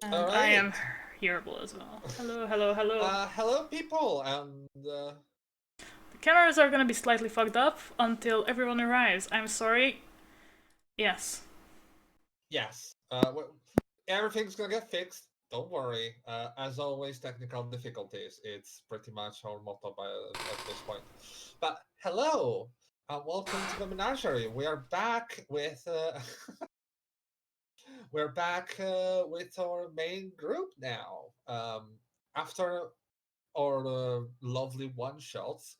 And All I am right. hearable as well. Hello, hello, hello. Hello, people, and The cameras are gonna be slightly fucked up until everyone arrives. I'm sorry. Yes. yes, everything's gonna get fixed. Don't worry. As always, technical difficulties. It's pretty much our motto at this point. But hello, and welcome to the Menagerie. We are back with we're back with our main group now. After our lovely one shots,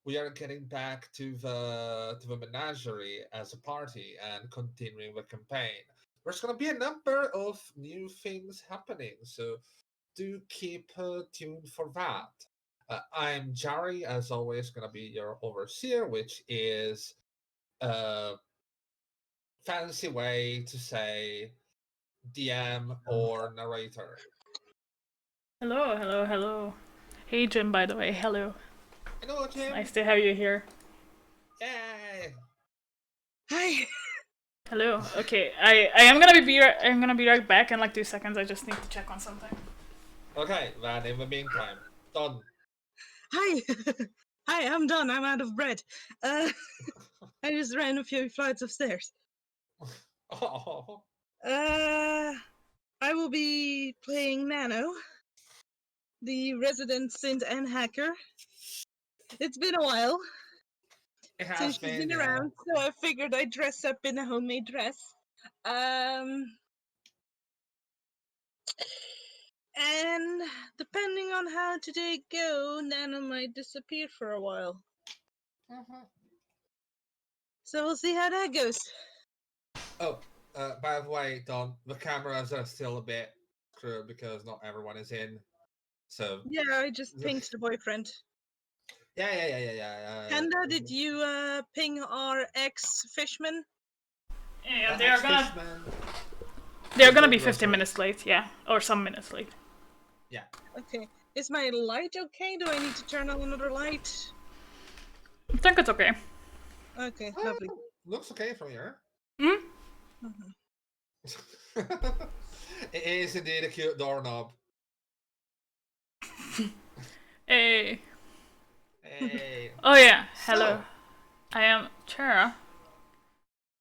we are getting back to the menagerie as a party and continuing the campaign. There's gonna be a number of new things happening, so do keep tuned for that. I'm Jari, as always, gonna be your overseer, which is a fancy way to say DM or narrator. Hello, hello, hello. Hey Jim, by the way, hello. Hello, It's Jim. nice to have you here. Yay! Hi. Hello. Okay, I am gonna I'm gonna be right back in like 2 seconds. I just need to check on something. Okay, then in the meantime, done. Hi. Hi, I'm done. I'm out of bread. Uh, I just ran a few flights of stairs. Oh, I will be playing Nano, the resident synth and hacker. It's been a while it has since she's been, been yeah. around, so I figured I'd dress up in a homemade dress. And depending on how today go, Nano might disappear for a while. So we'll see how that goes. Oh, by the way, Don, the cameras are still a bit screwed because not everyone is in. So Yeah, I just pinged the boyfriend. yeah. Panda, did you ping our ex-fishman? Yeah, Fishman. they're gonna be Good 15 grocery. minutes late. Yeah, or some minutes late. Yeah. Okay. Is my light okay? Do I need to turn on another light? I think it's okay. Okay, lovely. Looks okay from here. Hmm. It is indeed a cute doorknob. Hey. Hey. Oh yeah. Hello. So, I am Chara.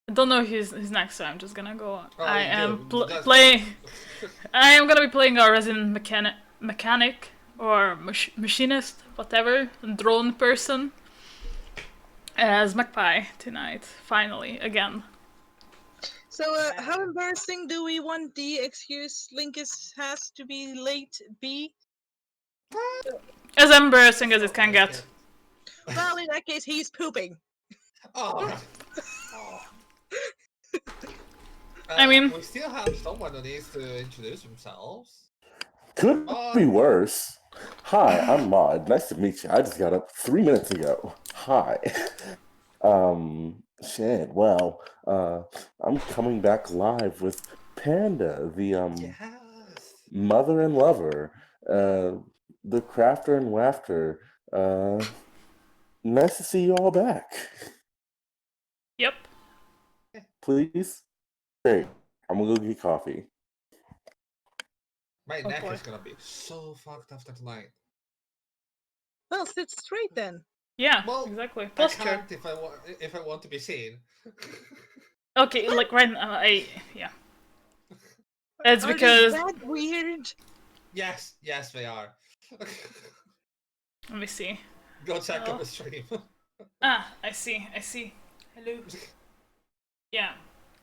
I don't know who's next, so I'm just gonna go on. oh, I you am do. That's... playing. I am gonna be playing a resident mechanic or machinist, whatever, drone person as Magpie tonight. Finally, again. So, how embarrassing do we want the excuse Linkus has to be late be? As embarrassing as it can get. Well, in that case, he's pooping. Oh. Oh. I mean, we still have someone who needs to introduce themselves. Could be worse. Hi, I'm Maud. Nice to meet you. I just got up 3 minutes ago. Hi. Shit. Well, I'm coming back live with Panda, the Yes. mother and lover, the crafter and wafter. Nice to see you all back. yep. Please. Great. I'm gonna go get coffee. My Oh, neck boy. is gonna be so fucked after tonight. Well, sit straight then. Yeah, Well, exactly. I Posture. can't if I want to be seen. Okay, like right now, yeah. It's Are because they that weird? Yes, they are. let me see. Go check Oh. out the stream. Ah, I see. Hello. Yeah,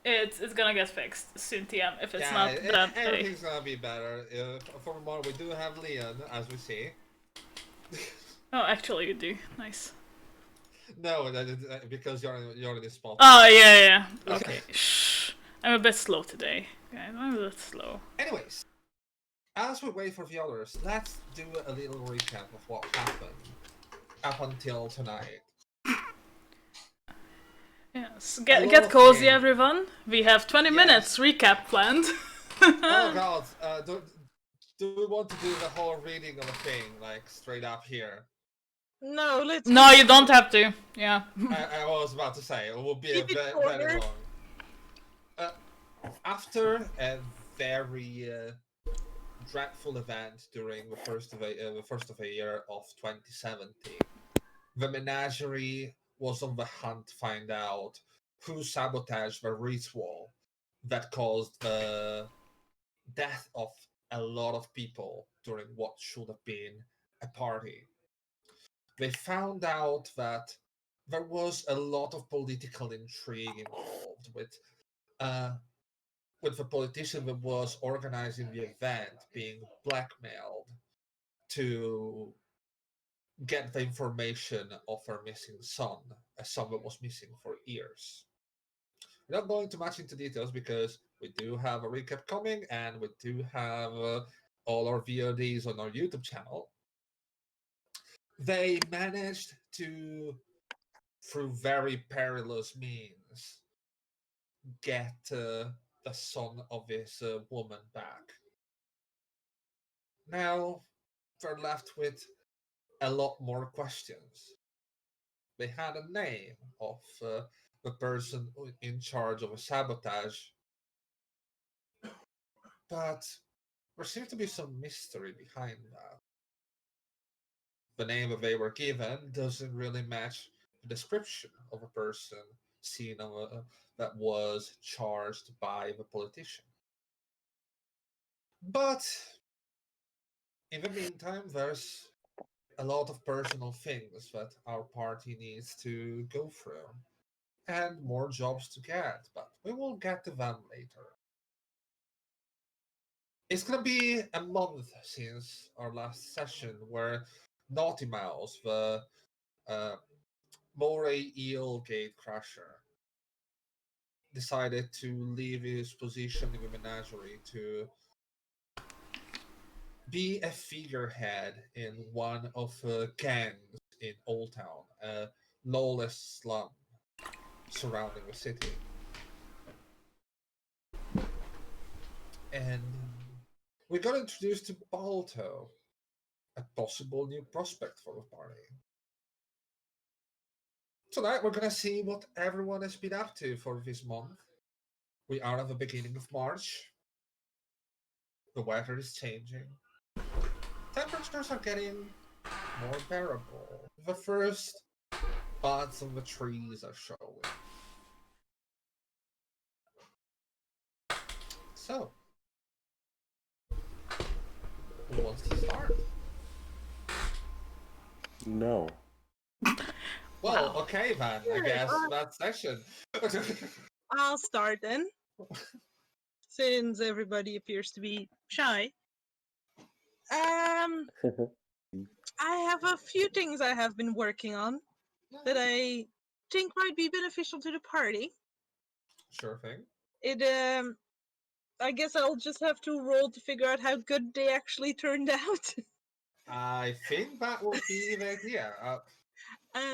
it's gonna get fixed soon, TM. If it's not that day. Everything's gonna be better. For the moment, we do have Leon, as we see. Oh, actually, you do. Nice. No, because you're in this spot. Oh yeah. Okay. Shh. I'm a bit slow today, guys. I'm a bit slow. Anyways, as we wait for the others, let's do a little recap of what happened up until tonight. Yes. Get cozy, everyone. We have 20 minutes recap planned. Oh god. Do we want to do the whole reading of a thing, like straight up here? No, let's. No, you don't have to. Yeah. I was about to say it will be very long. After a very dreadful event during the first of a year of 2017. The Menagerie was on the hunt to find out who sabotaged the ritual that caused the death of a lot of people during what should have been a party. They found out that there was a lot of political intrigue involved uh, with the politician that was organizing the event being blackmailed to get the information of her missing son, a son that was missing for years. We're not going too much into details because we do have a recap coming and we do have all our VODs on our YouTube channel. They managed to, through very perilous means, get the son of this woman back. Now they're left with a lot more questions. They had a name of the person in charge of a sabotage, but there seems to be some mystery behind that. The name that they were given doesn't really match the description of a person seen that was charged by the politician. But in the meantime, there's a lot of personal things that our party needs to go through and more jobs to get, but we will get to them later. It's gonna be a month since our last session where Naughty Mouse, the uh, Moray Eel Gate Crusher, decided to leave his position in the Menagerie to be a figurehead in one of the gangs in Old Town, a lawless slum surrounding the city. And we got introduced to Balto, a possible new prospect for the party. Tonight we're gonna see what everyone has been up to for this month. We are at the beginning of March. The weather is changing. Temperatures are getting more bearable. The first buds on the trees are showing. So, who wants to start? No. Well, okay then. I Sure, guess that session. I'll start then, since everybody appears to be shy. I have a few things I have been working on that I think might be beneficial to the party. Sure thing. I guess I'll just have to roll to figure out how good they actually turned out. I think that would be the idea.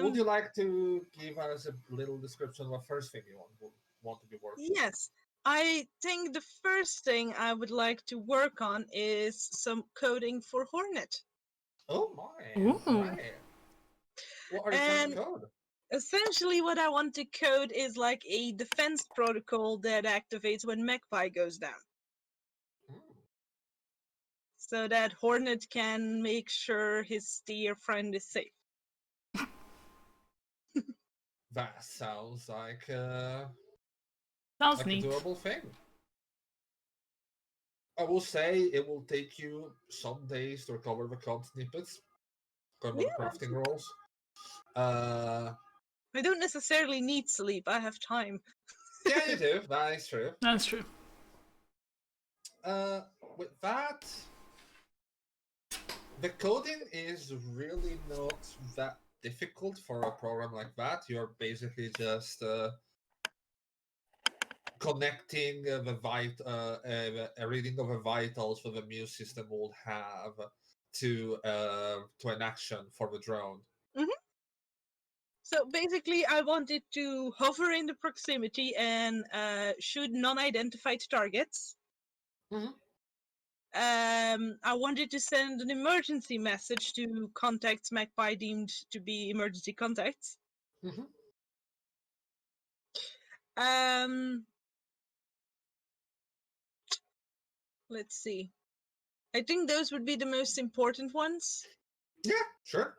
Would um, you like to give us a little description of the first thing you want to be working on? yes, I think the first thing I would like to work on is some coding for Hornet. Oh my! Ooh. Right. What are you trying to And code? essentially, what I want to code is like a defense protocol that activates when Magpie goes down, Hmm. so that Hornet can make sure his dear friend is safe. That sounds like Sounds a neat. doable thing. I will say it will take you some days to recover the code snippets, recover the Yeah, crafting rolls. Uh, I don't necessarily need sleep. I have time. yeah, you do. That is true. That's true. Uh, with that, the coding is really not that difficult for a program like that. You're basically just connecting a reading of the vitals that the Muse system will have to an action for the drone. Mhm. So basically, I wanted to hover in the proximity and shoot non-identified targets. Mhm. I wanted to send an emergency message to contacts Magpie deemed to be emergency contacts. Mhm. Um, let's see. I think those would be the most important ones. Yeah, sure.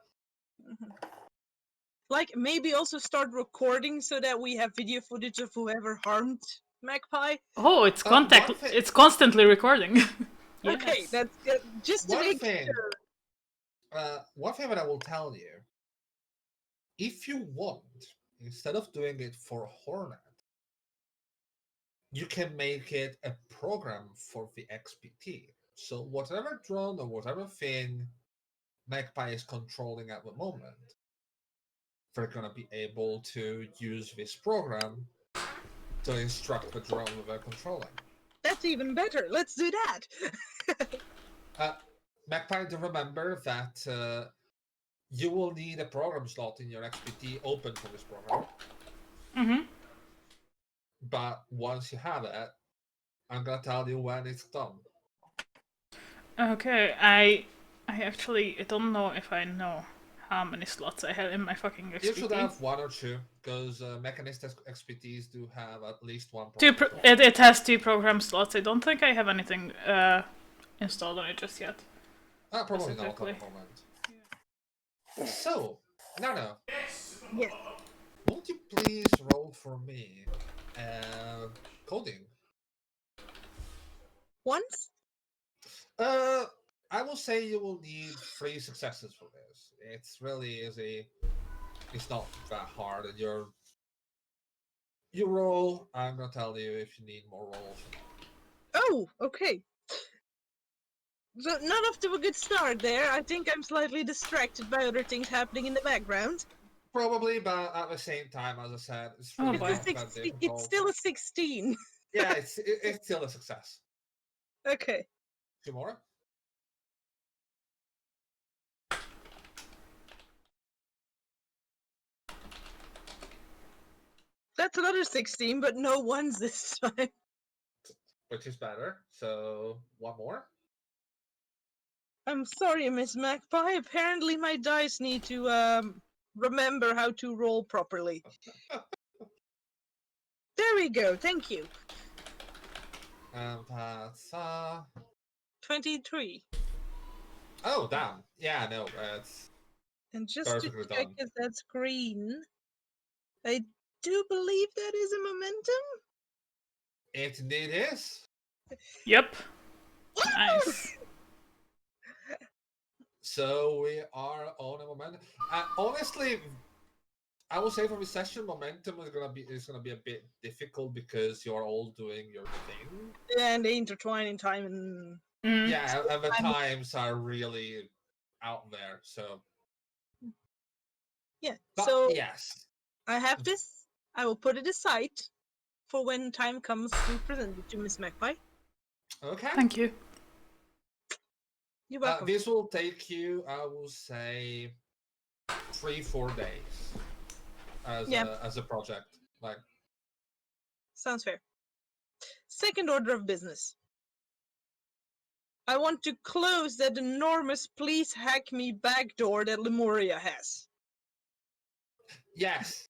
Like, maybe also start recording so that we have video footage of whoever harmed Magpie. Oh, it's one thing- It's constantly recording. Okay, Yes. that's good. Just to One make thing, sure. one thing that I will tell you, if you want, instead of doing it for Hornet, you can make it a program for the XPT. So whatever drone or whatever thing Magpie is controlling at the moment, they're gonna be able to use this program to instruct the drone that they're controlling. That's even better. Let's do that. Magpie, to remember that you will need a program slot in your XPT open for this program. Mm-hmm. But once you have it, I'm gonna tell you when it's done. Okay, I actually don't know if I know how many slots I have in my fucking XPT. You should have one or two, because Mechanist XPTs do have at least one Two program. it has 2 program slots. I don't think I have anything installed on it just yet. Probably not at the Specifically. moment. So, no. Yes. Won't you please roll for me coding? Once? I will say you will need 3 successes for this. It's really easy. It's not that hard, and you roll. I'm gonna tell you if you need more rolls. Oh, okay. So not off to a good start there. I think I'm slightly distracted by other things happening in the background. Probably, but at the same time, as I said, it's Oh, really boy. not that difficult. It's still a 16. Yeah, it's still a success. Okay. 2 more. That's another 16, but no ones this time. Which is better. So 1 more. I'm sorry, Miss Magpie. Apparently my dice need to remember how to roll properly. There we go. Thank you. And that's 23. oh damn. Yeah, no, it's And just perfectly to check done. if that's green, I do believe that is a momentum. It indeed is. Yep. Nice. So we are on a momentum. Honestly, I will say for this session, momentum is gonna be a bit difficult because you're all doing your thing. And they intertwine in time and Mm. Yeah, and the times are really out there. So, yeah. but So yes, I have this. I will put it aside for when time comes to present it to Miss Magpie. okay. Thank you. You're welcome. This will take you, I will say, 3-4 days as a project. Like, Sounds fair. Second order of business. I want to close that enormous please hack me backdoor that Lemuria has. yes,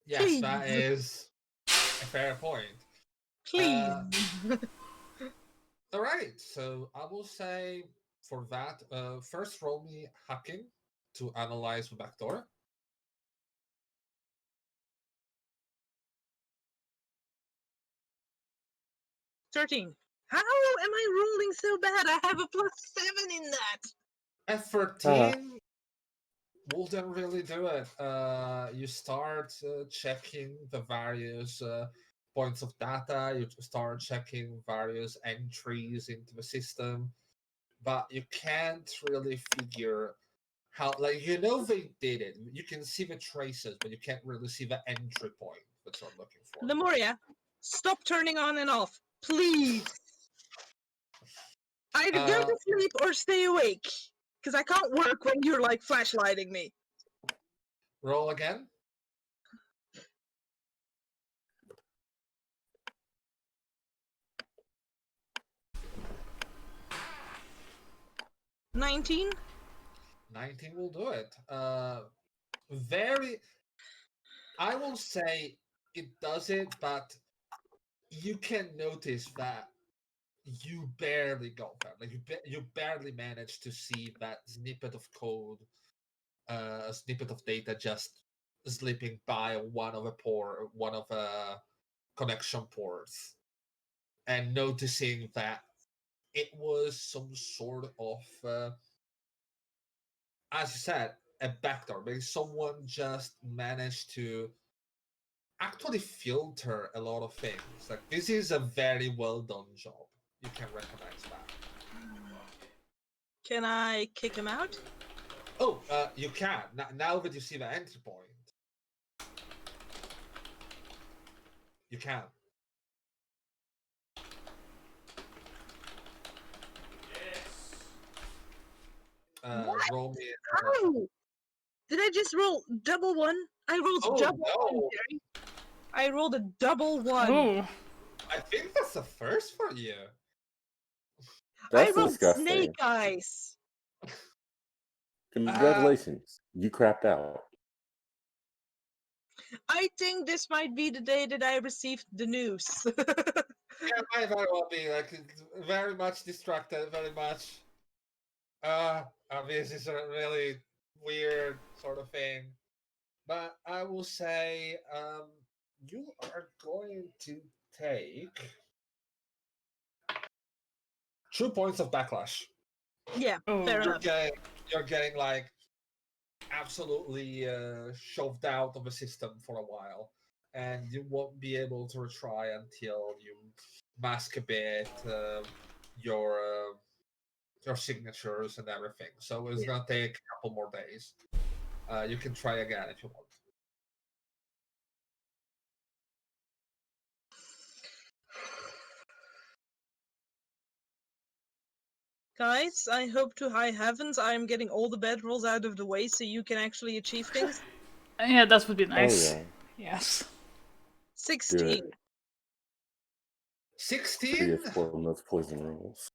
Please. that is a fair point. Please. All right, so I will say for that, first roll me hacking to analyze the backdoor. +13. How am I rolling so bad? I have a +7 in that. At 13, wouldn't really do it. You start checking the various points of data, you start checking various entries into the system, but you can't really figure how, like, you know they did it. You can see the traces, but you can't really see the entry point that you're looking for. Lemuria, stop turning on and off. Please. Either go to sleep or stay awake. Because I can't work when you're like flashlighting me. Roll again. $19. 19 will do it. Very, I will say it does it, but you can notice that you barely got there. Like you barely managed to see that snippet of code, a snippet of data just slipping by one of a connection ports, and noticing that it was some sort of, as you said, a backdoor. Because someone just managed to actually filter a lot of things. Like, this is a very well done job. You can recognize that. Can I kick him out? Oh, you can. Now that you see the entry point, you can. What? Roll me. How? Did I just roll double one? I rolled Oh, double no. one, Jerry. I rolled a double one. Oh, I think that's a first for you. I That's rolled disgusting. snake eyes. Congratulations. You crapped out. I think this might be the day that I received the news. Yeah, it might very well be. Like, very much distracted, very much. This is a really weird sort of thing. But I will say, you are going to take 2 points of backlash. Yeah, oh. fair enough. You're getting like absolutely shoved out of the system for a while, and you won't be able to retry until you mask a bit your signatures and everything. So it's gonna take a couple more days. You can try again if you want. Guys, I hope to high heavens I'm getting all the bad rolls out of the way so you can actually achieve things. Yeah, that would be nice. Oh, yeah. Yes. 16. Good. 16. Pretty from those poison rules.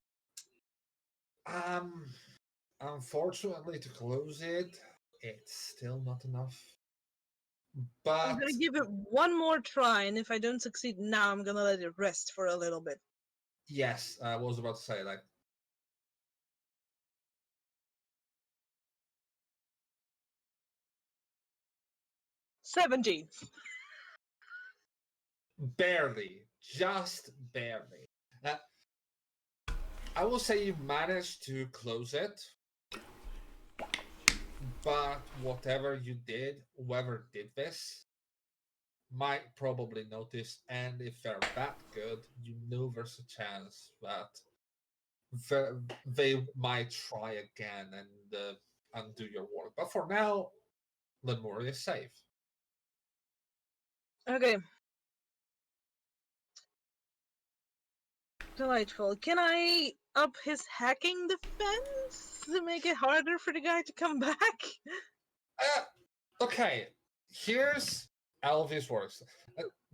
Unfortunately, to close it, it's still not enough. I'm But gonna give it one more try, and if I don't succeed now, I'm gonna let it rest for a little bit. yes, I was about to say, like, 17. barely, just barely. I will say you managed to close it, but whatever you did, whoever did this, might probably notice, and if they're that good, you know there's a chance that they might try again and undo your work. But for now, Lemuria is safe. Okay. Delightful. Can I up his hacking defense to make it harder for the guy to come back? Okay, here's how this works.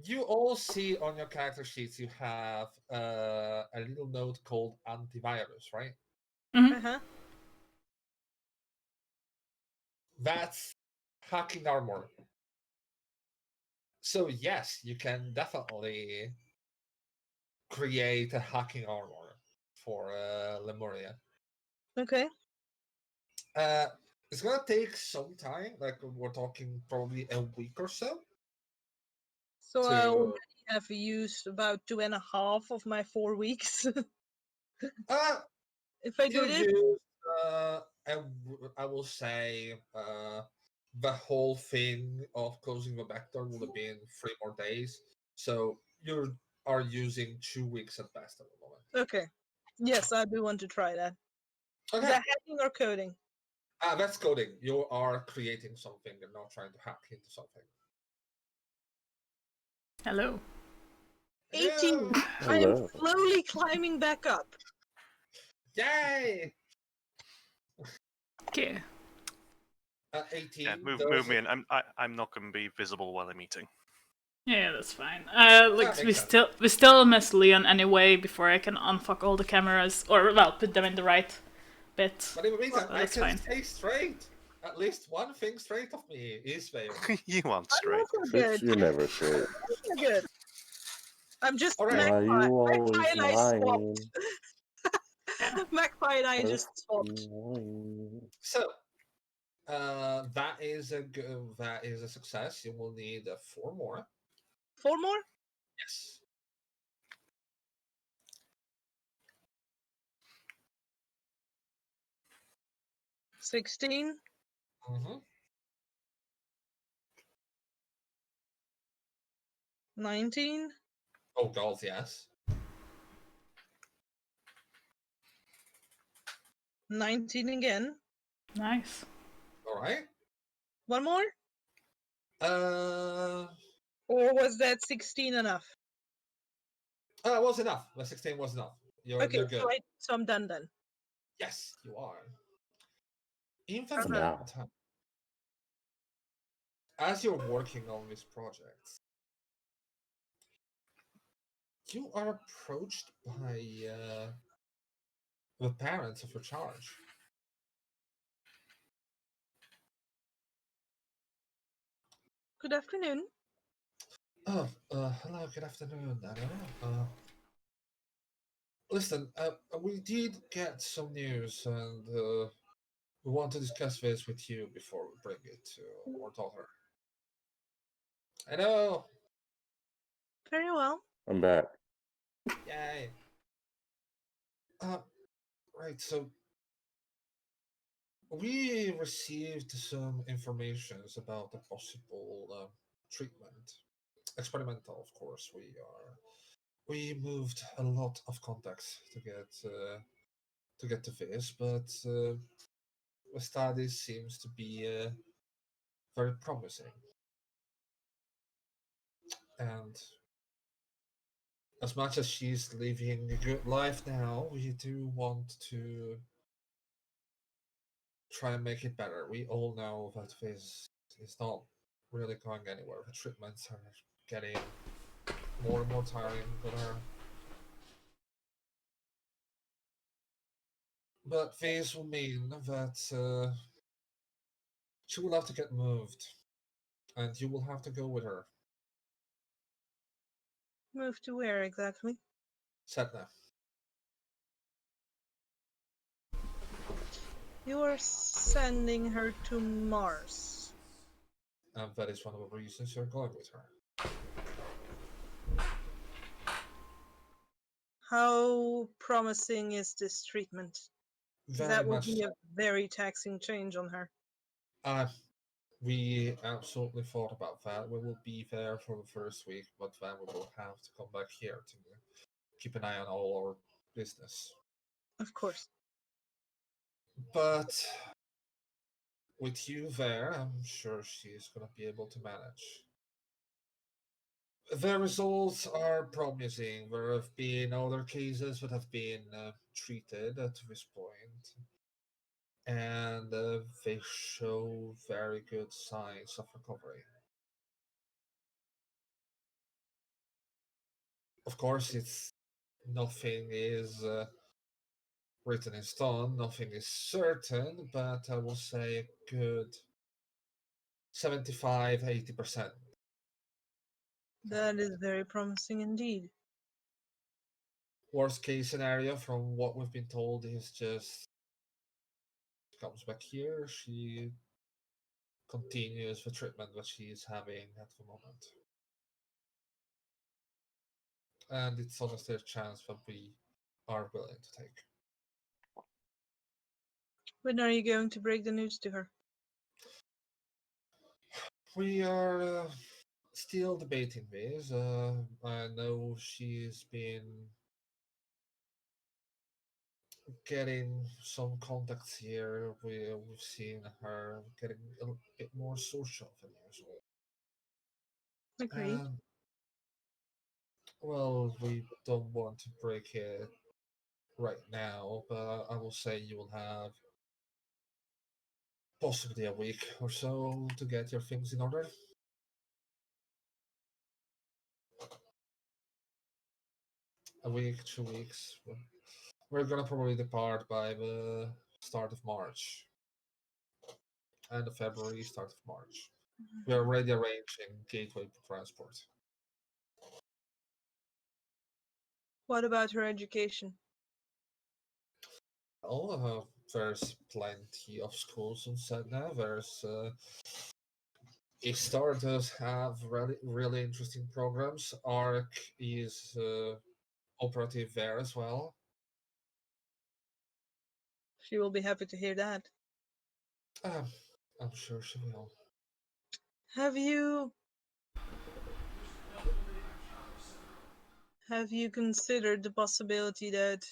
You all see on your character sheets you have a little note called antivirus, right? Uh-huh. That's hacking armor. So yes, you can definitely create a hacking armor for Lemuria. Okay. It's gonna take some time, like we're talking probably a week or so. So I To already have used about 2.5 of my 4 weeks. If I do you this, use I will say the whole thing of closing the backdoor would have been 3 more days. So you are using 2 weeks at best at the moment. okay. Yes, I do want to try that. Is Okay. that hacking or coding? That's coding. You are creating something and not trying to hack into something. Hello. 18. Yeah. I am Hello. slowly climbing back up. Yay! Okay. 18. Yeah, move me in. I'm not going to be visible while I'm eating. Yeah, that's fine. makes we sense. still miss Leon anyway before I can unfuck all the cameras, or well, put them in the right bit. But in the meantime, I that's can fine. stay straight. At least one thing straight of me is there. You aren't I'm straight. also Fitz, good. you're never straight. I'm good. I'm just All right. Why are you My always highlights swapped. lying? Magpie and I just First swapped. one. So that is a success. You will need 4 more. 4 more? Yes. 16, Mm-hmm. 19, Oh God, yes. 19 again. Nice. All right. 1 more? Uh, Or was that 16 enough? was enough. The 16 was enough. Okay, You're good. so I'm done then. Yes, you are. In the For now. meantime, as you're working on this project, you are approached by the parents of your charge. Good afternoon. Oh, hello, good afternoon, Nana. Listen, we did get some news, and we want to discuss this with you before we bring it to our daughter. I know. Very well. I'm back. Yay. Uh, right. So we received some informations about the possible treatment, experimental, of course. We moved a lot of contacts to get to this, but the study seems to be very promising. And as much as she's living a good life now, we do want to try and make it better. We all know that this is not really going anywhere. The treatments are getting more and more tiring for her. But this will mean that she will have to get moved, and you will have to go with her. Move to where exactly? Sedna. You are sending her to Mars. And that is one of the reasons you're going with her. How promising is this treatment? Very That will much be so. a very taxing change on her. Uh, we absolutely thought about that. We will be there for the first week, but then we will have to come back here to keep an eye on all our business. Of course. But with you there, I'm sure she's going to be able to manage. The results are promising. There have been other cases that have been treated to this point, and they show very good signs of recovery. Of course, it's nothing is written in stone, nothing is certain, but I will say a good 75-80%. That is very promising indeed. Worst case scenario, from what we've been told, is just she comes back here, she continues the treatment that she is having at the moment. And it's honestly a chance that we are willing to take. When are you going to break the news to her? We are still debating this. I know she's been getting some contacts here. We've seen her getting a bit more social than usual. Agreed. And, well, we don't want to break it right now, but I will say you will have possibly a week or so to get your things in order. A week, 2 weeks. We're gonna probably depart by the start of March. End of February, start of March. We are already arranging gateway transport. What about her education? There's plenty of schools in Sedna. Istar does have really interesting programs. ARC is operative there as well. She will be happy to hear that. I'm sure she will. Have you considered the possibility that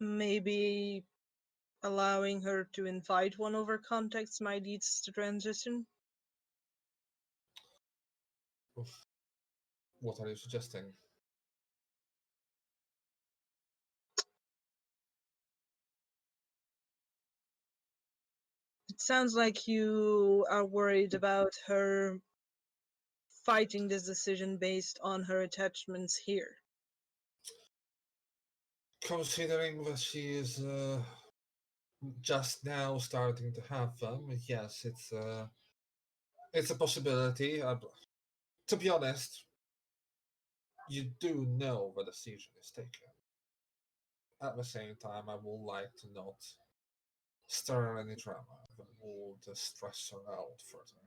maybe allowing her to invite one of her contacts might ease the transition? What are you suggesting? It sounds like you are worried about her fighting this decision based on her attachments here. Considering that she is just now starting to have them, yes, it's a possibility. To be honest, you do know the decision is taken. At the same time, I would like to not stir any drama that would stress her out further.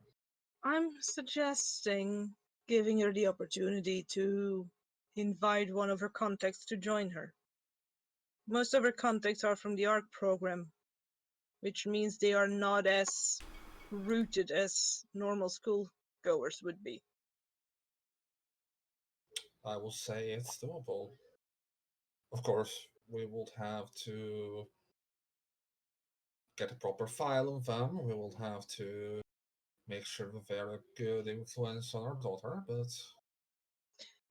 I'm suggesting giving her the opportunity to invite one of her contacts to join her. Most of her contacts are from the ARC program, which means they are not as rooted as normal school goers would be. I will say it's doable. Of course, we would have to get a proper file of them. We will have to make sure that they're a good influence on our daughter, but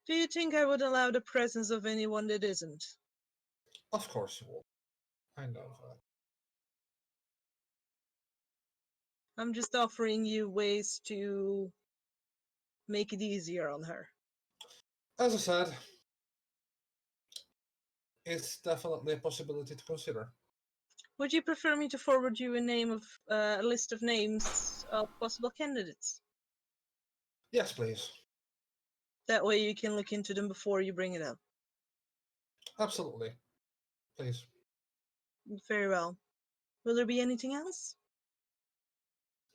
Do you think I would allow the presence of anyone that isn't? of course you will. I know that. I'm just offering you ways to make it easier on her. As I said, it's definitely a possibility to consider. Would you prefer me to forward you a list of names of possible candidates? Yes, please. That way you can look into them before you bring it up. Absolutely. Please. Very well. Will there be anything else?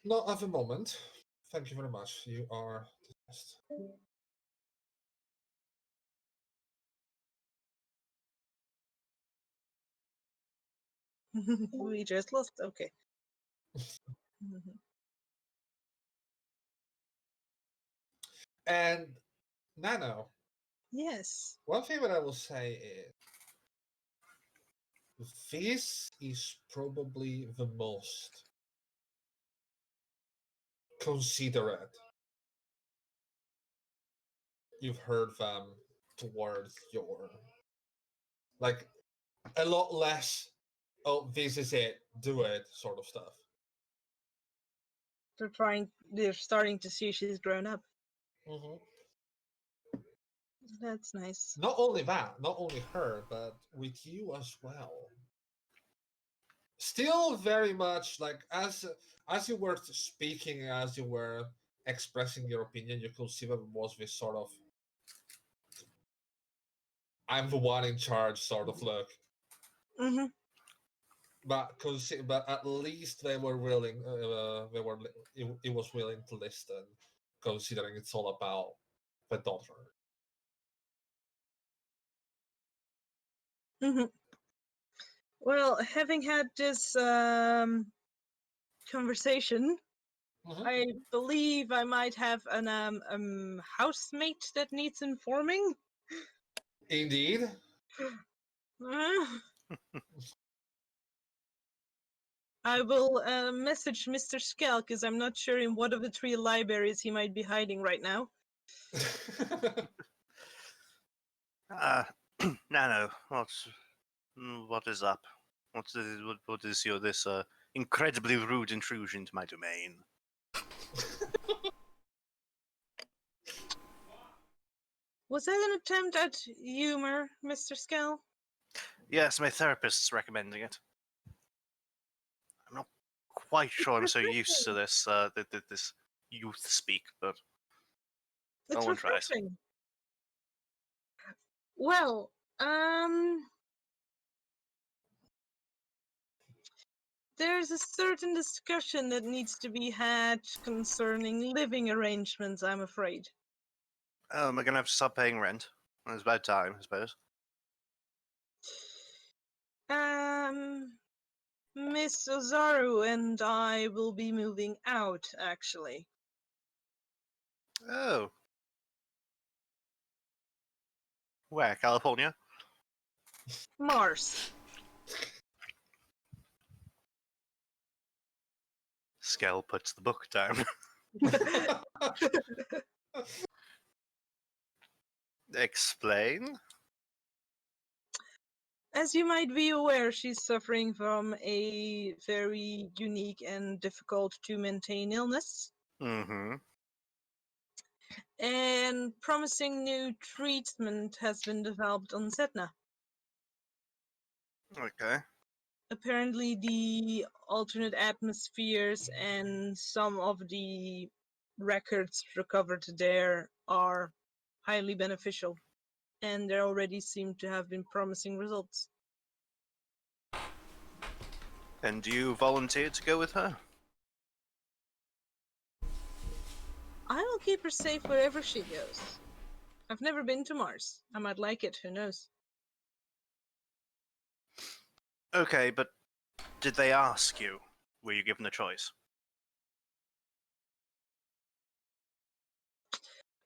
Not at the moment. Thank you very much. You are the best. We just lost. Okay. Mhm. And Nano, Yes. one thing that I will say is this is probably the most considerate you've heard them towards your, like, a lot less, oh, this is it, do it sort of stuff. They're starting to see she's grown up. Mm-hmm. That's nice. Not only that, not only her, but with you as well. Still very much like as you were speaking, as you were expressing your opinion, you could see that it was this sort of I'm the one in charge sort of look. Mm-hmm. But at least they were willing. It was willing to listen, considering it's all about the daughter. Mm-hmm. Well, having had this conversation, Mm-hmm. I believe I might have an housemate that needs informing. Indeed. I will message Mr. Skell because I'm not sure in what of the 3 libraries he might be hiding right now. Nano, what is up? What is your this incredibly rude intrusion into my domain? Was that an attempt at humor, Mr. Skell? Yes, my therapist's recommending it. I'm not quite sure I'm so used to this this youth speak, but It's one tries. refreshing. Well, There's a certain discussion that needs to be had concerning living arrangements, I'm afraid. We're gonna have to stop paying rent. It's about time, I suppose. Miss Osaro and I will be moving out, actually. Oh. Where? California? Mars. Skell puts the book down. Explain? As you might be aware, she's suffering from a very unique and difficult to maintain illness. Mm-hmm. And promising new treatment has been developed on Sedna. Okay. Apparently, the alternate atmospheres and some of the records recovered there are highly beneficial, and there already seem to have been promising results. And you volunteered to go with her? I will keep her safe wherever she goes. I've never been to Mars. I might like it, who knows? Okay, but did they ask you? Were you given a choice?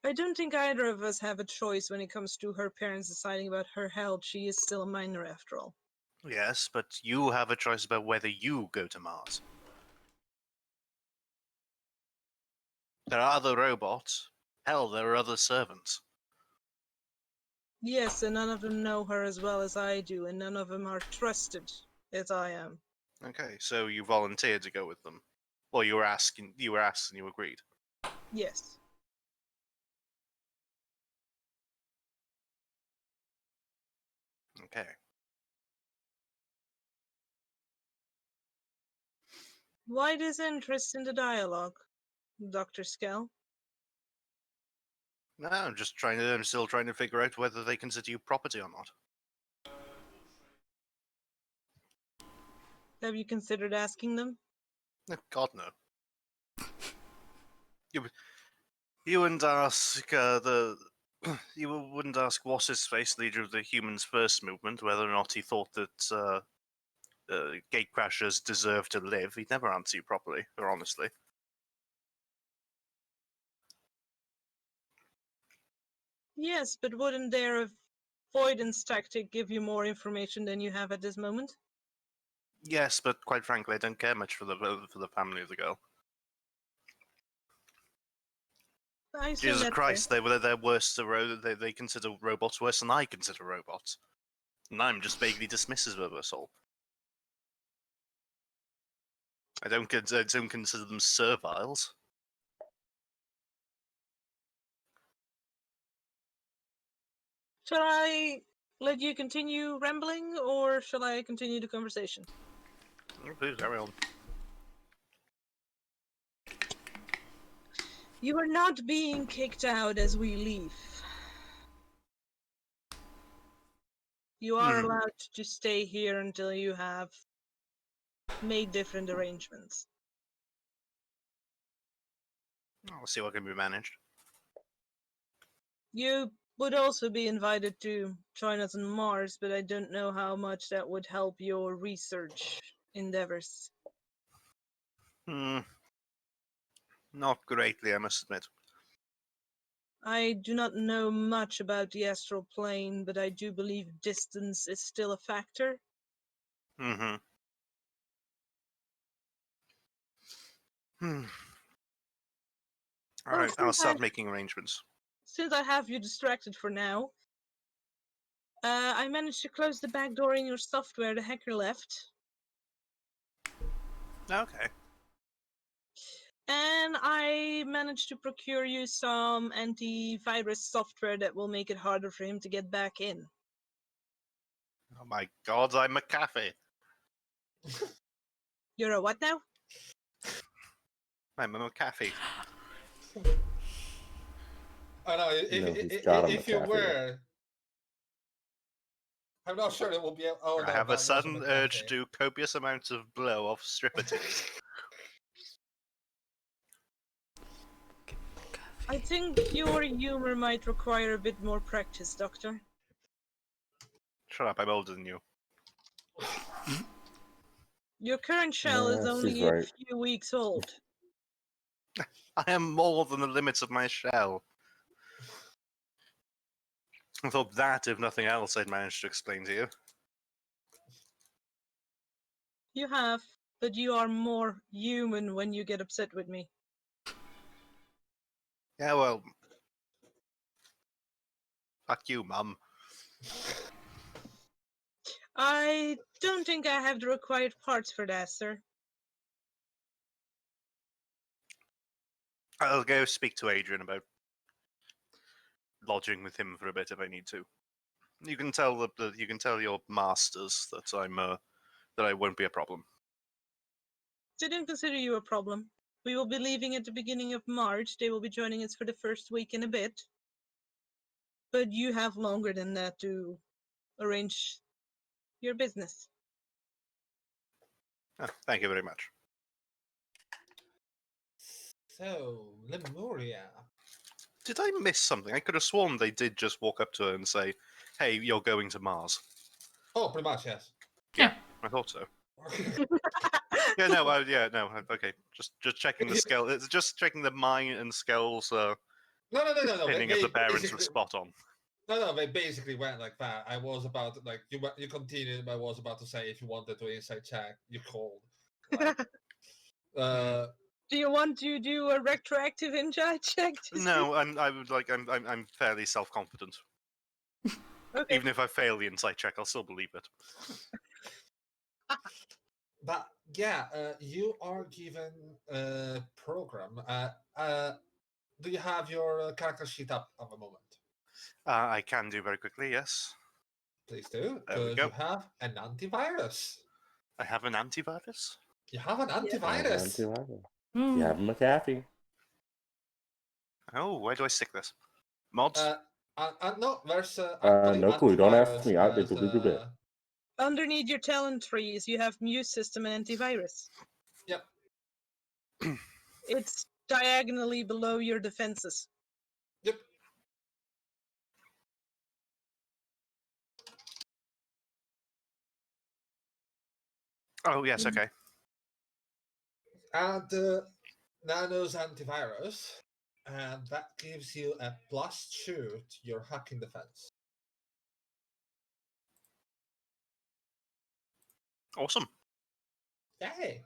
I don't think either of us have a choice when it comes to her parents deciding about her health. She is still a minor after all. Yes, but you have a choice about whether you go to Mars. There are other robots. Hell, there are other servants. Yes, and none of them know her as well as I do, and none of them are trusted as I am. Okay, so you volunteered to go with them. Well, you were asked and you agreed. Yes. Okay. Why this interest in the dialogue, Dr. Skell? No, I'm still trying to figure out whether they consider you property or not. Have you considered asking them? God no. You wouldn't ask you wouldn't ask what's his face, leader of the Humans First movement, whether or not he thought that gatecrashers deserve to live. He'd never answer you properly or honestly. Yes, but wouldn't their avoidance tactic give you more information than you have at this moment? Yes, but quite frankly, I don't care much for the family of the girl. I assume Jesus that's Christ, they're worse. They consider robots worse than I consider robots, and I'm just vaguely dismissive of us all. I don't consider them serviles. Shall I let you continue rambling, or shall I continue the conversation? Please carry on. You are not being kicked out as we leave. You are allowed to stay here until you have made different arrangements. I'll see what can be managed. You would also be invited to join us on Mars, but I don't know how much that would help your research endeavors. Not greatly, I must admit. I do not know much about the astral plane, but I do believe distance is still a factor. Mm-hmm. All right, I'll start making arrangements. Since I have you distracted for now, I managed to close the back door in your software the hacker left. Okay. And I managed to procure you some antivirus software that will make it harder for him to get back in. Oh my God, I'm a cafe. You're a what now? I'm a cafe. I know. No, he's got him If a you cafe. were, I'm not sure it will be. Oh I no, have that a was sudden urge to McCarthy. do copious amounts of blow off stripper titties. I think your humor might require a bit more practice, Doctor. Shut up, I'm older than you. Your current shell is Yeah, she's only a right. few weeks old. I am more than the limits of my shell. I thought that, if nothing else, I'd managed to explain to you. You have, but you are more human when you get upset with me. Yeah, well... Fuck you, Mum. I don't think I have the required parts for that, sir. I'll go speak to Adrian about lodging with him for a bit if I need to. You can tell you can tell your masters that that I won't be a problem. Didn't consider you a problem. We will be leaving at the beginning of March. They will be joining us for the first week in a bit. But you have longer than that to arrange your business. Oh, thank you very much. So, Lemuria. Did I miss something? I could have sworn they did just walk up to her and say, "Hey, you're going to Mars." Oh, pretty much, yes. Yeah. I thought so. Yeah, no, okay. Just checking the scale. It's just checking the mine and Skell's No. pinning of the parents was basically, spot on. no. They basically went like that. I was about to, like you continued. But I was about to say if you wanted to inside check, you called. Like, Do you want to do a retroactive inside check? No, I'm fairly self-confident. Okay. Even if I fail the insight check, I'll still believe it. But yeah, you are given a program. Do you have your character sheet up at the moment? I can do very quickly, yes. Please do, There we because go. you have an antivirus. I have an antivirus. You have an Yeah. antivirus. You have McAfee. Oh, where do I stick this? Mods? No, there's actually No clue. Don't ask antivirus me. I has, did. Underneath your talent trees, you have Muse System and Antivirus. Yep. It's diagonally below your defenses. Yep. Oh, yes, okay. And Nano's antivirus, and that gives you a +2 to your hacking defense. Awesome. Yay!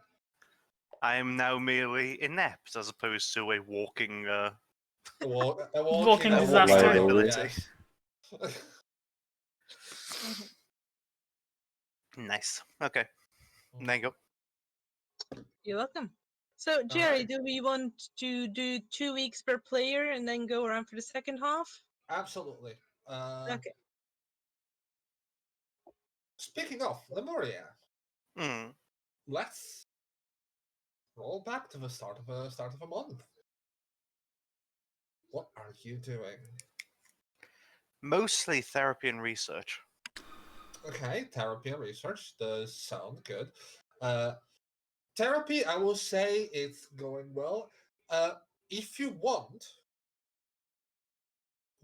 I am now merely inept as opposed to a walking Walking disaster. liability. Yes. Nice. Okay. There you go. You're welcome. So, Jerry, Alright. do we want to do 2 weeks per player and then go around for the second half? Absolutely. Okay. Speaking of Lemuria, Hmm. let's roll back to the start of a month. What are you doing? Mostly therapy and research. Okay, therapy and research does sound good. Therapy, I will say it's going well. If you want,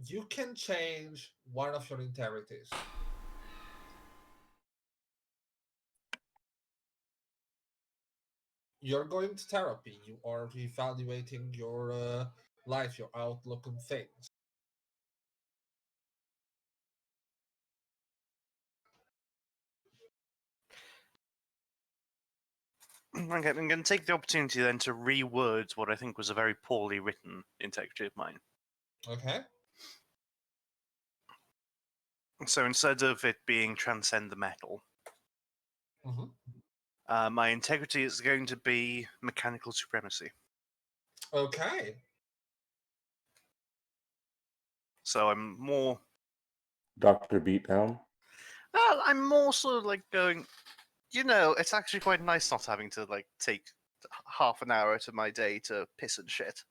you can change one of your integrities. You're going to therapy. You are reevaluating your life, your outlook on things. Okay, I'm going to take the opportunity then to reword what I think was a very poorly written integrity of mine. Okay. So instead of it being transcend the metal, my integrity is going to be mechanical supremacy. Okay. So I'm more... Dr. Beatdown. Well, I'm more sort of like going, it's actually quite nice not having to like take half an hour out of my day to piss and shit.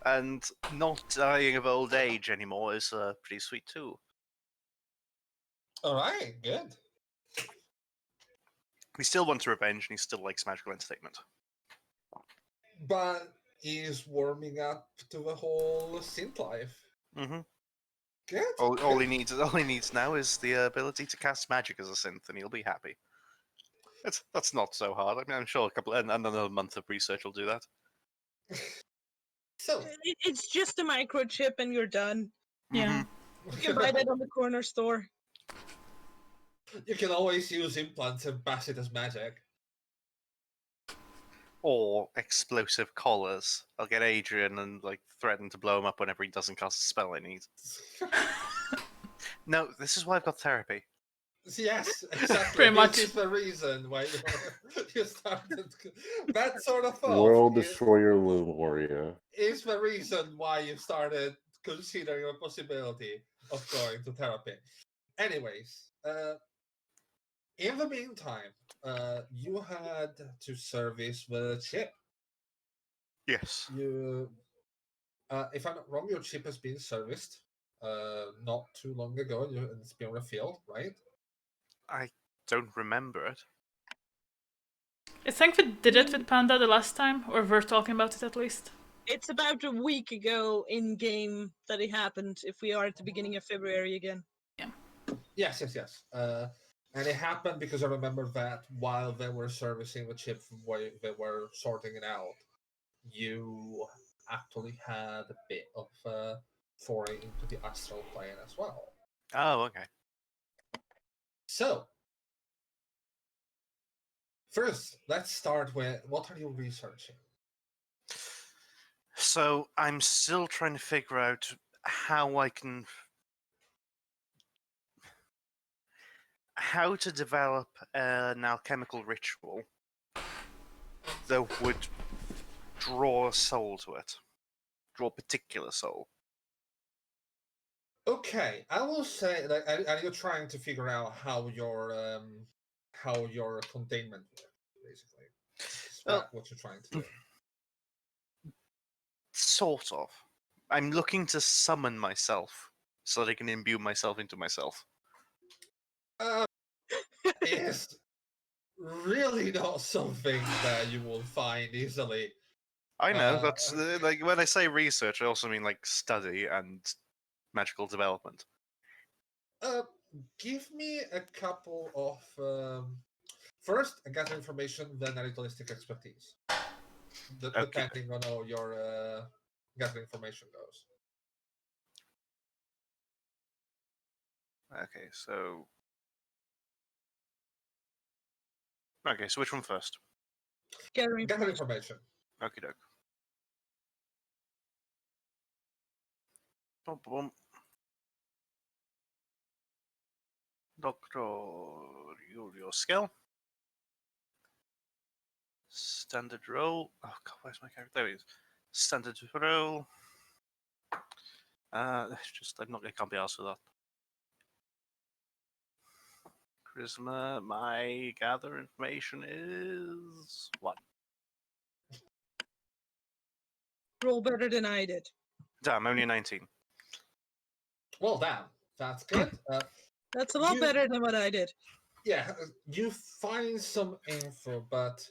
And not dying of old age anymore is pretty sweet too. All right, good. He still wants revenge, and he still likes magical entertainment. But he's warming up to the whole synth life. Mm-hmm. Good. All he needs now is the ability to cast magic as a synth, and he'll be happy. That's not so hard. I mean, I'm sure another month of research will do that. So, It's just a microchip and you're done. Yeah. You can buy that on the corner store. you can always use implants and pass it as magic. Or explosive collars. I'll get Adrian and threaten to blow him up whenever he doesn't cast a spell I need. No, this is why I've got therapy. Yes, exactly. Pretty much. This is the reason why you started. That sort of thought World Destroyer Lumoria. is the reason why you started considering the possibility of going to therapy. Anyways, in the meantime, you had to service the chip. Yes. You, if I'm not wrong, your chip has been serviced not too long ago, and it's been refilled, right? I don't remember it. I think we did it with Panda the last time, or we're talking about it at least. It's about a week ago in game that it happened. If we are at the beginning of February again. Yes. And it happened because I remember that while they were servicing the chip, while they were sorting it out, you actually had a bit of foray into the astral plane as well. Oh, okay. So, first, let's start with what are you researching? So I'm still trying to figure out how to develop an alchemical ritual that would draw a soul to it. Draw a particular soul. Okay, I will say, are you trying to figure out how your containment works, basically? Is that what you're trying to do? Sort of. I'm looking to summon myself so that I can imbue myself into myself. It's really not something that you will find easily. I know, that's when I say research, I also mean study and magical development. Give me a couple of first, gather information, then ritualistic expertise. Depending on how your gather information goes. Okay, so which one first? Gather Gather information. information. Okie doke. Bum, bum. Doctor your skill. Standard roll. Oh god, where's my character? There he is. Standard roll. I can't be asked for that. Charisma, my gather information is 1. Roll better than I did. Damn, only a 19. Well, damn, that's good. That's a lot better than what I did. Yeah, you find some info, but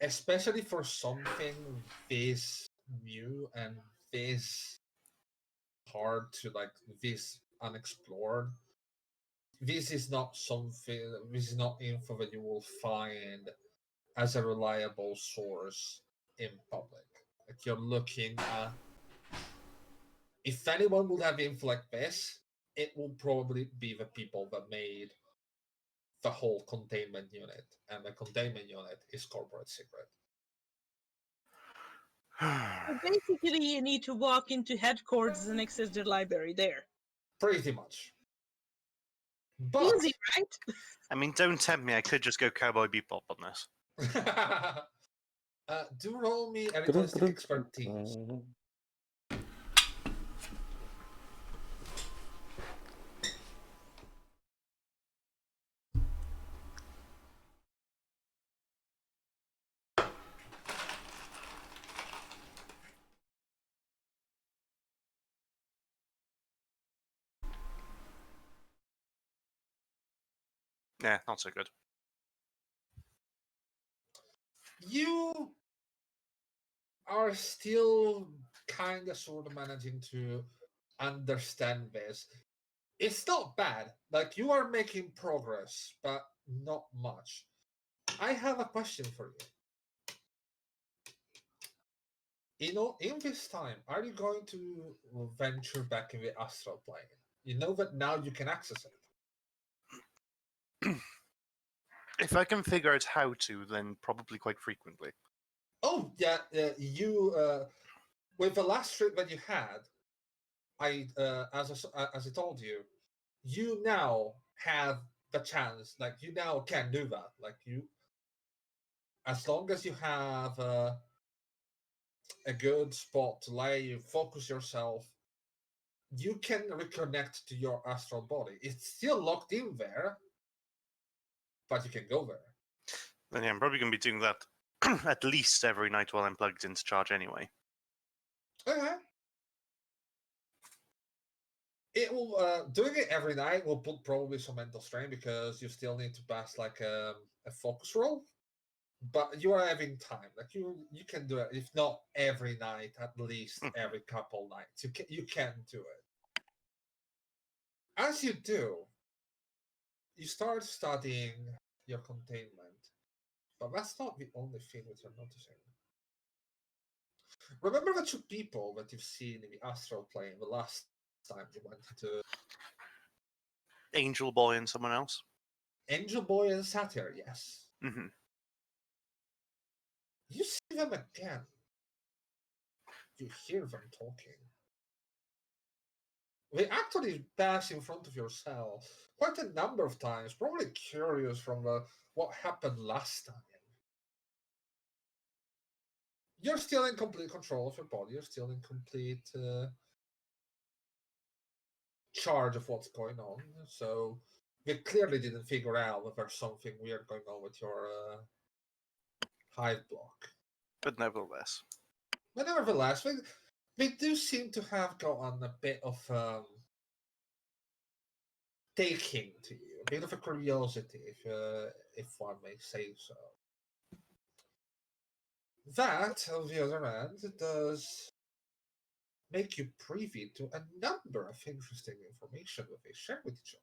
especially for something this new and this hard to this unexplored, this is not info that you will find as a reliable source in public. Like, you're looking at, if anyone would have info like this, it will probably be the people that made the whole containment unit, and the containment unit is corporate secret. So basically, you need to walk into headquarters and access the library there. Pretty much. But Easy, right? I mean, don't tempt me. I could just go Cowboy Bebop on this. do roll me a ritualistic expertise. Yeah, not so good. You are still kind of sort of managing to understand this. It's not bad. Like, you are making progress, but not much. I have a question for you. You know, in this time, are you going to venture back in the astral plane? You know that now you can access it. If I can figure out how to, then probably quite frequently. Oh yeah, you with the last trip that you had, as I told you, you now have the chance. Like, you now can do that. Like, you, as long as you have a good spot to lay, you focus yourself, you can reconnect to your astral body. It's still locked in there, but you can go there. Then yeah, I'm probably going to be doing that at least every night while I'm plugged into charge anyway. Okay. It will doing it every night will put probably some mental strain because you still need to pass like a focus roll. But you are having time. Like, you can do it, if not every night, at least every couple nights. You can do it. As you do, you start studying your containment. But that's not the only thing that you're noticing. Remember the two people that you've seen in the astral plane the last time you went to Angel Boy and someone else. Angel Boy and Satyr, yes. Mm-hmm. You see them again. You hear them talking. They actually pass in front of your cell quite a number of times, probably curious from what happened last time. You're still in complete control of your body. You're still in complete charge of what's going on. So they clearly didn't figure out that there's something weird going on with your hive block. But nevertheless. But nevertheless, they do seem to have gotten a bit of taking to you, a bit of a curiosity, if one may say so. That, on the other hand, does make you privy to a number of interesting information that they share with each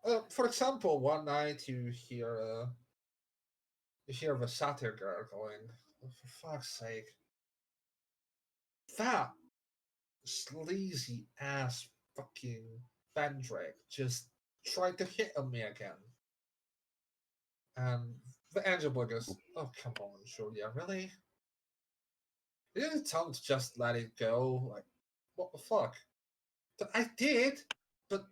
other. For example, one night you hear the satyr girl going, oh, "For fuck's sake, that sleazy ass fucking Vendrake just tried to hit on me again." And the angel boy goes, "Oh, come on, Julia, really? You didn't tell him to just let it go? Like, what the fuck?" But I did, but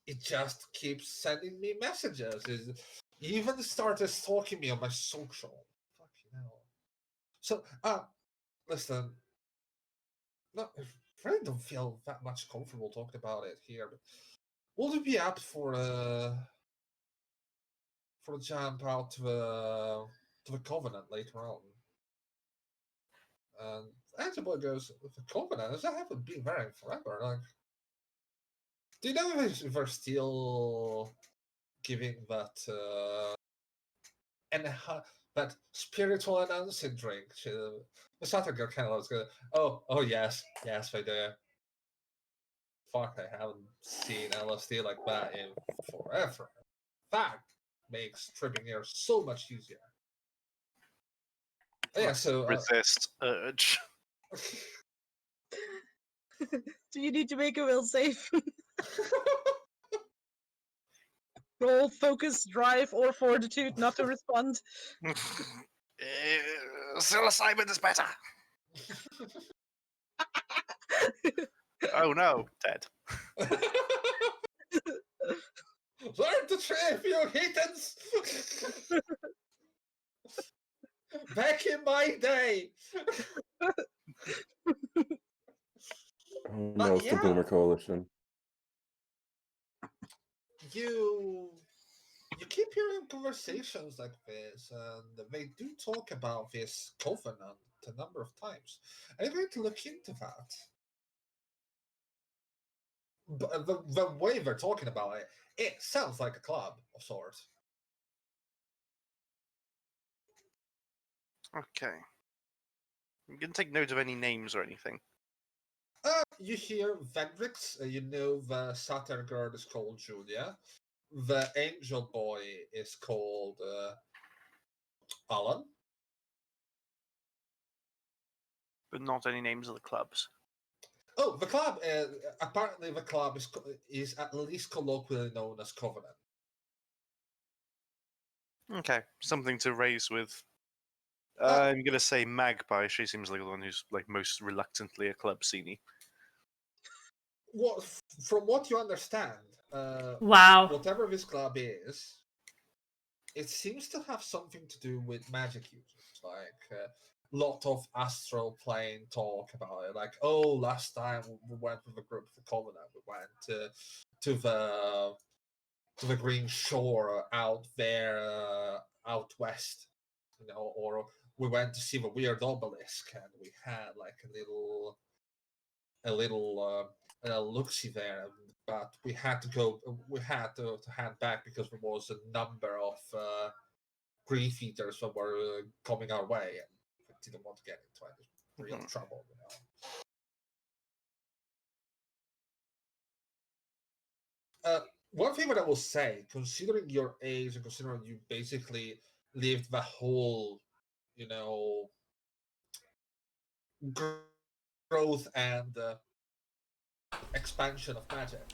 it just keeps sending me messages. It even started stalking me on my social. Fucking hell. So, listen, no, I really don't feel that much comfortable talking about it here, but will you be up for a jump out to the Covenant later on? And Antiboy goes, "The Covenant? I haven't been there in forever. Like, do you know if they're still giving that that spiritual enhancing drink?" The Saturn girl kind of goes, "Oh yes, they do." Fuck, I haven't seen LSD like that in forever. That makes tripping here so much easier. Yeah, so resist urge. Do you need to make a will save? Roll focus, drive, or fortitude not to respond. Psilocybin is better. Oh no, dead. Learn to trip, you heathens! Back in my day! Oh no, it's the Boomer Coalition. You keep hearing conversations like this, and they do talk about this covenant a number of times. Are you going to look into that? But the way they're talking about it, it sounds like a club of sorts. Okay. You can take note of any names or anything. You hear Vendrix, you know the Saturn girl is called Julia. The angel boy is called Alan. But not any names of the clubs. Oh, the club, apparently the club is at least colloquially known as Covenant. Okay, something to raise with. Ah. I'm gonna say Magpie. She seems like the one who's like most reluctantly a club sceney. From what you understand, Wow. whatever this club is, it seems to have something to do with magic users. Like a lot of astral plane talk about it. Like, oh, last time we went with a group for Covenant, we went to the Green Shore out there, out west, or we went to see the weird obelisk, and we had like a little look-see there, but we had to hand back because there was a number of grief eaters that were coming our way, and we didn't want to get into any real trouble. One thing that I will say, considering your age and considering you basically lived the whole, growth and expansion of magic,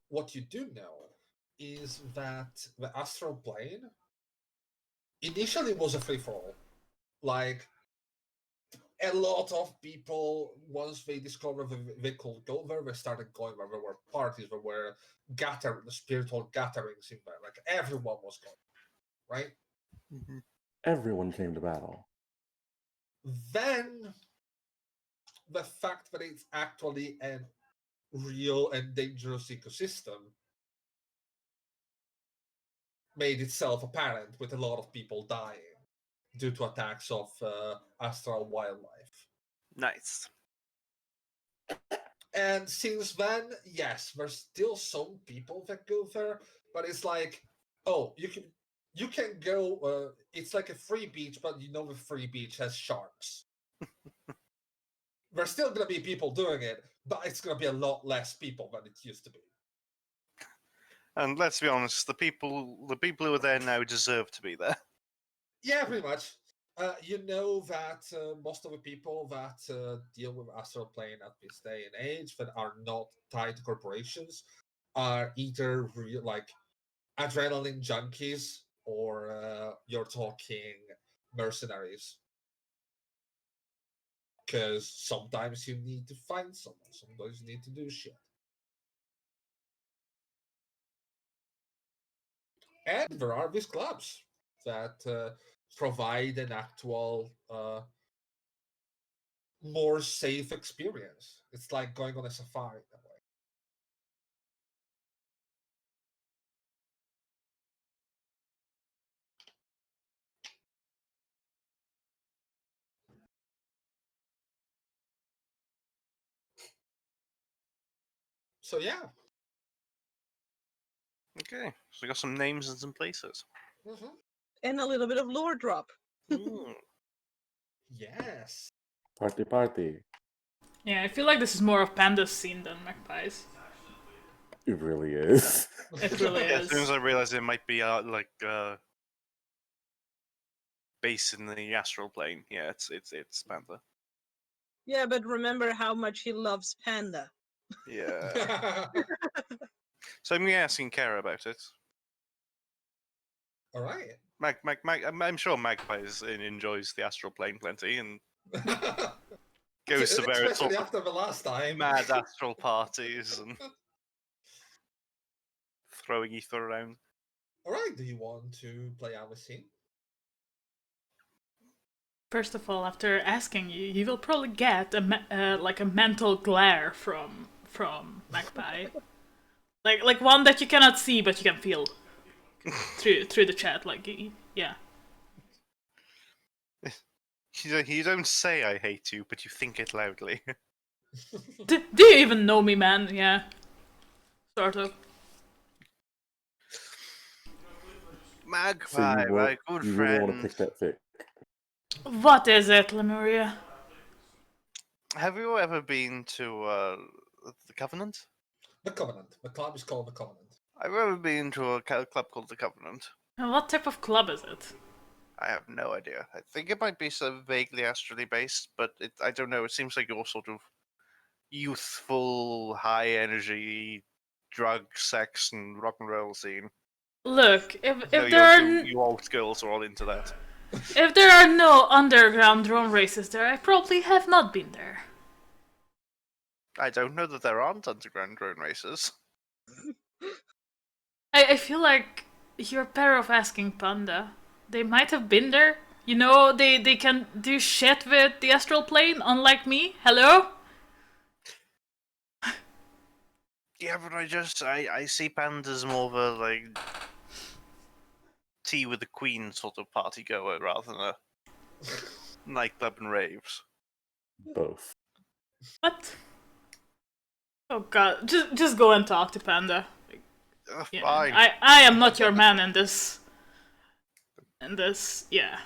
what you do know is that the astral plane initially was a free-for-all. Like, a lot of people, once they discovered they could go there, they started going there. There were parties, there were spiritual gatherings in there. Like, everyone was going, right? Mm-hmm. Everyone came to battle. Then, the fact that it's actually a real and dangerous ecosystem made itself apparent, with a lot of people dying due to attacks of astral wildlife. Nice. And since then, yes, there's still some people that go there, but it's like, oh, you can go. It's like a free beach, but the free beach has sharks. There's still gonna be people doing it, but it's gonna be a lot less people than it used to be. And let's be honest, the people who are there now deserve to be there. Yeah, pretty much. You know that most of the people that deal with astral plane at this day and age that are not tied to corporations are either like adrenaline junkies or you're talking mercenaries. Because sometimes you need to find someone, sometimes you need to do shit. And there are these clubs that provide an actual more safe experience. It's like going on a safari that way. So yeah. Okay, so we got some names and some places. Mm-hmm. And a little bit of lore drop. Yes. Party. Yeah, I feel like this is more of Panda's scene than Magpie's. It really is. It really Yeah, as soon as is. I realized it might be base in the astral plane, yeah, it's Panther. Yeah, but remember how much he loves Panda. Yeah. So I'm asking Kara about it. All right. I'm sure Magpie enjoys the astral plane plenty and goes to various Especially after the last time. mad astral parties and throwing ether around. All right. Do you want to play out the scene? First of all, after asking you, you will probably get a mental glare from Magpie, like one that you cannot see but you can feel through the chat. Like, yeah. You don't say I hate you, but you think it loudly. Do you even know me, man? Yeah. Sort of. So Magpie, my good you really want to friend. pick that fic? What is it, Lemuria? Have you ever been to the Covenant? The Covenant. The club is called the Covenant. I've ever been to a club called the Covenant. And what type of club is it? I have no idea. I think it might be so vaguely astrally based, but I don't know. It seems like your sort of youthful, high energy, drug, sex, and rock and roll scene. Look, if So there are you old girls are all into that. if there are no underground drone races there, I probably have not been there. I don't know that there aren't underground drone races. I feel like you're better off asking Panda. They might have been there. You know, they can do shit with the astral plane, unlike me. Hello? Yeah, but I see pandas more of a like tea with the queen sort of party goer rather than a nightclub and raves. Both. What? Oh god, just go and talk to Panda. Yeah, Fine. I am not your man in this. Yeah.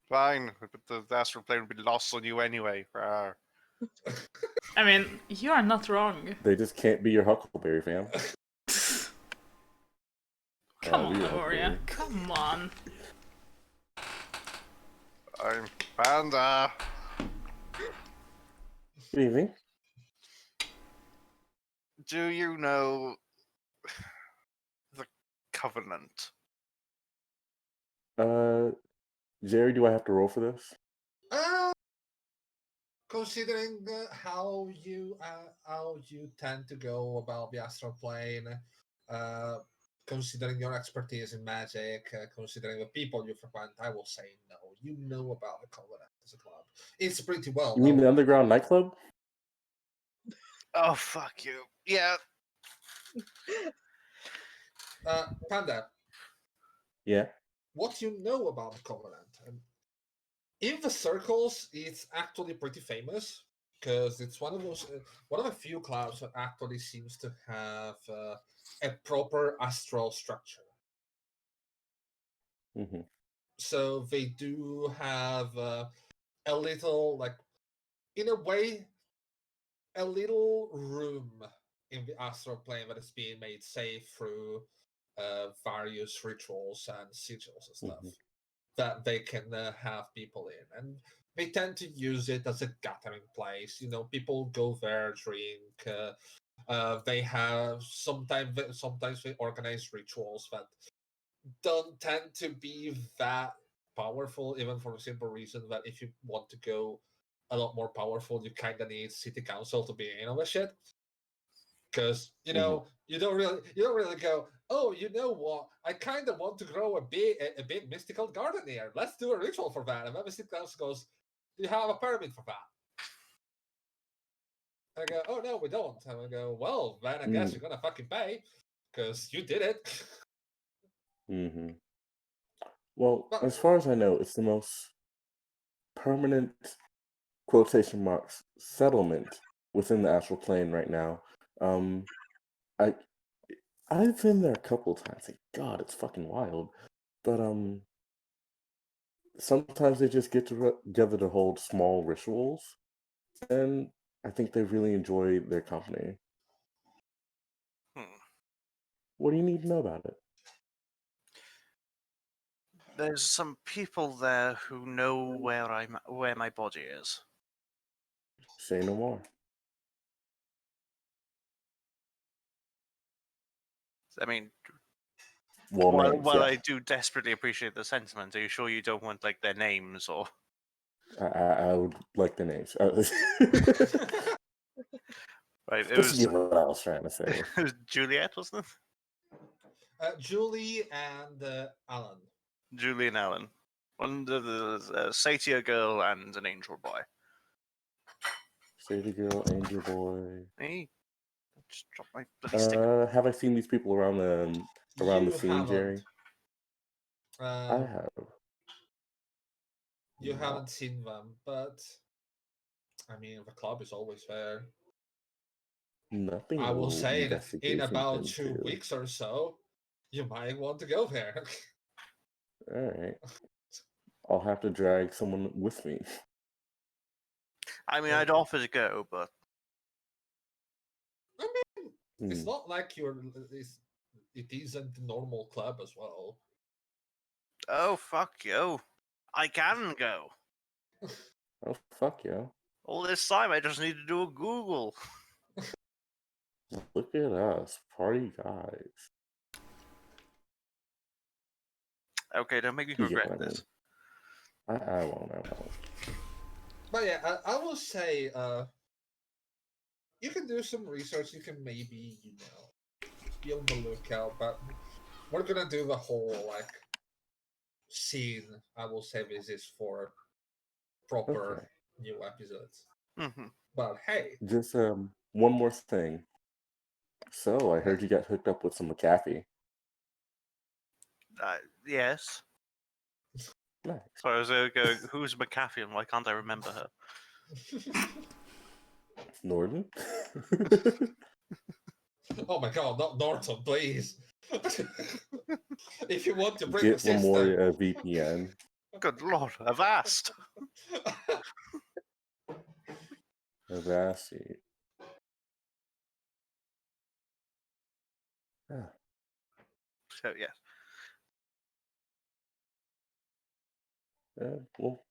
Fine, but the astral plane would be lost on you anyway. I mean, you are not wrong. They just can't be your Huckleberry fam. Come I'll on, be your Lemuria. Huckleberry. Come on. I'm Panda. Good evening. Do you know the Covenant? Jerry, do I have to roll for this? Considering how you tend to go about the astral plane, considering your expertise in magic, considering the people you frequent, I will say no. You know about the Covenant as a club. It's pretty well You mean known. the underground nightclub? Oh, fuck you. Yeah. Panda, Yeah. what you know about the Covenant? In the circles, it's actually pretty famous because it's one of the few clubs that actually seems to have a proper astral structure. Mm-hmm. So they do have a little, like, in a way, a little room in the astral plane that is being made safe through various rituals and sigils and stuff Mm-hmm. that they can have people in, and they tend to use it as a gathering place. You know, people go there, drink. They have sometimes they organize rituals that don't tend to be that powerful, even for the simple reason that if you want to go a lot more powerful, you kind of need city council to be in on the shit. Because you don't really go. Oh, you know what? I kind of want to grow a big mystical garden here. Let's do a ritual for that. And then the city council goes, "Do you have a permit for that?" And I go, "Oh no, we don't." And I go, "Well, then I guess you're gonna fucking pay because you did it." Mm-hmm. Well, But as far as I know, it's the most permanent quotation marks settlement within the astral plane right now. I I've been there a couple of times. Like, God, it's fucking wild. But sometimes they just get together to hold small rituals, and I think they really enjoy their company. Hmm. What do you need to know about it? There's some people there who know where my body is. Say no more. I mean, Well, names, while yeah. I do desperately appreciate the sentiment, are you sure you don't want like their names or? I would like the names. Right, it Just was, to get what I was trying to say. it was Juliet, wasn't it? Julie and Alan. Julie and Alan. One the satyr girl and an angel boy. Sadie girl, angel boy. Hey, just drop my bloody stick. Have I seen these people around the You scene, Jerry? I haven't. have. You Wow. haven't seen them, but I mean, the club is always there. Nothing I will will say in investigation about 2 into. weeks or so, you might want to go there. All right. I'll have to drag someone with me. I mean, I'd offer to go, but I mean, it's not like it isn't a normal club as well. oh fuck you, I can go. Oh, fuck yeah. All this time, I just need to do a Google. Look at us, party guys. Okay, don't make me You get regret what I mean. this. I won't. But yeah, I will say, you can do some research. You can maybe, be on the lookout. But we're gonna do the whole scene. I will say this is for proper Okay. new episodes. Mhm. But hey, Just one more thing. So I heard you got hooked up with some McAfee. Yes. Nice. So I was going, who's McAfee and why can't I remember her? Norton? oh my god, not Norton, please. If you want to bring the Get system. Lemoria VPN. Good lord, Avast. Avasti. Yeah. So yes. Well,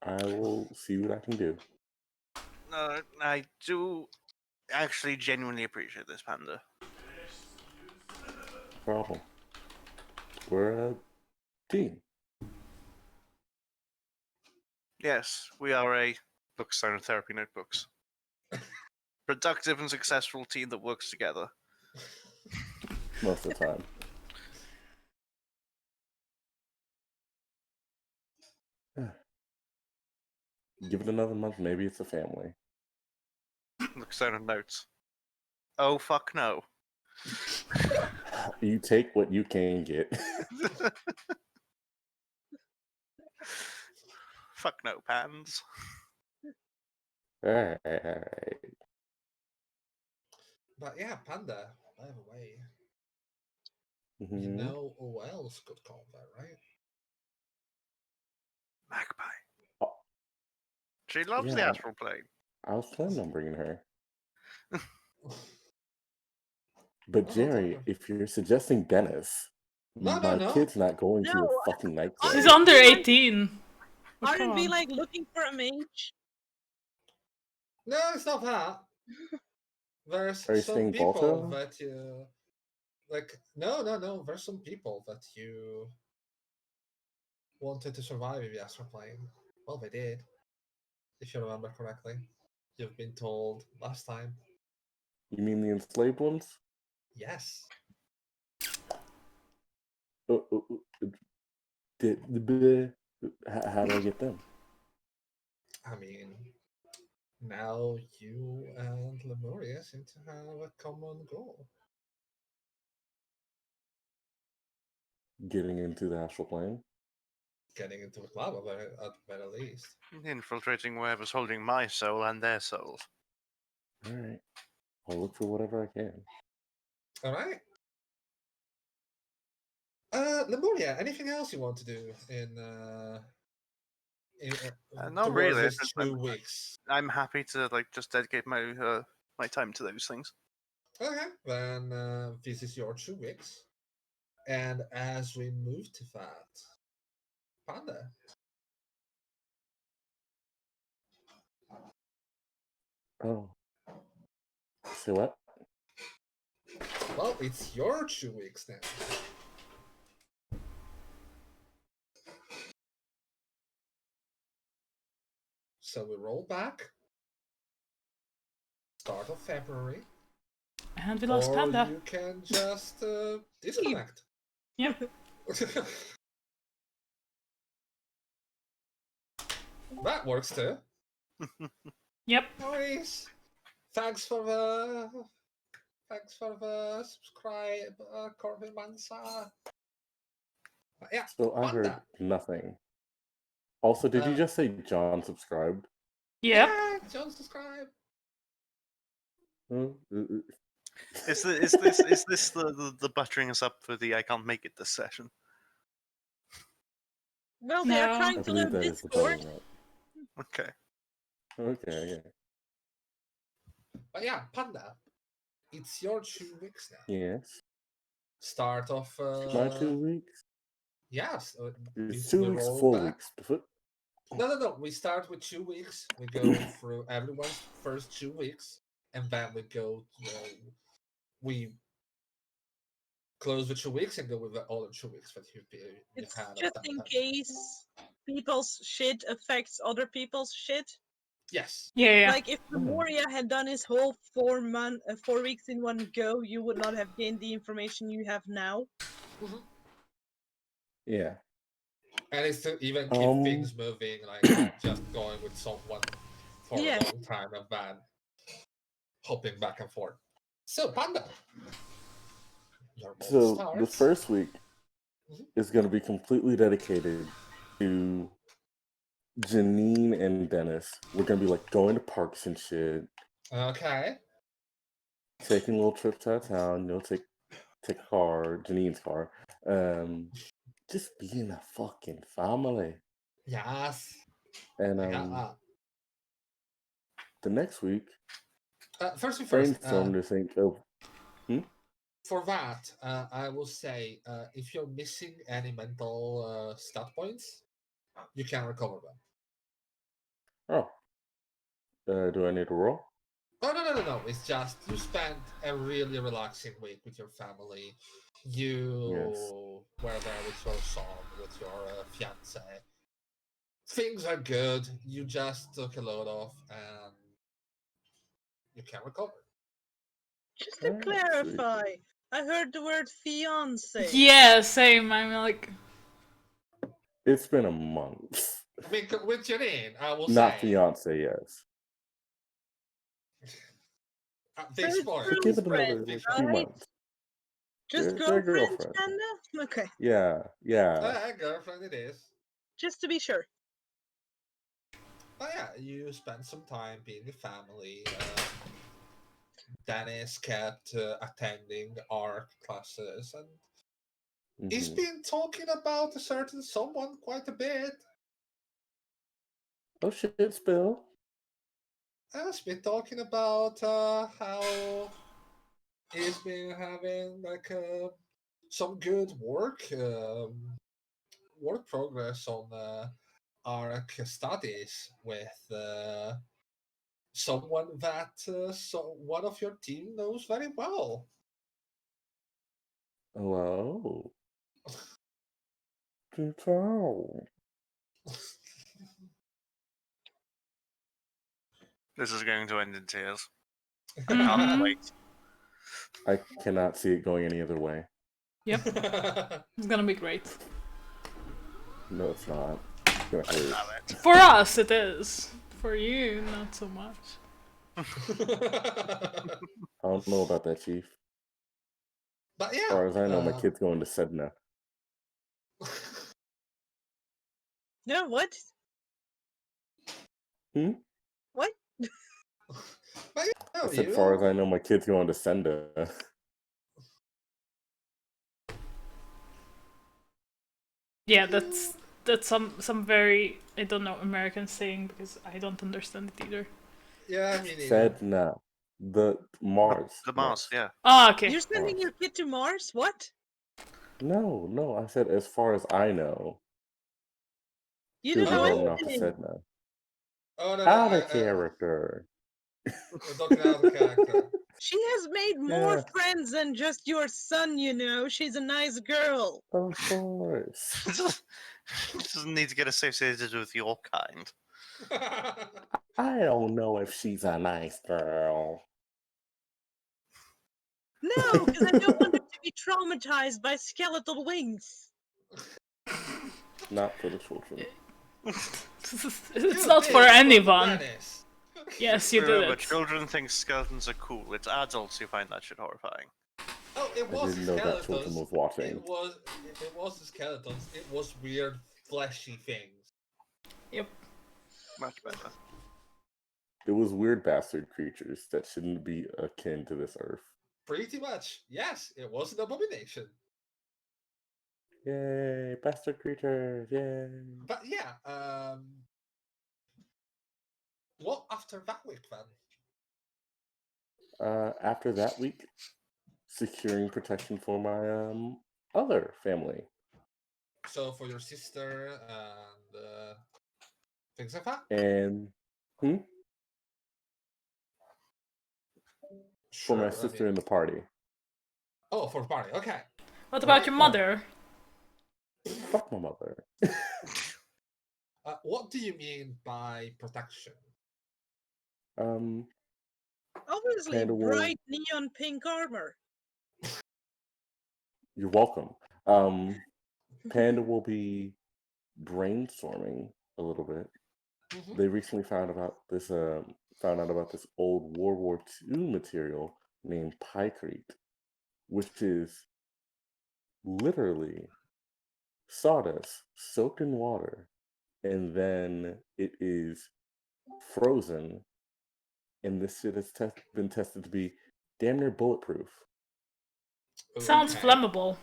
I will see what I can do. I do actually genuinely appreciate this, Panda. No problem. We're a team. Yes, we are a Bookstone and Therapy Notebooks. Productive and successful team that works together. Most of the time. Give it another month, maybe it's a family. Bookstone and Notes. Oh fuck no. You take what you can get. Fuck no, Pans. Alright. But yeah, Panda, by the way, you Mm-hmm. know who else could come there, right? Magpie. Oh, She loves the yeah. astral plane. I was planning on bringing her. But Oh, Jerry, if you're suggesting Dennis, No. my kid's not going to No, a fucking nightclub. She's under 18. Oh, come Aren't we on. like looking for a mage? No, it's not that. There's Are you some saying people Balto? that you no. There's some people that you wanted to survive if you asked for playing. Well, they did, if you remember correctly. You've been told last time. You mean the enslaved ones? Yes. How do I get them? I mean, now you and Lemuria seem to have a common goal. Getting into the astral plane? Getting into the club at the very least. Infiltrating whoever's holding my soul and their souls. Alright. I'll look for whatever I can. Alright. Lemuria, anything else you want to do Not towards really. these 2 weeks? I'm happy to just dedicate my my time to those things. Okay, then this is your 2 weeks. And as we move to that, Panda. Oh. Say what? Well, it's your 2 weeks now. So we roll back. Start of February. And we lost or Panda. you can just disconnect. Yep. That works too. Yep. Nice. Thanks for the subscribe, Corbin Mansa. Yeah. So I heard nothing. Also, did you just say John subscribed? Yep. Yeah, John subscribe. Huh? Is this the buttering us up for the I can't make it this session? Well, they are No. trying I to believe load that is the Discord. buttering up. Okay. Okay. But yeah, Panda, it's your 2 weeks now. Yes. Start of My 2 weeks. yes, It's we 2 weeks, roll 4 back. weeks. Before... No. We start with 2 weeks. We go through everyone's first 2 weeks, and then we go. We close with 2 weeks and go with the other 2 weeks that you've It's had. just in case people's shit affects other people's shit. Yes. Yeah. Like if Moria had done his whole 4 weeks in one go, you would not have gained the information you have now. Yeah. And it's to even keep things moving, like not just going with someone for a long time and then hopping back and forth. So, Panda. So the first week is going to be completely dedicated to Janine and Dennis. We're going to be like going to parks and shit. Okay. Taking little trips out of town. Take a car, Janine's car. Just being a fucking family. Yes. And the next week, first thing first, brainstorm to think of. For that, I will say if you're missing any mental stat points, you can recover them. Oh. Do I need to roll? No. It's just you spent a really relaxing week with your family. You were there with your son, with your fiance. Things are good. You just took a load off, and you can recover. Just to clarify, I heard the word fiance. Yeah, same. I'm like. It's been a month. I mean, with Janine, I will Not say. fiance, yes. This point, Give it another 2 months. Just They're girlfriend, Panda? Okay. Yeah. Girlfriend it is. Just to be sure. But yeah, you spend some time being a family. Dennis kept attending art classes, and he's been talking about a certain someone quite a bit. Oh shit, spill. He's been talking about how he's been having like some good work progress on art studies with someone that one of your team knows very well. Hello. Hello. This is going to end in tears. I can't wait. I cannot see it going any other way. Yep. It's gonna be great. No, it's not. It's gonna hurt. For us, it is. For you, not so much. I don't know about that, Chief. But yeah. As far as I know, my kid's going to Sedna. No, what? What? I said, as far as I know, my kid's going to Sedna. Yeah, that's some very, I don't know, American saying because I don't understand it either. Yeah, I mean, Sedna. The Mars. The Mars, yeah. Oh, okay. You're sending your kid to Mars? What? No. I said, as far as I know. You didn't know heading off to anything. Sedna. Oh, no, Out of character. We're talking out of character. She has made more friends than just your son, you know. She's a nice girl. Of course. Doesn't need to get associated with your kind. I don't know if she's a nice girl. No, because I don't want her to be traumatized by skeletal wings. Not for the children. It's not for anyone. Yes, you did Remember, it. children think skeletons are cool. It's adults who find that shit horrifying. Oh, it was I didn't know that children was watching. It was the skeletons. It was weird, fleshy things. Yep. Much better. It was weird bastard creatures that shouldn't be akin to this earth. Pretty much. Yes, it was an abomination. Yay, bastard creatures! Yay. But yeah, what after that week then? After that week, securing protection for my other family. So for your sister and things like that? And for Sure, my I sister mean- in the party. Oh, for the party, okay. What about your mother? Fuck my mother. What do you mean by protection? Obviously, Panda will- bright neon pink armor. You're welcome. Panda will be brainstorming a little bit. Mhm. They recently found out this old World War II material named pykrete, which is literally sawdust soaked in water, and then it is frozen, and this shit has been tested to be damn near bulletproof. Sounds Okay. flammable.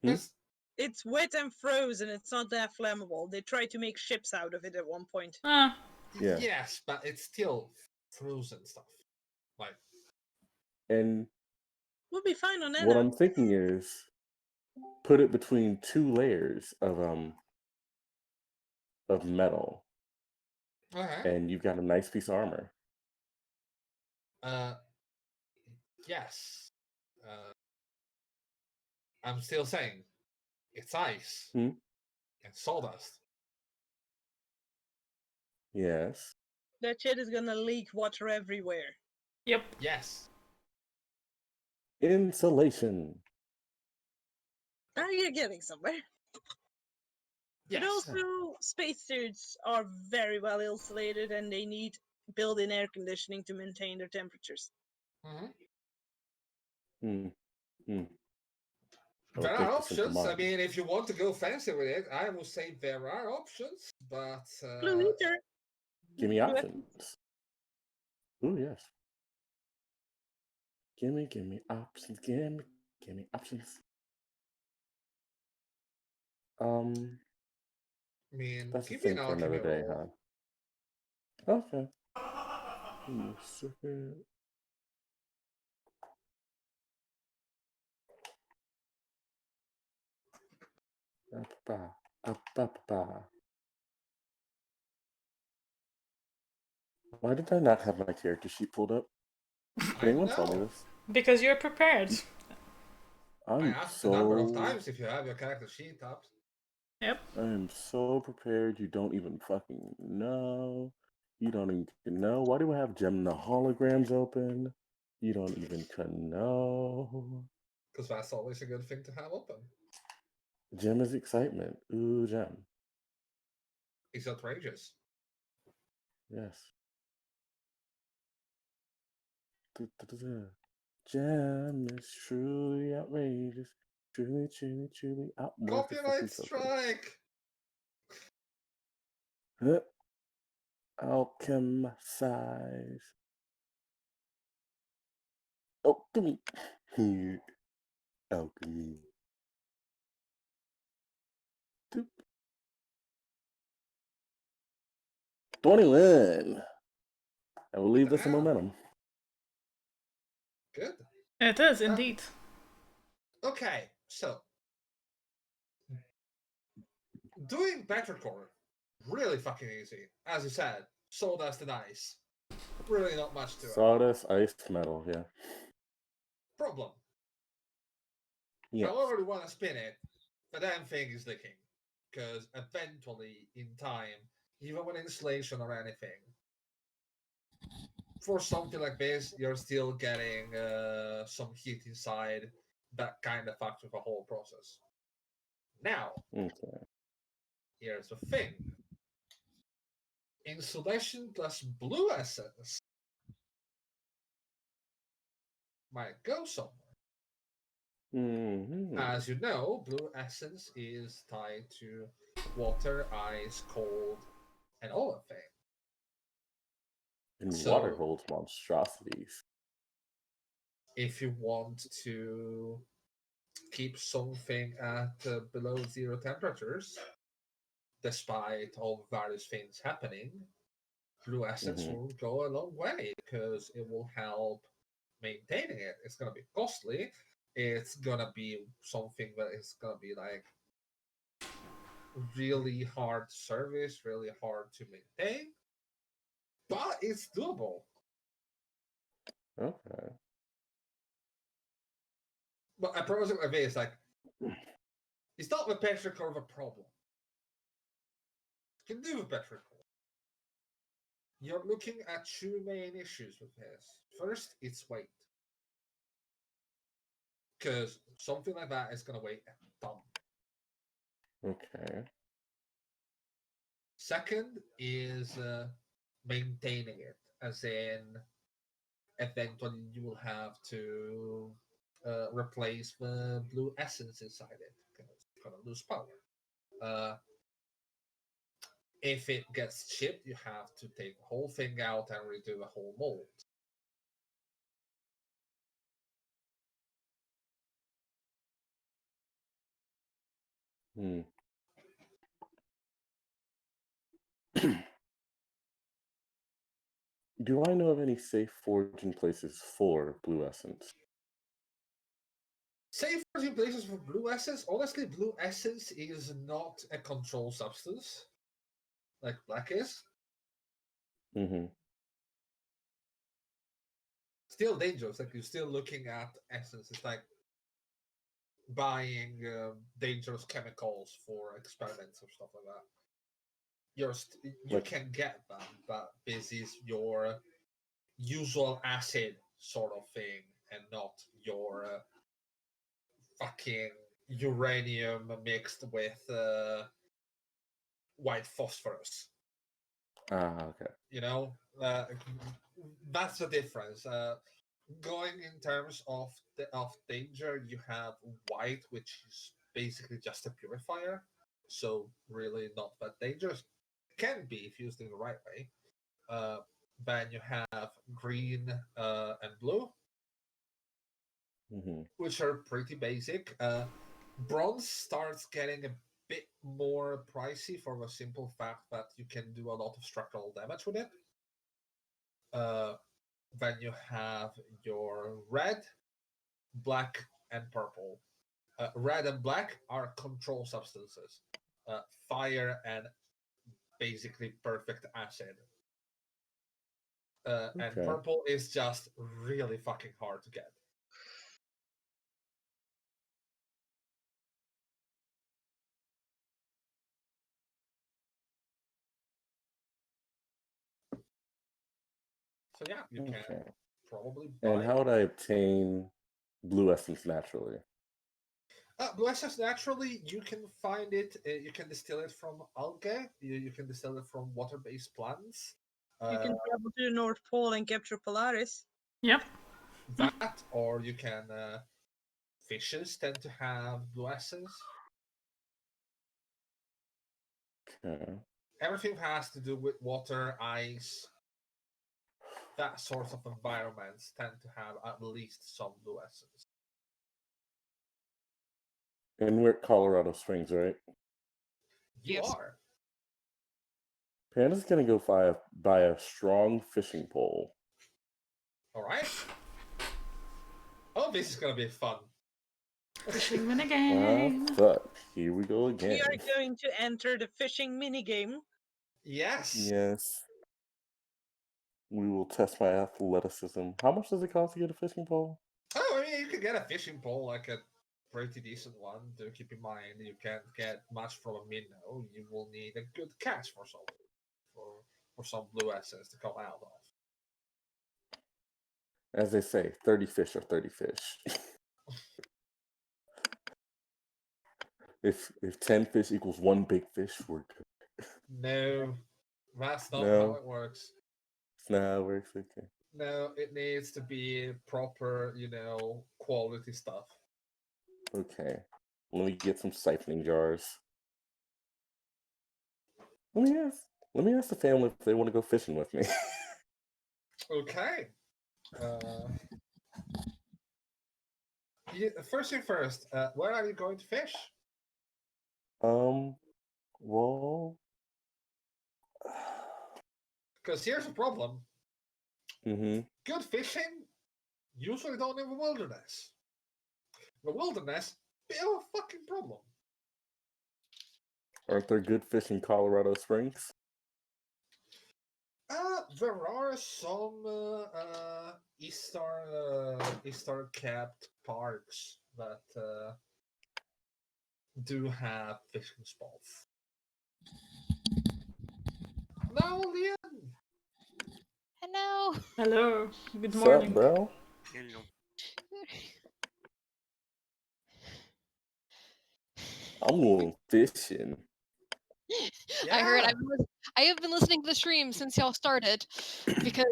Yes. It's wet and frozen. It's not that flammable. They tried to make ships out of it at one point. Ah, Yeah. Yes, but it's still frozen stuff. Like, And We'll be fine on what Enna. I'm thinking is put it between two layers of metal, okay. and you've got a nice piece of armor. Yes. I'm still saying it's ice Hmm? and sawdust. Yes. That shit is gonna leak water everywhere. yep. Yes. Insulation. Now you're getting somewhere. Yes. But also, spacesuits are very well insulated and they need built-in air conditioning to maintain their temperatures. Mhm. Hmm. There I'll are take this into options. I mind. mean, if you want to go fancy with it, I will say there are options, but Blue heater. Give me Blue- options. Ooh, yes. Give me options. Give me options. I mean, That's a give me an thing for alchemy another day, roll. huh? Okay. Give me a second. Why did I not have my character sheet pulled up? Can anyone tell me know. this? Because you're prepared. I I'm asked a number of so times if you have your character sheet up. Yep. I'm so prepared. You don't even fucking know. You don't even know. Why do I have Gem the holograms open? You don't even know. Because that's always a good thing to have open. Gem is excitement. Ooh, Gem. It's outrageous. Yes. Du-du-du-du. Gem is truly outrageous. Truly, truly, truly outworth the fucking Copyright token. strike! Huh. Alchem size. Alchemy. Here. Alchemy. Doop. 21. I will leave this in Wow. momentum. Good. It is indeed. Okay, so doing Better Core, really fucking easy. As you said, sawdust and ice. Really not much to it. Sawdust, ice, metal, yeah. Problem. Yes. However you want to spin it, the damn thing is leaking. Because eventually, in time, even with insulation or anything, for something like this, you're still getting some heat inside that kind of fucks with the whole process. Now, Okay. here's the thing. Insulation plus blue essence might go somewhere. Mm-hmm. As you know, blue essence is tied to water, ice, cold, and all of things. And So- water holds monstrosities. If you want to keep something at below 0 temperatures, despite all various things happening, blue essence Mhm. will go a long way because it will help maintaining it. It's gonna be costly. It's gonna be something that is gonna be like really hard to service, really hard to maintain, but it's doable. Okay. But a problem with it is like it's not the petrichor of a problem. You can do with petrichor. You're looking at two main issues with this. First, it's weight. Because something like that is going to weigh a ton. Okay. Second is maintaining it, as in eventually you will have to replace the blue essence inside it because it's going to lose power. If it gets chipped, you have to take the whole thing out and redo the whole mold. Hmm. Do I know of any safe foraging places for blue essence? Safe foraging places for blue essence. Honestly, blue essence is not a controlled substance like black is. Mm-hmm. Still dangerous. Like you're still looking at essence. It's like buying dangerous chemicals for experiments or stuff like that. You Like- can get them, but this is your usual acid sort of thing, and not your fucking uranium mixed with white phosphorus. Okay. You know, that's the difference. Going in terms of danger, you have white, which is basically just a purifier, so really not that dangerous. Can be if used in the right way. Then you have green and blue, Mm-hmm. which are pretty basic. Bronze starts getting a bit more pricey for the simple fact that you can do a lot of structural damage with it. Then you have your red, black, and purple. Red and black are control substances. Fire and basically perfect acid. And Okay. purple is just really fucking hard to get. So yeah, you can Okay. probably buy. And how would I obtain blue essence naturally? Blue essence naturally, you can find it. You can distill it from algae. You can distill it from water-based plants. You can travel to the North Pole and capture Polaris. Yep. That, or you can. Fishes tend to have blue essence. Okay. Everything has to do with water, ice, that sort of environments tend to have at least some blue essence. And we're at Colorado Springs, right? You Yes. are. Panda's gonna go buy a strong fishing pole. All right. Oh, this is gonna be fun. Fishing minigame. Fuck. Here we go We again. are going to enter the fishing minigame. Yes. Yes. We will test my athleticism. How much does it cost to get a fishing pole? Oh, I mean, you can get a fishing pole, like a pretty decent one. To keep in mind, you can't get much from a minnow. You will need a good catch for something, for some blue essence to come out of. As they say, 30 fish are 30 fish. If 10 fish equals one big fish, we're good. No, that's not No. how it works. It's not how it works. Okay. No, it needs to be proper, quality stuff. Okay. Let me get some siphoning jars. Let me ask the family if they want to go fishing with me. Okay. First thing first, where are you going to fish? Well, Because here's the problem. mm-hmm. Good fishing usually don't in the wilderness. The wilderness, bit of a fucking problem. Aren't there good fish in Colorado Springs? There are some eastern capped parks that do have fishing spots. Now, Leon. Hello. Hello. Good What's morning. up, bro? I'm going fishing. Yeah. I heard. I have been listening to the stream since y'all started because,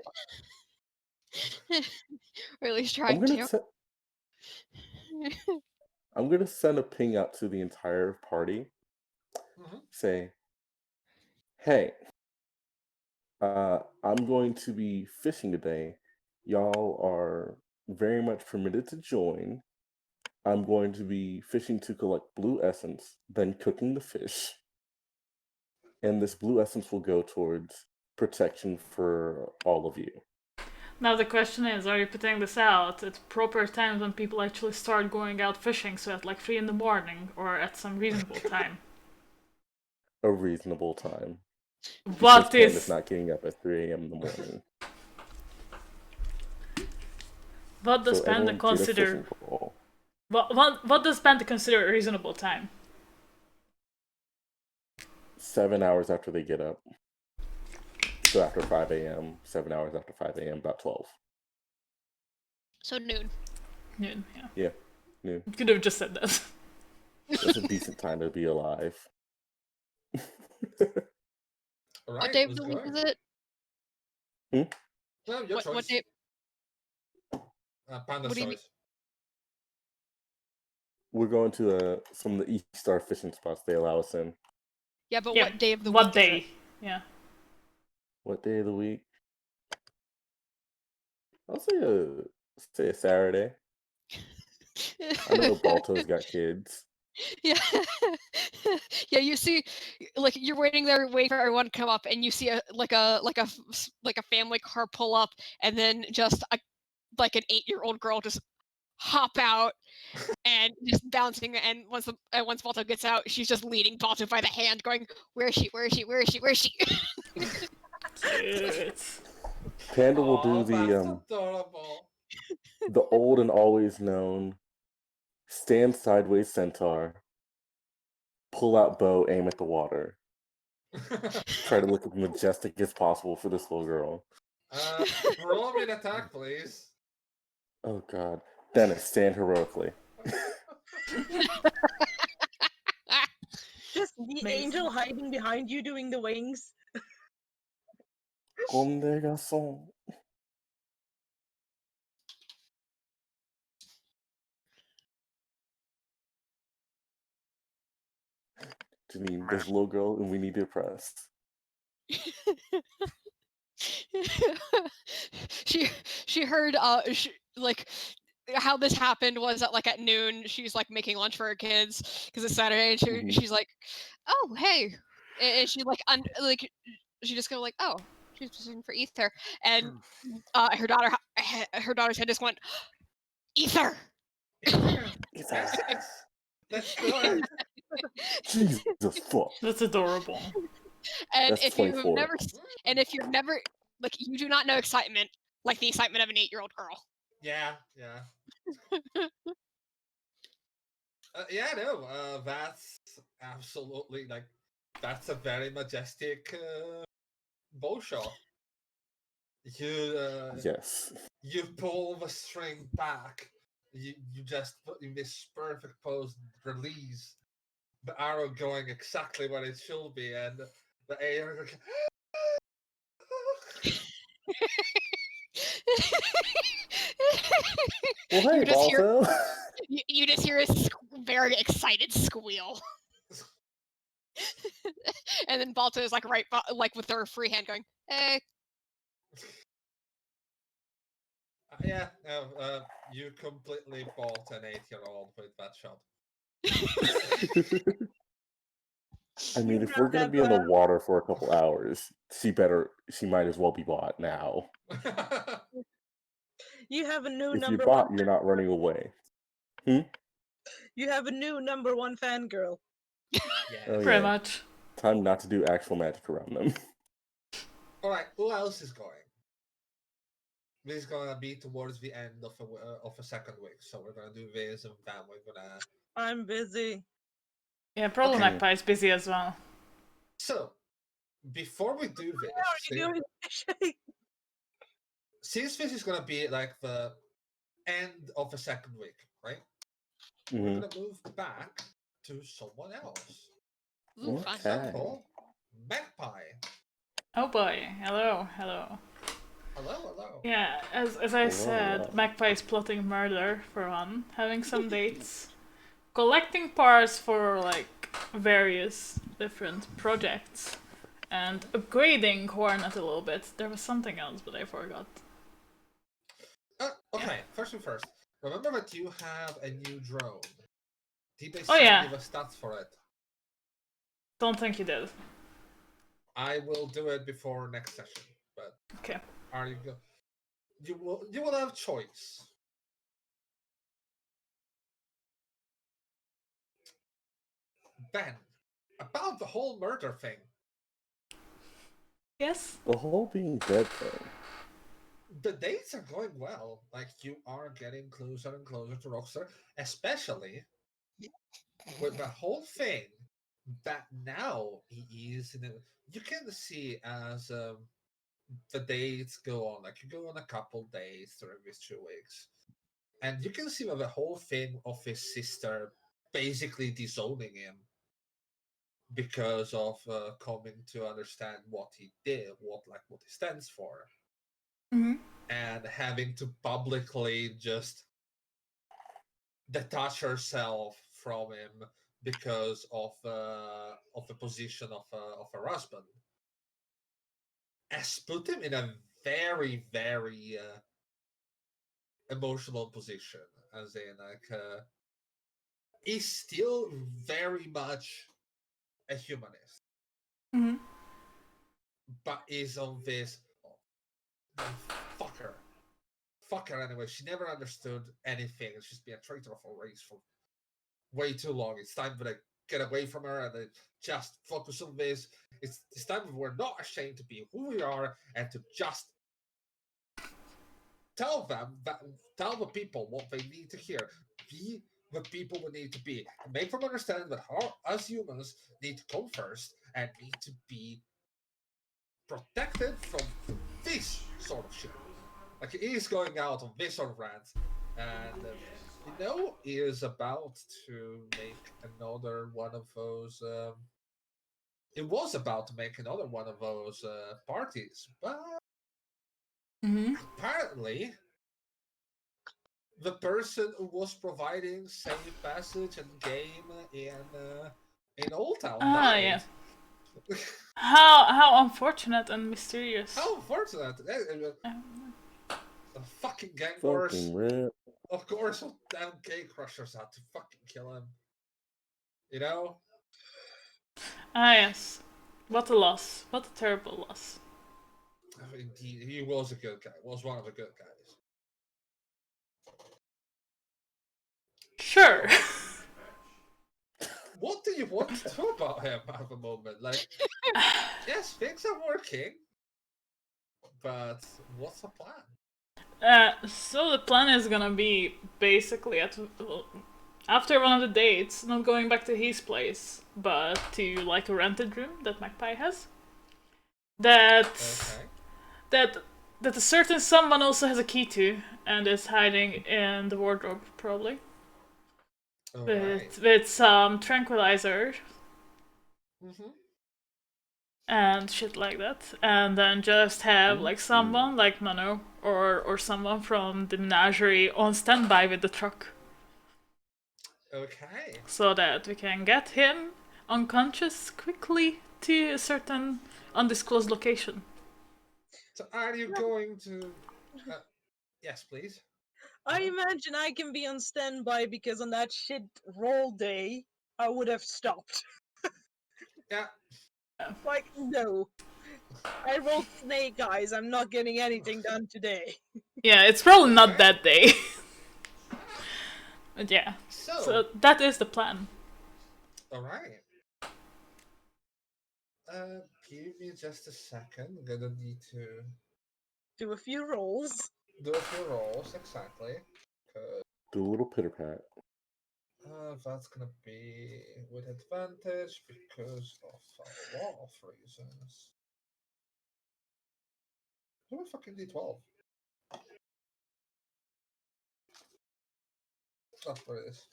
or at least I'm trying gonna to. I'm gonna send a ping out to the entire party. Mhm. Say, hey, I'm going to be fishing today. Y'all are very much permitted to join. I'm going to be fishing to collect blue essence, then cooking the fish. And this blue essence will go towards protection for all of you. Now the question is, are you putting this out at proper times when people actually start going out fishing, so at like 3 in the morning, or at some reasonable time? A reasonable time. What Because Candace is... not getting up at 3 a.m. in the morning. What does So Panda everyone get a consider... fishing pole. What does Panda consider a reasonable time? 7 hours after they get up. So after 5 a.m., 7 hours after 5 a.m., about 12. So noon. Noon, yeah. Yeah, noon. You could have just said that. That's a decent time to be alive. All right, What day of let's the go. week is it? No, your choice. What day? Panda's What do you mean? choice. We're going to some of the East Star fishing spots they allow us in. Yeah, but Yeah, what day of the what week day? is Yeah. What day of the week? I'll say a Saturday. it? I know Balto's got kids. Yeah. Yeah, you see, like you're waiting for everyone to come up, and you see a family car pull up, and then just an 8-year-old girl just hop out and just bouncing. And once Balto gets out, she's just leading Balto by the hand, going, "Where is she? Where is she? Where is she? Where is she?" Cute. Panda will do That's adorable. the old and always known stand sideways centaur, pull out bow, aim at the water. Try to look as majestic as possible for this little girl. Roll me an attack, please. Oh god. Dennis, stand heroically. Just the Amazing. angel hiding behind you doing the wings. Conde garçon. Janine, there's a little girl and we need to press. she heard how this happened was at noon she's making lunch for her kids because it's Saturday, and she's like, oh hey, and she she just go oh, she's listening for ether, and her daughter's head just went, ether. Yes. Let's do it. Jesus fuck. That's adorable. And That's if you've 24. never you do not know excitement like the excitement of an 8-year-old girl. Yeah. No, that's absolutely that's a very majestic bow shot. Yes. You pull the string back. You just put in this perfect pose, release the arrow going exactly where it should be, and the air. Well, hey, You just hear Balto. you just hear a very excited squeal. And then Balto is right with her free hand going, hey. Yeah, you completely bought an 8-year-old with that shot. I mean, You if we're grab gonna that be in the bottle. water for a couple hours, she might as well be bought now. You have a new If you're number one. bought, you're not running away. Hmm? You have a new number one fangirl. Yes. Oh Pretty yeah. much. Time not to do actual magic around them. Alright, who else is going? This is gonna be towards the end of a second week, so we're gonna do this and then we're gonna. I'm busy. Yeah, probably Okay. Magpie's busy as well. So, before we do this, How are you doing, Shay? since this is gonna be like the end of a second week, right? We're Mhm. gonna move back to someone else. Ooh, For fun. example, Magpie. Oh boy, hello, hello. Hello. Yeah, as I Hello, said, hello. Magpie's plotting murder for one, having some dates, collecting parts for like various different projects, and upgrading Hornet a little bit. There was something else, but I forgot. Okay, first thing first. Remember that you have a new drone. Did they Oh, send yeah. you the stats for it? Don't think you did. I will do it before next session. But Okay. are you go? You will have choice. Ben, about the whole murder thing. Yes? The whole being dead thing. The dates are going well. Like you are getting closer and closer to Rockstar, especially with the whole thing that now he is in a, you can see as the dates go on, like you go on a couple days during these 2 weeks, and you can see that the whole thing of his sister basically disowning him because of coming to understand what he did, what he stands for, Mm-hmm. and having to publicly just detach herself from him because of the position of her husband, has put him in a very very emotional position. As in, like, he's still very much a humanist, Mm-hmm. but is on this. Oh, fuck her anyway. She never understood anything. She's been a traitor of her race for way too long. It's time for to get away from her and just focus on this. It's time we're not ashamed to be who we are and to just tell the people what they need to hear. Be the people we need to be. And make them understand that us humans need to come first and need to be protected from this sort of shit. Like, he is going out on this sort of rant, and he is about to make another one of those. It was about to make another one of those parties, but Mm-hmm. apparently the person who was providing safe passage and game in Old Town Ah, died. yeah. How unfortunate and mysterious. How unfortunate! The fucking gang wars. Fucking rip. Of course, damn gay crushers had to fucking kill him. You know? Ah, yes. What a loss. What a terrible loss. I mean, he was a good guy. Was one of the good guys. Sure. What do you want to do about him at the moment? Like, yes, things are working, but what's the plan? So the plan is gonna be basically after one of the dates, not going back to his place, but to like a rented room that Magpie has. That Okay. that a certain someone also has a key to, and is hiding in the wardrobe probably. Alright. With some tranquilizer Mm-hmm. and shit like that, and then just have like someone like Nano or someone from the Menagerie on standby with the truck, Okay. so that we can get him unconscious quickly to a certain undisclosed location. So are you going to Yes, please. I imagine I can be on standby because on that shit roll day, I would have stopped. Yeah. Like, no. I rolled snake eyes. I'm not getting anything done today. Yeah, it's probably not Okay. that day. But yeah. So, So that is the plan. all right. Give me just a second. I'm gonna need to Do a few rolls. do a few rolls exactly. 'Cause, Do a little pitter pat. that's gonna be with advantage because of a lot of reasons. Who fucking D12? That's what it is.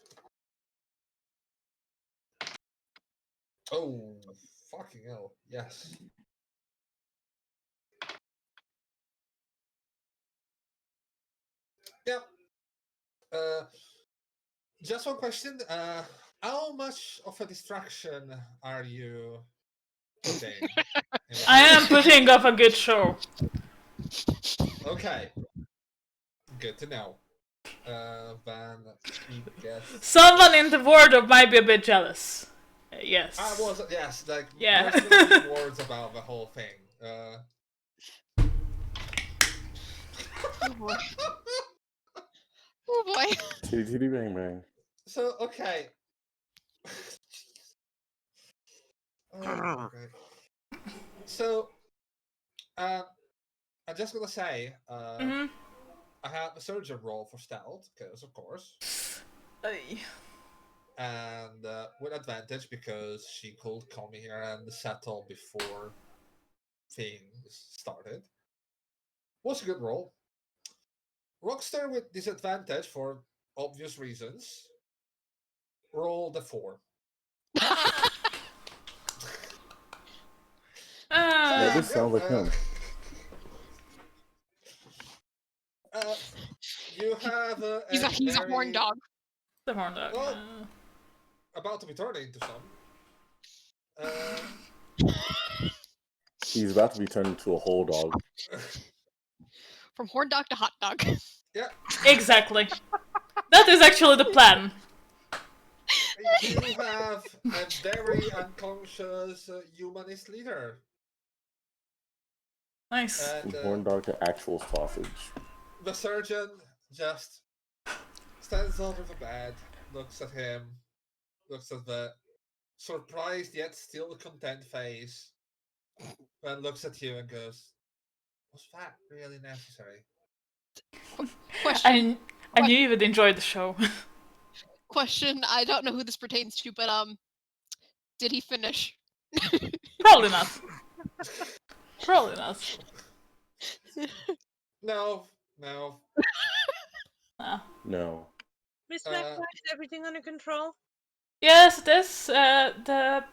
Oh, fucking hell. Yes. Yep. Just one question. How much of a distraction are you putting? I am putting up a good show. Okay. Good to know. Then he gets. Someone in the wardrobe might be a bit jealous. Yes. I was yes, like Yeah. there's gonna be words about the whole thing. Oh boy. Oh boy. Titty titty bang bang. So okay. Okay. So, I'm just gonna say, Mm-hmm. I have a surgeon roll for stealth, because of course, and with advantage because she could come here and settle before things started. Was a good roll. Rockstar with disadvantage for obvious reasons. Roll the 4. Yeah, this sounds like him. You have He's a horn dog. The horn dog. Well, about to be turned into some. He's about to be turned into a whole dog. From horn dog to hot dog. Yeah. Exactly. That is actually the plan. You have a very unconscious humanist leader. Nice. And From horn dog to actual sausage. the surgeon just stands over the bed, looks at him, looks at the surprised yet still content face, then looks at you and goes, "Was that really necessary?" Question. I knew you would enjoy the show. Question. I don't know who this pertains to, but did he finish? Probably not. Probably not. No. No. Miss Magpie, is everything under control? Yes, this the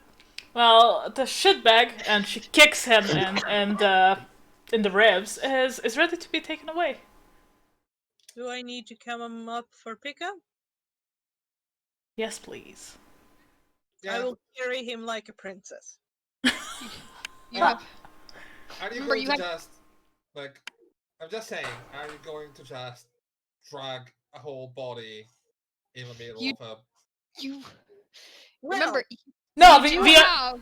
shitbag, and she kicks him in the ribs is ready to be taken away. Do I need to come up for pickup? Yes, please. Yeah. I will carry him like a princess. You have. Are you Remember, going you to had- just like? I'm just saying. Are you going to just drag a whole body in the middle You- of a? You Well, remember? No, you we have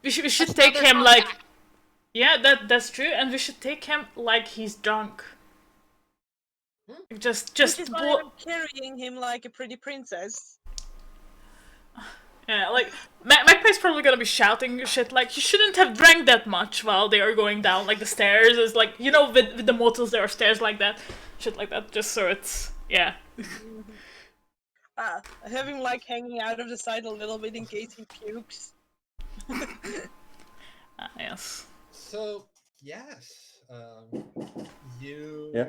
should take another him like. contact. Yeah, that's true, and we should take him like he's drunk. Just which is why I'm carrying him like a pretty princess. yeah, like Magpie's probably gonna be shouting shit like you shouldn't have drank that much while they are going down like the stairs. It's like with the motels there are stairs like that, shit like that. Just so it's yeah. I have him like hanging out of the side a little bit in case he pukes. Yes. So yes, you. Yeah.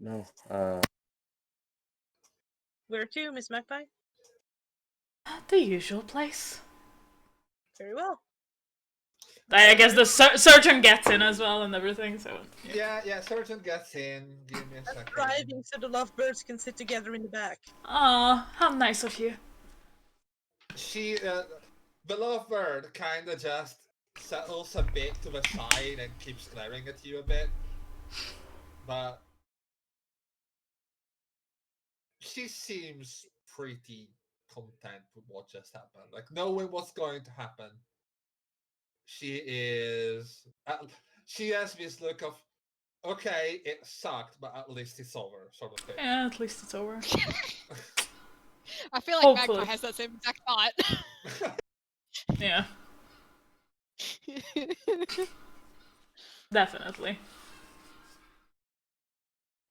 No. Where to, Miss Magpie? The usual place. Very well. I guess the surgeon gets in as well and everything. So Yeah. Surgeon gets in. Give me a I'm second. driving so the lovebirds can sit together in the back. Aw, how nice of you. She, the lovebird, kind of just settles a bit to the side and keeps glaring at you a bit. but she seems pretty content with what just happened. Like, knowing what's going to happen, she is. She has this look of, okay, it sucked, but at least it's over, sort of thing. Yeah, at least it's over. I feel like Hopefully. Magpie has that same exact thought. Yeah, definitely.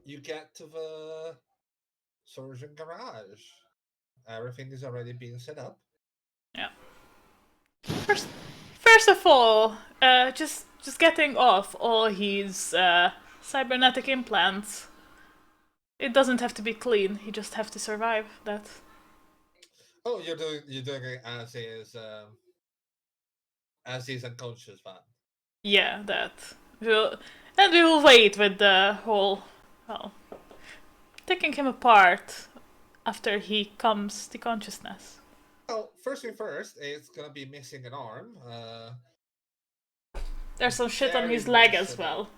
You get to the surgeon garage. Everything is already being set up. Yeah. First of all, just getting off all his cybernetic implants. It doesn't have to be clean. He just have to survive that. Oh, you're doing it as is unconscious van. Yeah, that. And we will wait with the whole, well, taking him apart after he comes to consciousness. Well, first thing first, it's gonna be missing an arm. There's some shit on Very his leg much as so. well.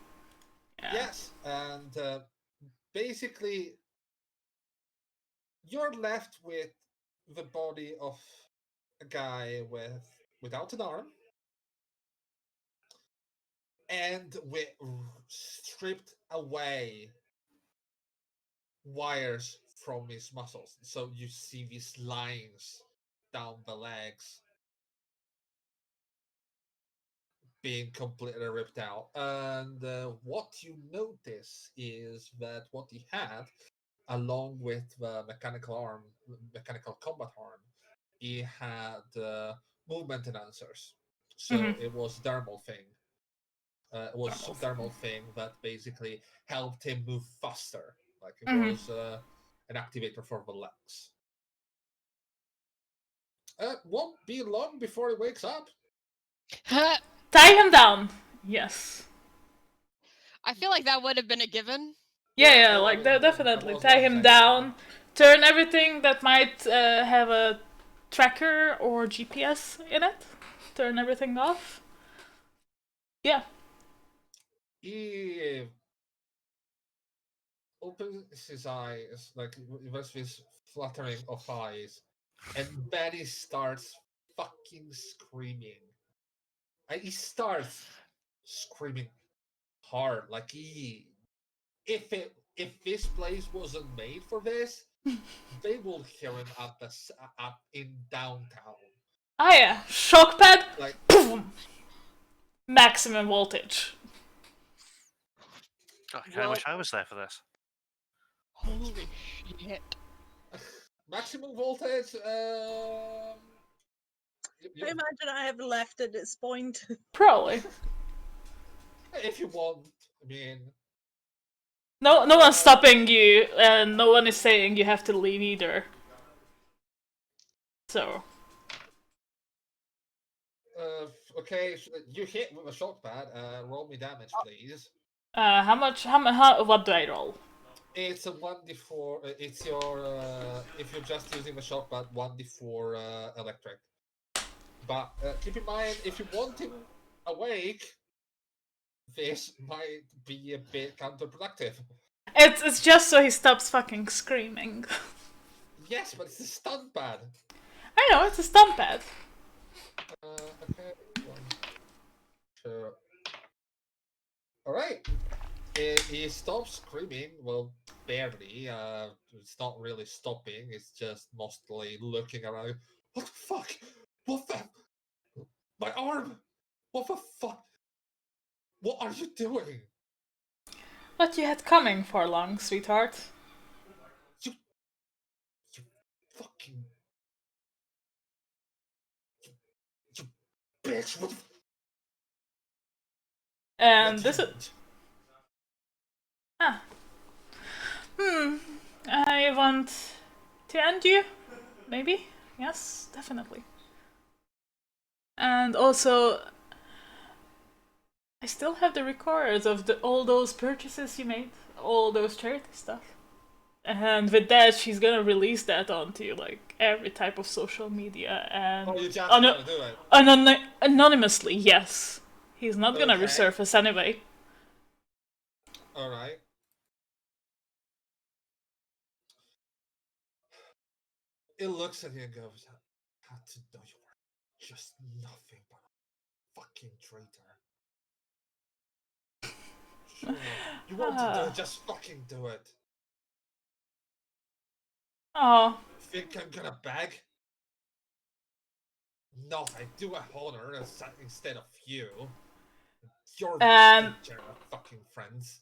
Yeah. Yes, and basically, you're left with the body of a guy without an arm and with stripped away wires from his muscles. So you see these lines down the legs being completely ripped out. And what you notice is that what he had, along with the mechanical combat arm, he had movement enhancers. So it was thermal thing. It was Thermal thermal thing that basically helped him move faster. Like it was an activator for the legs. Won't be long before he wakes up. Tie him down. Yes. I feel like that would have been a given. Yeah, no, like I definitely was tie not him saying down. Turn everything that might have a tracker or GPS in it. Turn everything off. Yeah. He opens his eyes, like there's this fluttering of eyes, and then he starts fucking screaming. And he starts screaming hard, like if this place wasn't made for this, they will hear him in downtown. Ah yeah. Shock pad. Like, Boom. Maximum voltage. God, I wish I was there for this. Holy shit. maximum voltage. I imagine I have left at this point. Probably. If you want, I mean, No one's stopping you, and no one is saying you have to leave either. So. okay, you hit with a shock pad. Roll me damage, please. How much? How? What do I roll? It's a 1d4. It's your if you're just using the shock pad, 1d4 electric. But keep in mind, if you want him awake, this might be a bit counterproductive. It's just so he stops fucking screaming. Yes, but it's a stun pad. I know, it's a stump pad. Okay. 1, 2. All right. He stops screaming. Well, barely. It's not really stopping. It's just mostly looking around. What the fuck? What the? My arm! What the fuck? What are you doing? What you had coming for long, sweetheart? You fucking. You bitch! What the? And this is. Ah. I want to end you. Maybe? Yes, definitely. And also, I still have the records of all those purchases you made, all those charity stuff. And with that, she's gonna release that onto like every type of social media and Oh, you just gonna do it. Anonymously. Yes, he's not gonna Okay. resurface anyway. All right. It looks at you and goes, "How to know you were just nothing but a fucking traitor. Sure, you want to do it, just fucking do it. Oh, Think I'm gonna beg? Not, I do a honor instead of you. Your danger of fucking friends.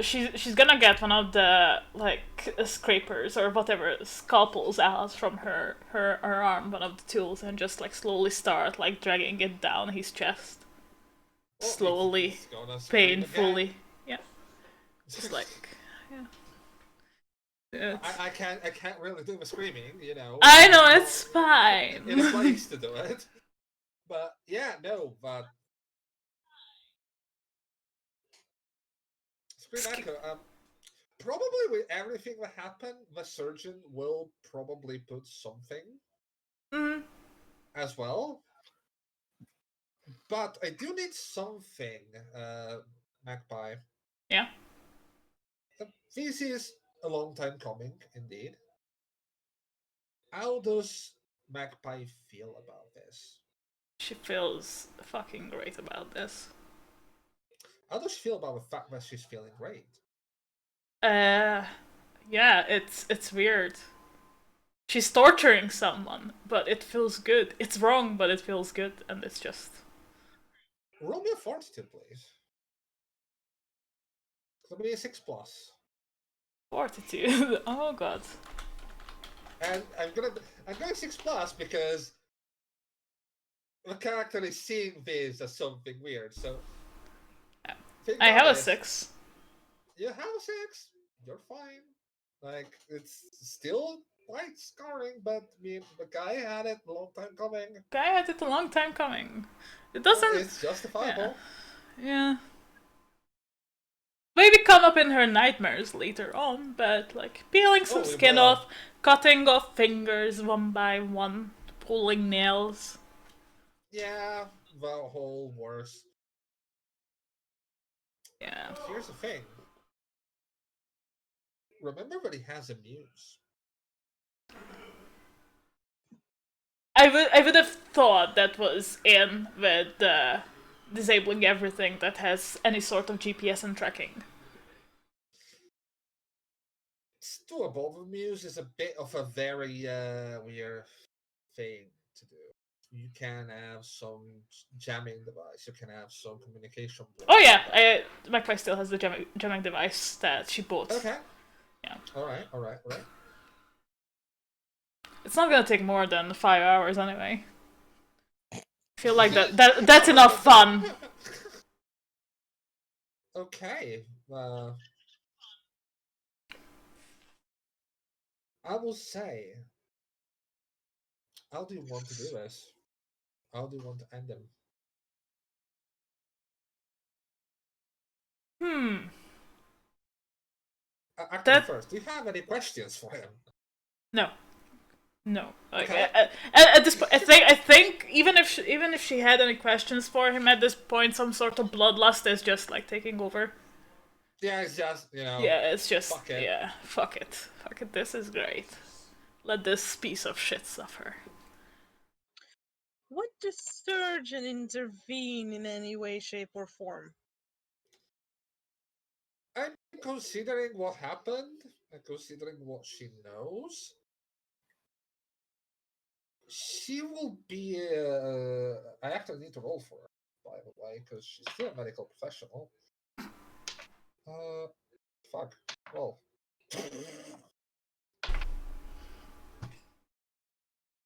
she's gonna get one of the like scrapers or whatever scalpels out from her arm, one of the tools, and just like slowly start like dragging it down his chest, Well, slowly, he's gonna scream painfully. again. Yeah, just like yeah. It's... I can't really do the screaming, you know. I know, it's fine. In a place to do it. But yeah, no, but Scream Echo, probably with everything that happened, the surgeon will probably put something as well. But I do need something, Magpie. Yeah. This is a long time coming, indeed. How does Magpie feel about this? She feels fucking great about this. How does she feel about the fact that she's feeling great? Yeah, it's weird. She's torturing someone, but it feels good. It's wrong, but it feels good, and it's just... Roll me a fortitude, please. It'll be a 6+. Fortitude. Oh god. And I'm going 6+ because the character is seeing this as something weird. So I have a 6. You have a 6. You're fine. Like, it's still quite scarring, but I mean, the guy had it a long time coming. Guy had it a long time coming. It doesn't... It's justifiable. Yeah. Maybe come up in her nightmares later on, but like peeling some skin off, cutting off fingers one by one, pulling nails. Yeah, the whole worse. Yeah. Here's the thing. Remember that he has a muse. I would have thought that was in with disabling everything that has any sort of GPS and tracking. It's doable. The muse is a bit of a very weird thing to do. You can have some jamming device. You can have some communication. Oh yeah, Magpie still has the jamming device that she bought. Okay. Yeah. All right. It's not gonna take more than 5 hours anyway. I feel like that's enough fun. Okay. I will say, how do you want to do this? How do you want to end them? Actually, first, do you have any questions for him? No. Like, Okay. at this point, I think even if she had any questions for him at this point, some sort of bloodlust is just like taking over. Yeah, it's just, you know. Yeah, it's just fuck it. Yeah, fuck it. This is great. Let this piece of shit suffer. Would the surgeon intervene in any way, shape, or form? I'm considering what happened and considering what she knows. She will be. I actually need to roll for her, by the way, because she's still a medical professional. Fuck. Well.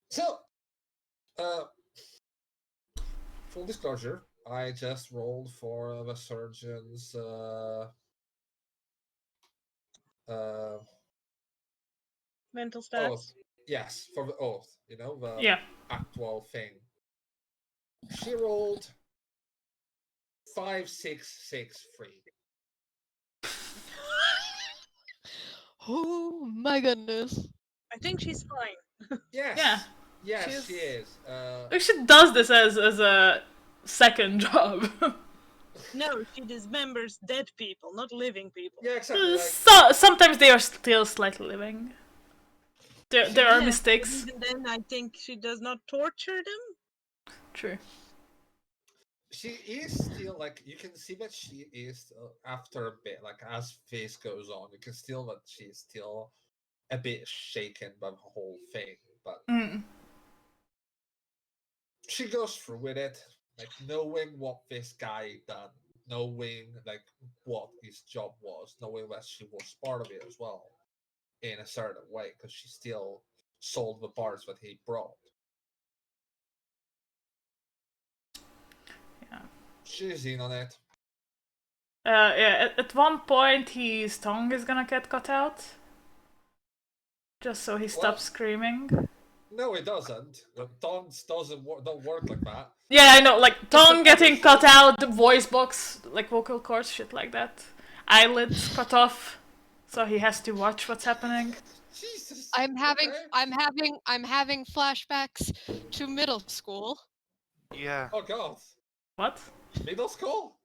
So, full disclosure, I just rolled for the surgeon's Mental stats? oath. Yes, for the oath, you know, the Yeah. actual thing. She rolled 5, 6, 6, 3. Oh my goodness. I think she's fine. Yes. Yeah. Yes, she is. Like she does this as a second job. No, she dismembers dead people, not living people. Yeah, exactly. Like, Sometimes they are still slightly living. There are Yes, mistakes. but even then, I think she does not torture them. True. She is still like, you can see that she is after a bit, like as phase goes on, you can still that she's still a bit shaken by the whole thing, but Mm. she goes through with it, like knowing what this guy done, knowing like what his job was, knowing that she was part of it as well, in a certain way, because she still sold the parts that he brought. Yeah. She's in on it. Yeah. At one point, his tongue is gonna get cut out, just so he stops screaming. No, it doesn't. Tongues don't work like that. Yeah, I know. Like tongue getting cut out, the voice box, like vocal cords, shit like that. Eyelids cut off, so he has to watch what's happening. Jesus. I'm having okay. I'm having flashbacks to middle school. Yeah. Oh god. What? Middle school?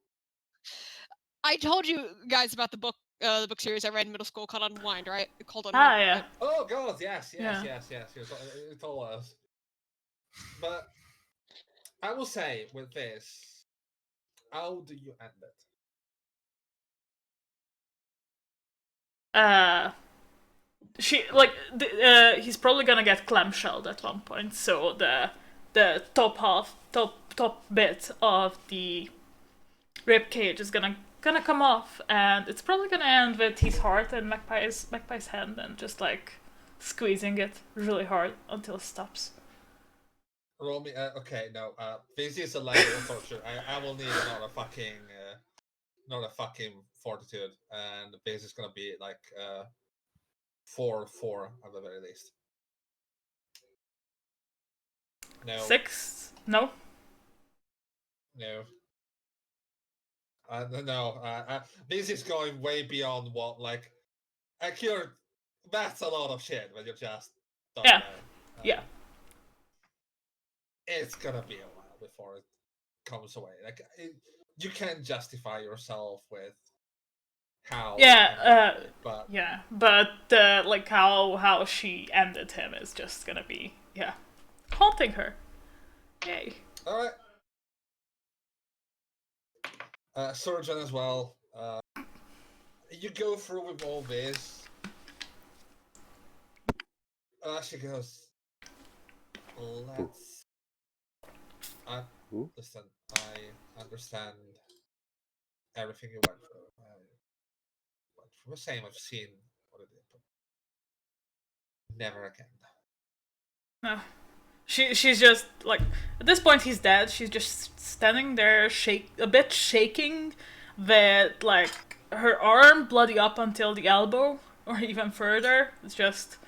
I told you guys about the book series I read in middle school called Unwind, right? Called Ah, Unwind. yeah. Right? Oh god, yes. Yeah. You told us. But I will say with this, how do you end it? She like he's probably gonna get clamshelled at one point. So the top bit of the rib cage is gonna come off, and it's probably gonna end with his heart in Magpie's hand, and just like squeezing it really hard until it stops. Roll me. Okay, no. This is a level of torture. I will need not a fucking fortitude, and the base is gonna be like 4 at the very least. No. 6? No. No. No. This is going way beyond what like. You're. That's a lot of shit when you're just done Yeah. there. Yeah. It's gonna be a while before it comes away. Like you can justify yourself with how. Yeah. But Yeah. But like how she ended him is just gonna be haunting her. Yay. all right. Surgeon as well. You go through with all this. She goes. Let's. Listen. I understand everything you went through. Went through the same. I've seen what it did, but never again. No. She's just like at this point he's dead. She's just standing there, a bit shaking, with like her arm bloody up until the elbow or even further. It's just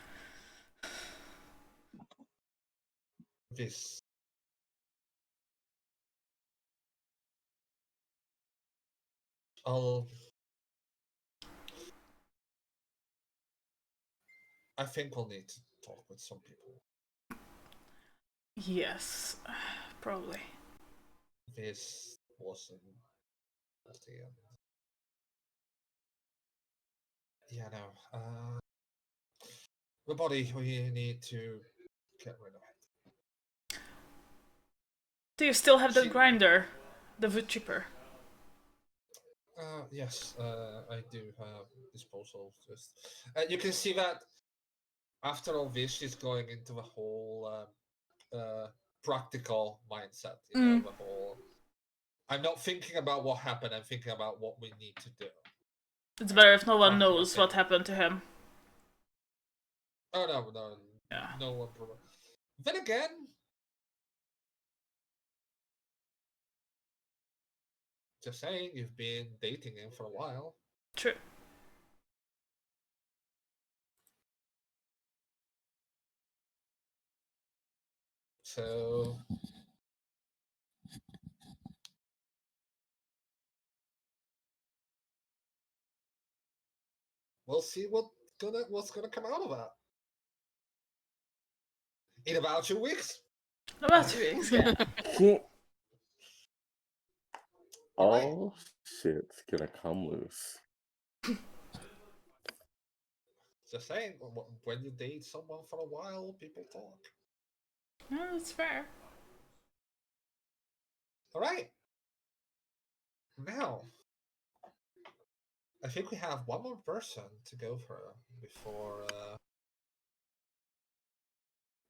This. I'll. I think we'll need to talk with some people. yes, probably. This wasn't the end. Yeah, no. The body, we need to get rid of it. Do you still have the She- grinder, the wood chipper? Yes, I do have disposal. Just you can see that after all this, she's going into the whole practical mindset. You know, the whole. I'm not thinking about what happened. I'm thinking about what we need to do. It's better if no one Practical knows thing. what happened to him. Oh no, Yeah. no one. Then again, just saying, you've been dating him for a while. True. So we'll see what's gonna come out of that. In about 2 weeks. About 2 weeks. Yeah. All shit's gonna come loose. Just saying, when you date someone for a while, people talk. Yeah, that's fair. All right. Now, I think we have one more person to go through before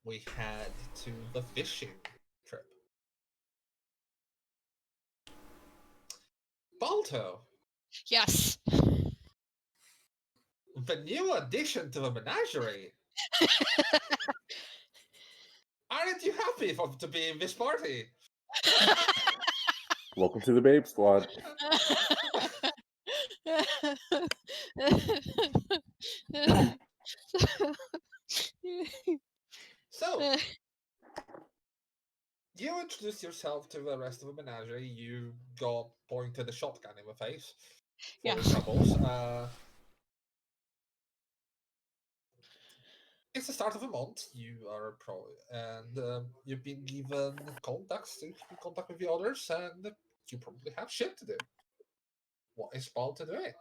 we head to the fishing trip. Balto, Yes. the new addition to the menagerie. Aren't you happy to be in this party? Welcome to the Babe Squad. So, you introduce yourself to the rest of the menagerie. You got pointed a shotgun in the face for your Yes. troubles. It's the start of the month. You are pro, and you've been given contacts to keep in contact with the others, and you probably have shit to do. What is Balto doing?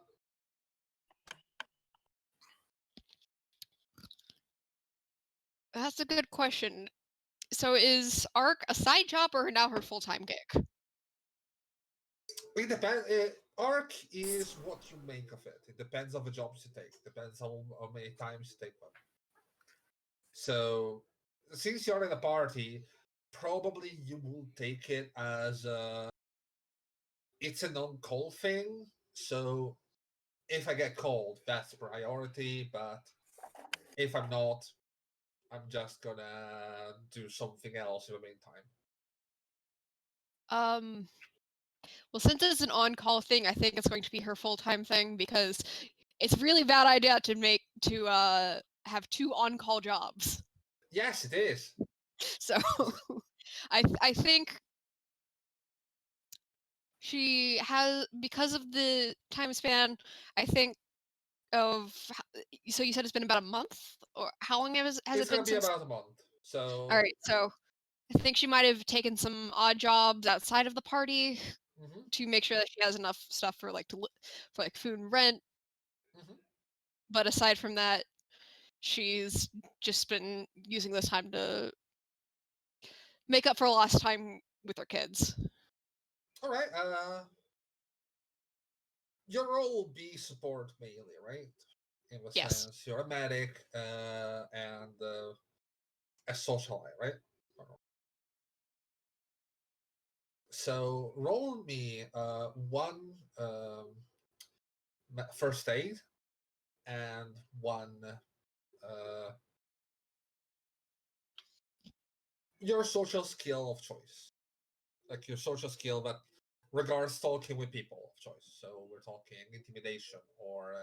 That's a good question. So is ARC a side job or now her full-time gig? It depends. Arc is what you make of it. It depends on the jobs you take. Depends on how many times you take them. So, since you're in a party, probably you will take it as it's an on-call thing. So, if I get called, that's priority. But if I'm not, I'm just gonna do something else in the meantime. Well, since it's an on-call thing, I think it's going to be her full-time thing because it's a really bad idea to have two on-call jobs. Yes, it is. So I think she has, because of the time span, I think of, so you said it's been about a month, or how long has It's it gonna been be since? about a month. So, All right, so I think she might have taken some odd jobs outside of the party mhm, to make sure that she has enough stuff for for like food and rent. mhm. But aside from that, she's just been using this time to make up for lost time with her kids. All right. Your role will be support mainly, right? In the Yes. sense you're a medic and a socialite, right? So roll me one first aid and one your social skill of choice, like your social skill that regards talking with people of choice. So we're talking intimidation or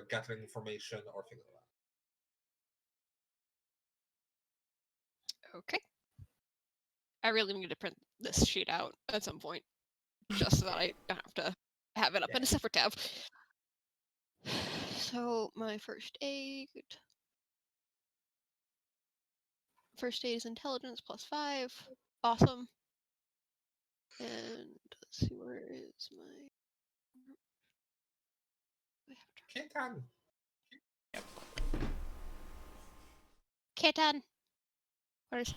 gathering information or things like that. Okay. I really need to print this sheet out at some point, just so that I don't have to have it up in a separate tab. So my first aid is intelligence +5. Awesome. And let's see, where is my... Kitten. Kitten. Where's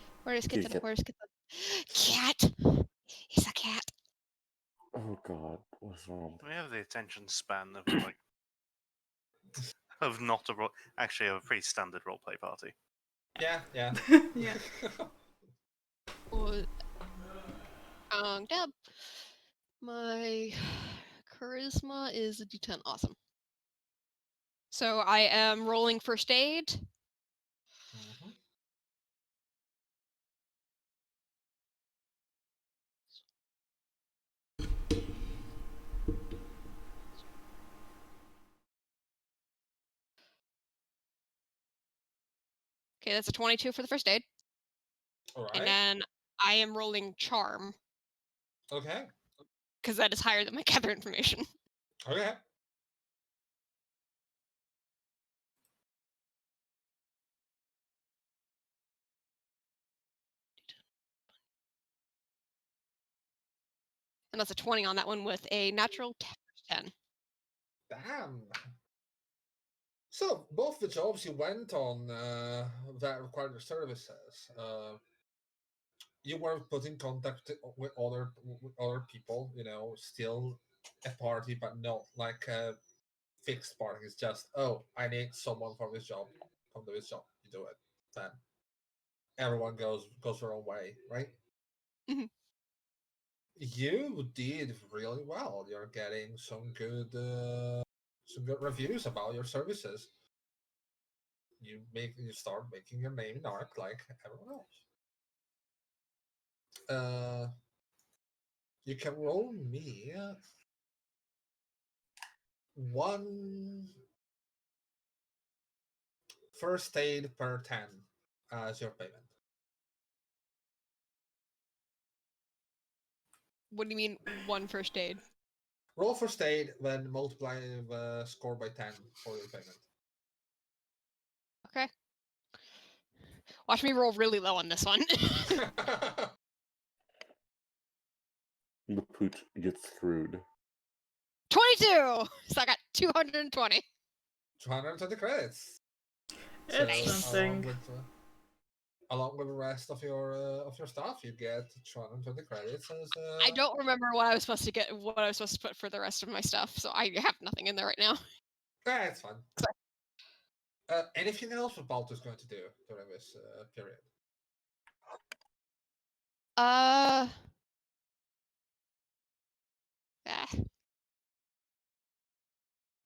Kitten? Kitten. Where's Kitten? Cat. He's a cat. Oh God, what's wrong? We have the attention span of like of not a actually a pretty standard roleplay party. Yeah. Yeah. Deb. My charisma is a D10. Awesome. So I am rolling first aid. Mhm. Okay, that's a 22 for the first aid. All right. And then I am rolling charm, Okay. because that is higher than my gather information. Okay. And that's a 20 on that one with a natural 10. Damn. So both the jobs you went on that required your services, you were put in contact with other people. Still a party, but not like a fixed party. It's just, oh, I need someone for this job. Come to this job. You do it. Then everyone goes their own way, right? Mhm. You did really well. You're getting some good reviews about your services. You start making your name in Arc like everyone else. You can roll me one first aid per 10 as your payment. What do you mean, one first aid? Roll first aid, then multiply the score by 10 for your payment. Okay. Watch me roll really low on this one. The pooch gets screwed. 22! So I got 220. 220 credits. It's So something. along with the rest of your stuff, you get 220 credits as. I don't remember what I was supposed to get, what I was supposed to put for the rest of my stuff, so I have nothing in there right now. It's fun. Anything else what Balto's going to do during this period?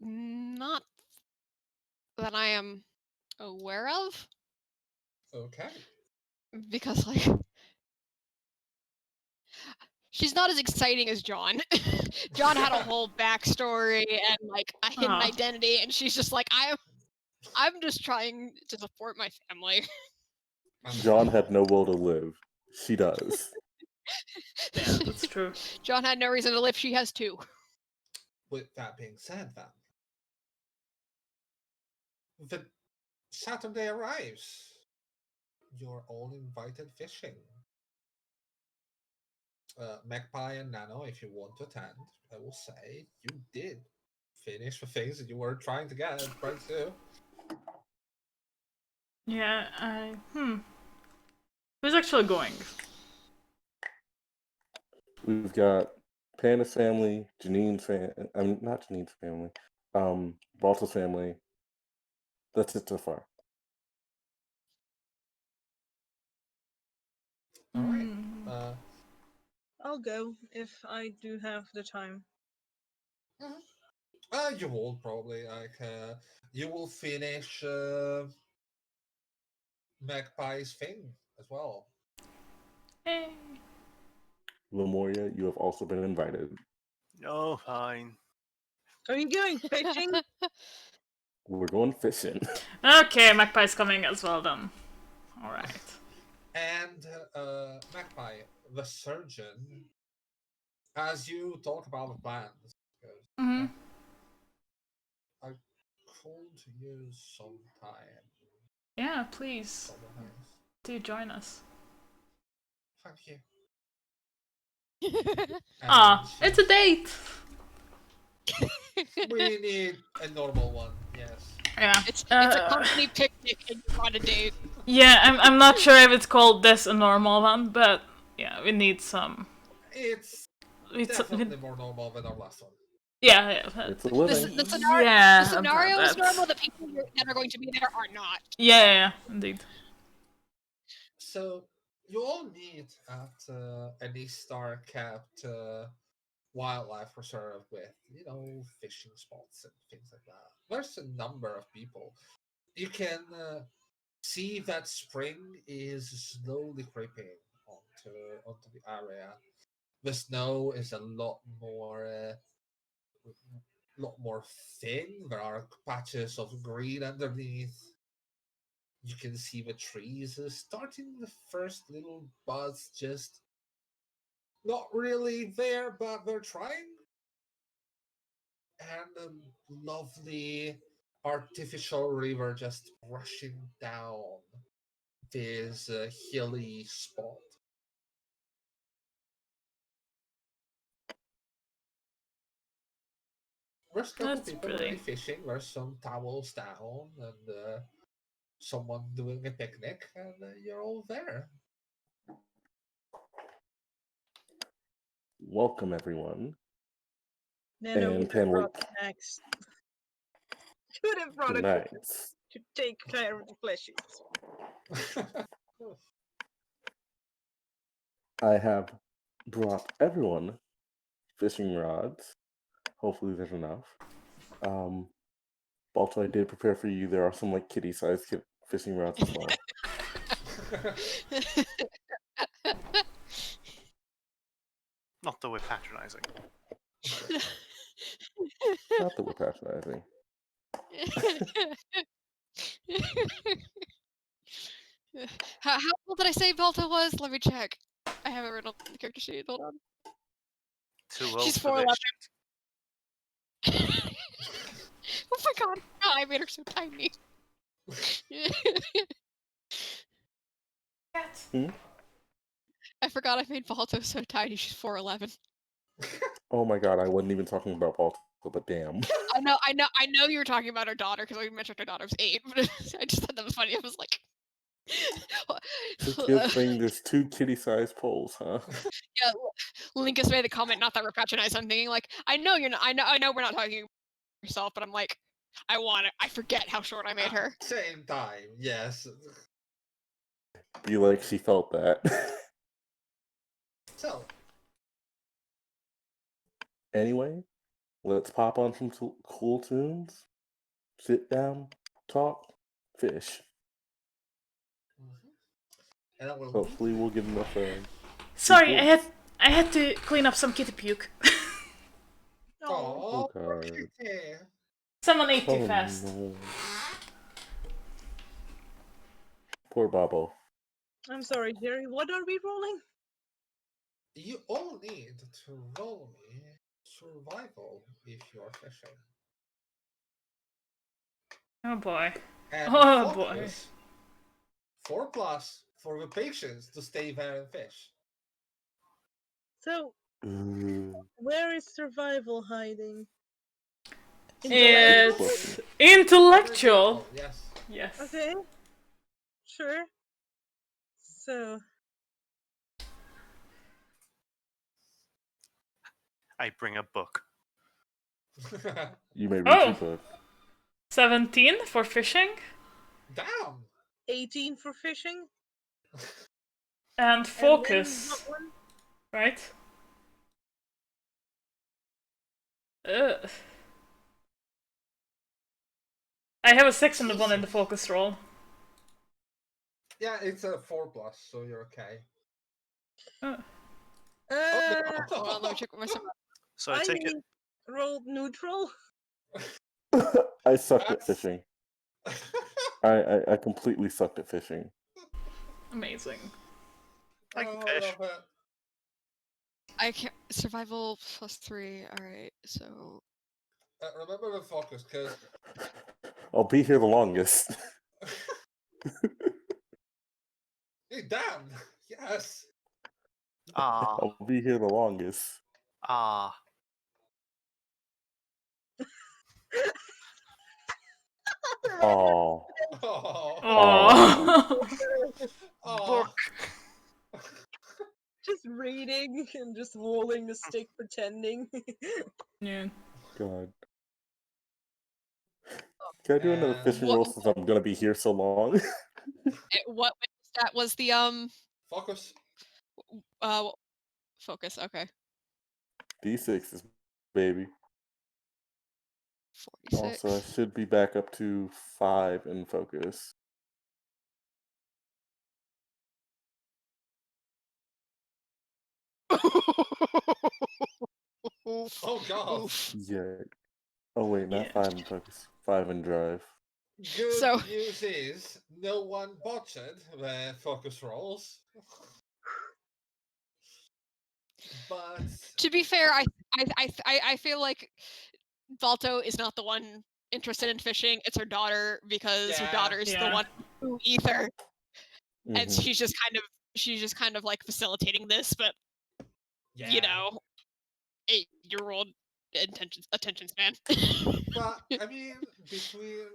Not that I am aware of, Okay. because, like, she's not as exciting as John. John had a whole backstory and, like, a hidden Aw. identity, and she's just like, I'm just trying to support my family. John had no will to live. She does. Yeah, that's true. John had no reason to live. She has two. With that being said, then the Saturday arrives. You're all invited fishing. Magpie and Nano, if you want to attend, I will say you did finish the things that you were trying to do. Yeah, Who's actually going? We've got Panda's family, Janine's family. I mean, not Janine's family. Balta's family. That's it so far. All right. I'll go if I do have the time. You will probably you will finish Magpie's thing as well. Hey. Lemuria, you have also been invited. Oh, fine. Are you going fishing? We're going fishing. Okay, Magpie's coming as well then. Alright. And Magpie, the surgeon, as you talk about the plans, goes, Mm-hmm. I could use some time. Yeah, please. Someone else. Do join us. Thank you. It's a date! We need a normal one, yes. Yeah. It's a company picnic and you're on a date. Yeah, I'm not sure if it's called this a normal one, but yeah, we need some. It's It's definitely more normal than our last one. Yeah. It's a living. The scenario, Yeah, the scenario is that's- normal. The people that are going to be there are not. Yeah, indeed. So you all meet at an East-Star capped wildlife reserve with, fishing spots and things like that. There's a number of people. You can see that spring is slowly creeping onto the area. The snow is a lot more thin. There are patches of green underneath. You can see the trees starting the first little buds, just not really there, but they're trying. And a lovely artificial river just rushing down this hilly spot. There's a couple That's people already pretty. fishing. There's some towels down and someone doing a picnic, and you're all there. Welcome, everyone. Nano And would have Pan brought Lake snacks. Could have brought a tonight. to take care of the fleshies. I have brought everyone fishing rods. Hopefully there's enough. Also, I did prepare for you. There are some like kitty-sized fishing rods as well. Not that we're patronizing. Not that we're patronizing. How old did I say Belta was? Let me check. I have it written on the character sheet. Hold on. Too old She's for 4'11". this. Oh my god! No, I made her so tiny. I forgot I made Balto so tiny. She's 4'11". Oh my god, I wasn't even talking about Balto, but damn. I know you were talking about her daughter because we mentioned her daughter was 8. But I just thought that was funny. I was like, The kid saying there's 2 kitty-sized poles, huh? yeah. Linkus made the comment, not that we're patronizing. I'm thinking like, I know you're not. I know we're not talking about yourself, but I'm like, I forget how short I made her. Same time, yes. Be like she felt that. So, Anyway, let's pop on some cool tunes. Sit down, talk, fish. and I will Hopefully we'll get enough. Sorry, reports. I had to clean up some kitty puke. Oh, poor God. kitty. Someone ate too Oh, fast. no. Poor Babo. I'm sorry, Jerry. What are we rolling? You all need to roll me survival if you're fishing. Oh boy. And Oh boy. focus 4+ for the patience to stay there and fish. So, where is survival hiding? It's intellectual. Yes. Yes. Okay. Sure. So, I bring a book. You may read Oh. your book. 17 for fishing. Damn. 18 for fishing. And focus. And then what one? Right? Ugh. I have a 6 and a 1 in the focus roll. Yeah, it's a 4+, so you're okay. Oh. Hold on, let me check what my survival. So I take it. Rolled neutral. I sucked at That's- fishing. I completely sucked at fishing. Amazing. I can Oh, fish. love it. I can't survival +3. All right, so Remember the focus, because I'll be here the longest. hey, damn. Yes. Ah, I'll be here the longest. ah. Oh. Oh. Oh. Just reading and just rolling the stick, pretending. Yeah. God. Can I do another fishing roll since I'm gonna be here so long? what stat was the Focus. focus? Okay, D6s, baby. 46. Also, I should be back up to 5 in focus. Oh god. Oof. Yeah. Oh wait, not Yeah. 5 in focus. 5 in drive. Good So- news is no one botched the focus rolls. But To be fair, I feel like Balto is not the one interested in fishing. It's her daughter because her Yeah. daughter is the Yeah. one who ether, and Mhm. she's just kind of like facilitating this. But yeah. you know, 8-year-old attention span. But I mean, between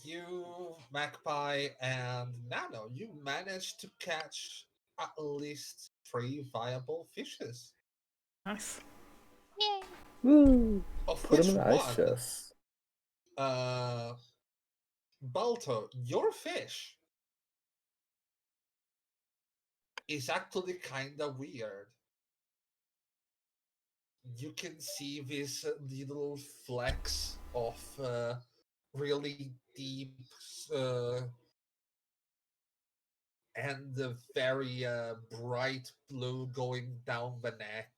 you, Magpie, and Nano, you managed to catch at least 3 viable fishes, Nice. Yay! Woo! of Put which them in the ice one, chest. Balto, your fish is actually kind of weird. You can see these little flecks of really deep uh, and very bright blue going down the neck.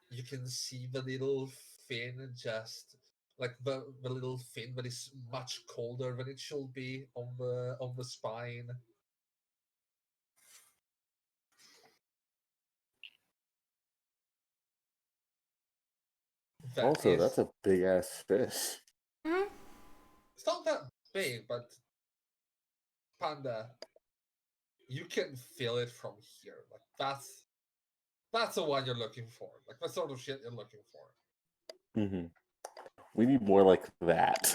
You can see the little fin, just like the little fin that is much colder than it should be on the spine. That Also, that's is, a big ass fish. Mhm. it's not that big, but Panda, you can feel it from here. Like that's the one you're looking for. Like the sort of shit you're looking for. Hmm. We need more like that.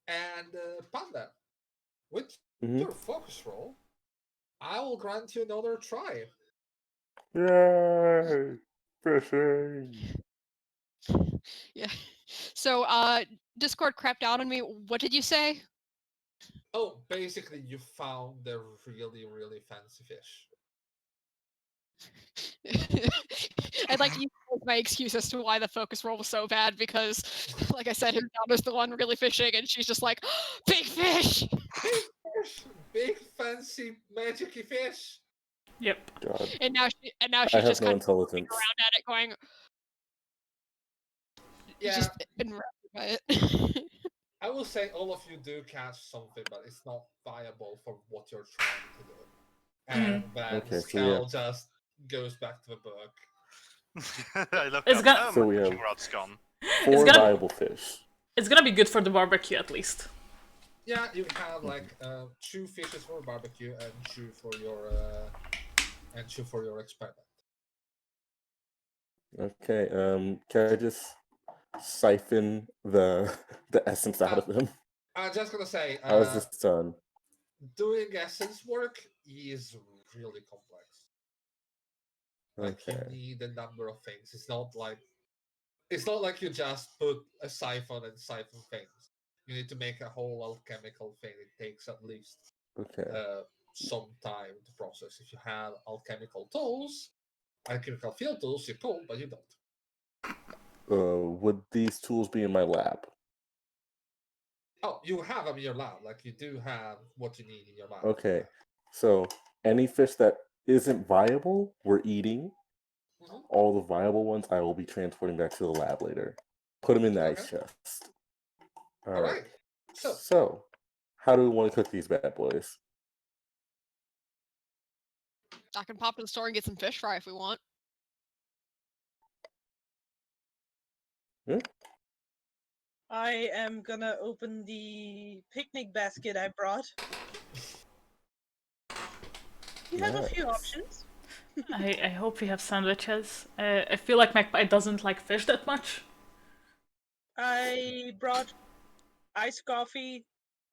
And Panda, with Hmm. your focus roll, I will grant you another try. Yay! Fishing! Yeah. So, Discord crapped out on me. What did you say? Oh, basically, you found a really, really fancy fish. I'd like to use my excuse as to why the focus roll was so bad because, like I said, Donna's the one really fishing, and she's just like, big fish. Big fish! Big, fancy, magicy fish! Yep. God, And now I she's have just no kind of looking intelligence. around at it, going, Yeah, just enraptured by it. I will say all of you do catch something, but it's not viable for what you're trying to do. And then Okay, so Skell just goes back to the book. I look It's up. got- Oh, So my we fishing have- rod's gone. It's 4 gonna viable fish. it's gonna be good for the barbecue at least. Yeah, you have like 2 fishes for barbecue and 2 for your experiment. Okay, can I just siphon the the essence out of them? I'm just gonna say, How is this done? doing essence work is really complex. Like you Okay. need a number of things. It's not like you just put a siphon and siphon things. You need to make a whole alchemical thing. It takes at least Okay. some time to process. If you have alchemical tools, alchemical field tools, you're cool, but you don't. Would these tools be in my lab? Oh, you have them in your lab. Like you do have what you need in your lab. Okay. So any fish that isn't viable, we're eating. Mhm. All the viable ones, I will be transporting back to the lab later. Put them in the ice Okay. chest. All All right. right. So So, how do we want to cook these bad boys? I can pop to the store and get some fish fry if we want. I am gonna open the picnic basket I brought. You have a few Nice. options. I hope we have sandwiches. I feel like Magpie doesn't like fish that much. I brought iced coffee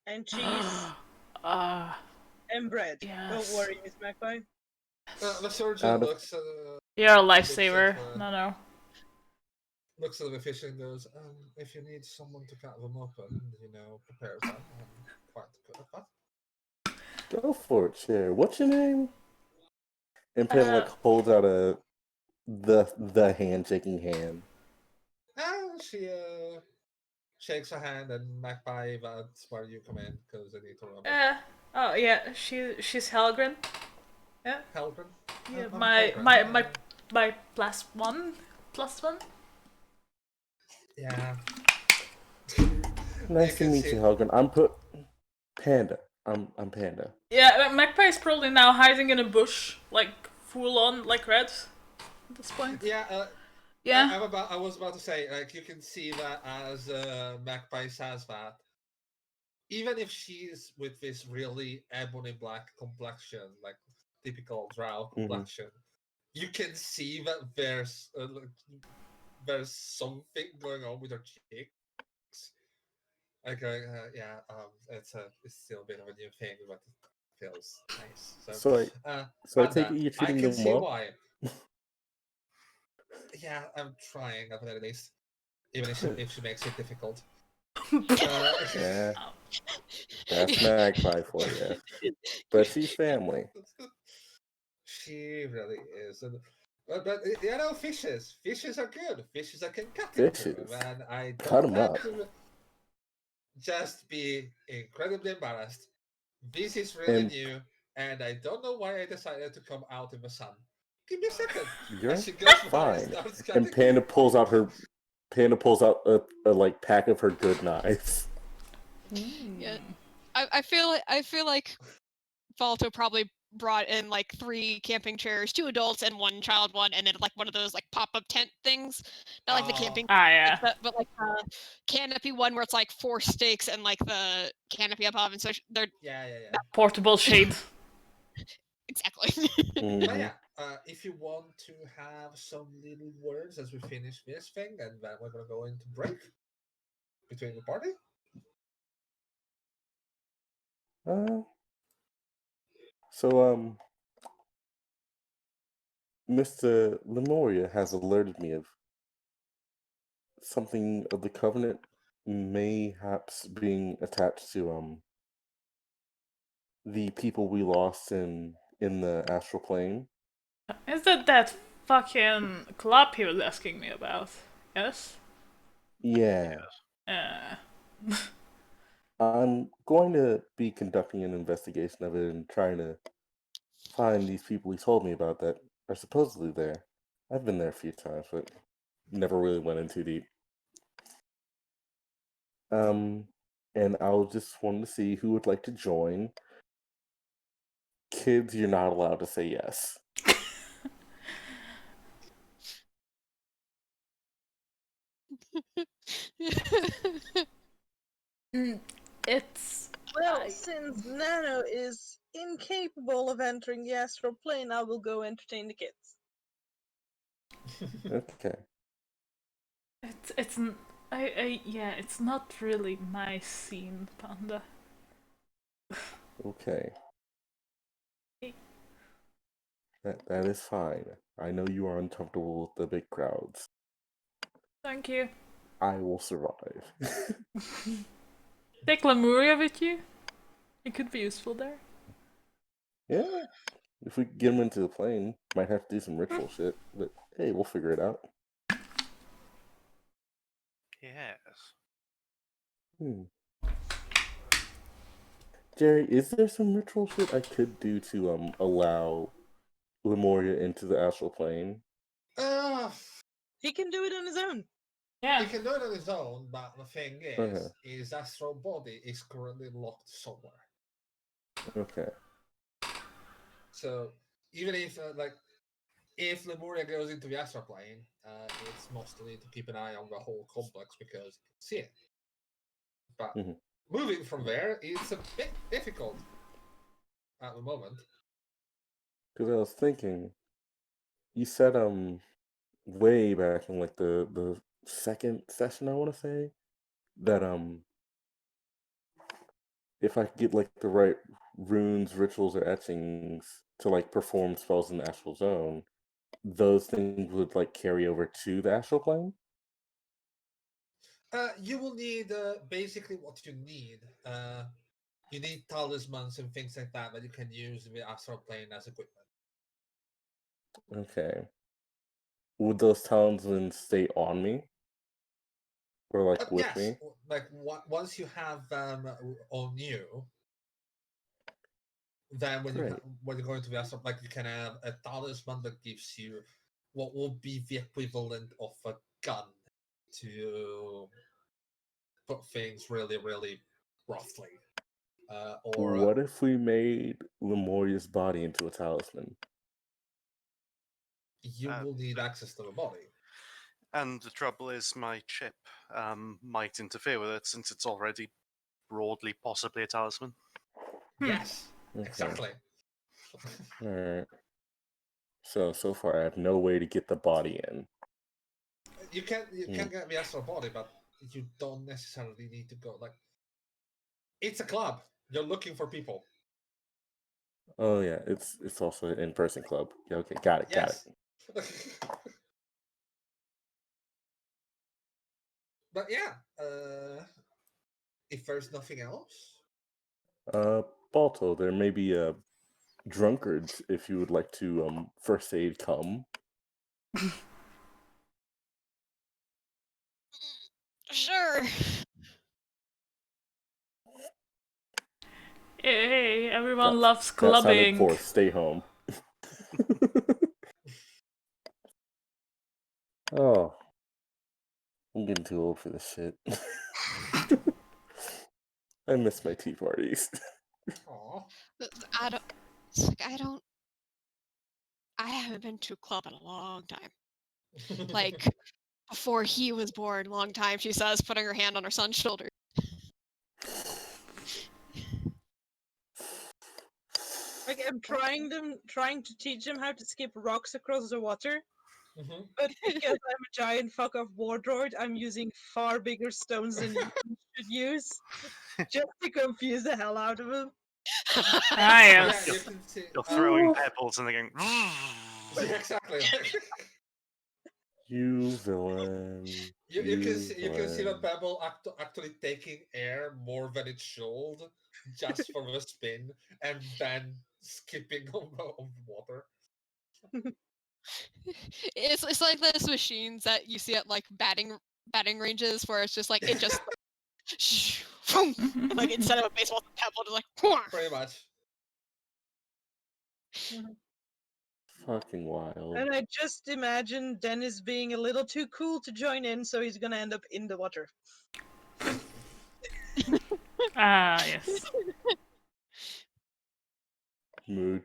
and cheese Ah, and bread. yes. Don't worry, Miss Magpie. the surgeon Out of- looks You're a looks lifesaver. at, No. looks at the fish and goes, if you need someone to cut them open, prepare them. I'm quite good at that. Go for it, Chair. What's your name? And Pam Uh, like holds out the handshaking hand. And she shakes her hand, and Magpie, that's where you come in, because I need to remember. Oh yeah, she's Helgren. Yeah. Helgren? Yeah, I'm my Helgren. my +1. Yeah. Nice to can meet see- you, Helgen. Panda. I'm Panda. Yeah, Magpie is probably now hiding in a bush, like full on, like red. At this point. Yeah, Yeah. I was about to say, like, you can see that as Magpie says that. Even if she's with this really ebony black complexion, like typical drow complexion, you can see that there's something going on with her cheeks. Like, it's still a bit of a new thing, but it feels nice. So I take Panda, it you're I treating can them see well. why. Yeah, I'm trying at the very least, even if she makes it difficult. Yeah, that's Magpie for you. But she's family. She really is. But fishes are good. Fishes I can cut into, Fishes. and I Cut don't them want up. to just be incredibly embarrassed. This is really And new, and I don't know why I decided to come out in the sun. Give me a second. you're And she goes by and fine. starts And cutting. Panda pulls out a like pack of her good knives. Yeah. I feel like Falto probably brought in like 3 camping chairs, 2 adults and 1 child one, and then like one of those like pop-up tent things. Not like the camping Yeah. but like the canopy one where it's like 4 stakes and like the canopy above, and so they're Yeah. Portable shade. exactly. But Mhm. yeah, if you want to have some little words as we finish this thing, and then we're gonna go into break between the party. Uh, so Mr. Lemuria has alerted me of something of the Covenant mayhaps being attached to the people we lost in the astral plane. Is that fucking club he was asking me about? Yes? Yeah. Uh, I'm going to be conducting an investigation of it and trying to find these people he told me about that are supposedly there. I've been there a few times, but never really went in too deep. And I'll just want to see who would like to join. Kids, you're not allowed to say yes. it's. Well, since Nano is incapable of entering the astral plane, I will go entertain the kids. Okay. It's yeah, it's not really my scene, Panda. Okay. That is fine. I know you are uncomfortable with the big crowds. Thank you. I will survive. Take Lemuria with you. It could be useful there. Yeah. If we get him into the plane, might have to do some ritual shit, but hey, we'll figure it out. Yes. Jerry, is there some ritual shit I could do to allow Lemuria into the astral plane? He can do it on his own. He can do it on his own, but the thing is, his astral body is currently locked somewhere. Okay. So even if if Lemuria goes into the astral plane, it's mostly to keep an eye on the whole complex because you can see it. But moving from there, it's a bit difficult at the moment. Because I was thinking, you said way back in like the second session, I want to say, that if I could get like the right runes, rituals, or etchings to like perform spells in the astral zone, those things would like carry over to the astral plane. You will need basically what you need. You need talismans and things like that you can use in the astral plane as equipment. Okay. Would those talismans stay on me? Or like with Yes, me? like once you have them on you, then when Great. when you're going to the astral, like you can have a talisman that gives you what will be the equivalent of a gun to put things really, really roughly. What if we made Lemuria's body into a talisman? You will need access to the body. And the trouble is, my chip might interfere with it since it's already broadly possibly a talisman. Yes, Okay. exactly. Alright. So far, I have no way to get the body in. You can get the astral body, but you don't necessarily need to go. Like, it's a club. You're looking for people. Oh yeah, it's also an in-person club. Yeah, okay, got it. Yes. But yeah, if there's nothing else, Balto, there may be drunkards if you would like to first aid come. Sure. Hey, everyone That- loves That sounded clubbing. for stay home. Oh, I'm getting too old for this shit. I miss my tea parties. aw. I don't. It's like I haven't been to a club in a long time. Like before he was born, long time. She says, putting her hand on her son's shoulder. Like I'm trying to teach them how to skip rocks across the water, Mhm. but because I'm a giant fuck off war droid, I'm using far bigger stones than you should use, just to confuse the hell out of them. Ah, Yeah, yes. you can see. You're throwing pebbles and they're going. Yeah, exactly. You villain. You can see the villain. pebble actually taking air more than it should, just for the spin, and then skipping on the water. It's like those machines that you see at like batting ranges where it's just like it just and, like instead of a baseball it's a pebble just like Pretty much. Fucking wild. And I just imagine Dennis being a little too cool to join in, so he's gonna end up in the water. Ah, yes. Mood.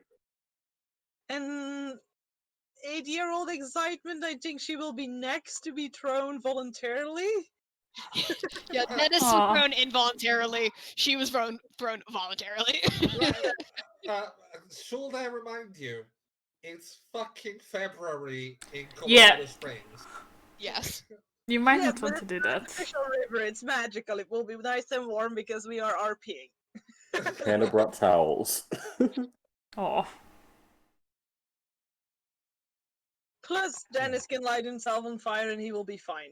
And 8-year-old excitement, I think she will be next to be thrown voluntarily. yeah, Dennis was Aw. thrown involuntarily. She was thrown voluntarily. Should I remind you? It's fucking February in Yeah. Colorado Springs. Yes. You might Yeah, not but want to it's do an that. artificial river. It's magical. It will be nice and warm because we are RPing. Hannah brought towels. Oh. Plus, Dennis can light himself on fire and he will be fine.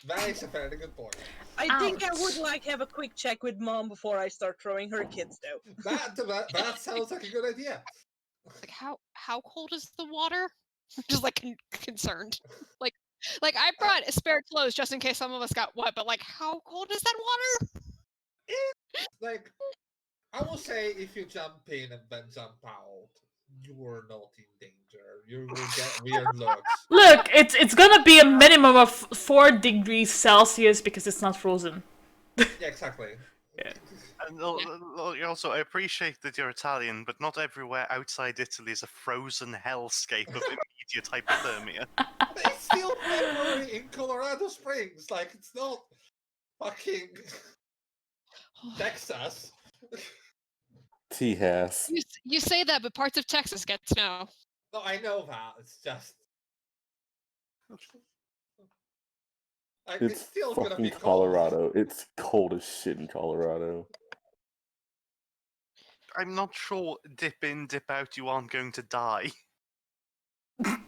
That is a very good point. I think I would Ouch. like have a quick check with mom before I start throwing her kids though. That sounds like a good idea. Like how cold is the water? Just like concerned. Like I brought spare clothes just in case some of us got wet, but like how cold is that water? Like, I will say, if you jump in and then jump out, you are not in danger. You will get weird looks. Look, it's gonna be a minimum of 4 degrees Celsius because it's not frozen. Yeah, exactly. Yeah. And also, I appreciate that you're Italian, but not everywhere outside Italy is a frozen hellscape of immediate hypothermia. It's still February in Colorado Springs. Like, it's not fucking Texas. T-Has. You say that, but parts of Texas get snow. No, I know that. It's just. Like, it's It's still gonna fucking be cold. Colorado. It's cold as shit in Colorado. I'm not sure dip in, dip out, you aren't going to die. But,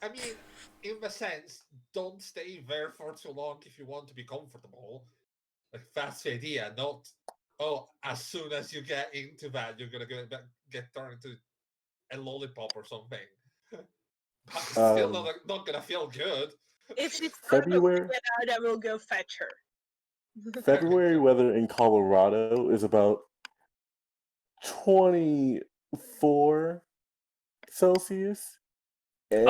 I mean, in the sense, don't stay there for too long if you want to be comfortable. Like, that's the idea, not, oh, as soon as you get into that, you're gonna get turned into a lollipop or something. But it's still not gonna feel good. If she's February? to get out, I will go fetch her. February weather in Colorado is about 24 Celsius. And it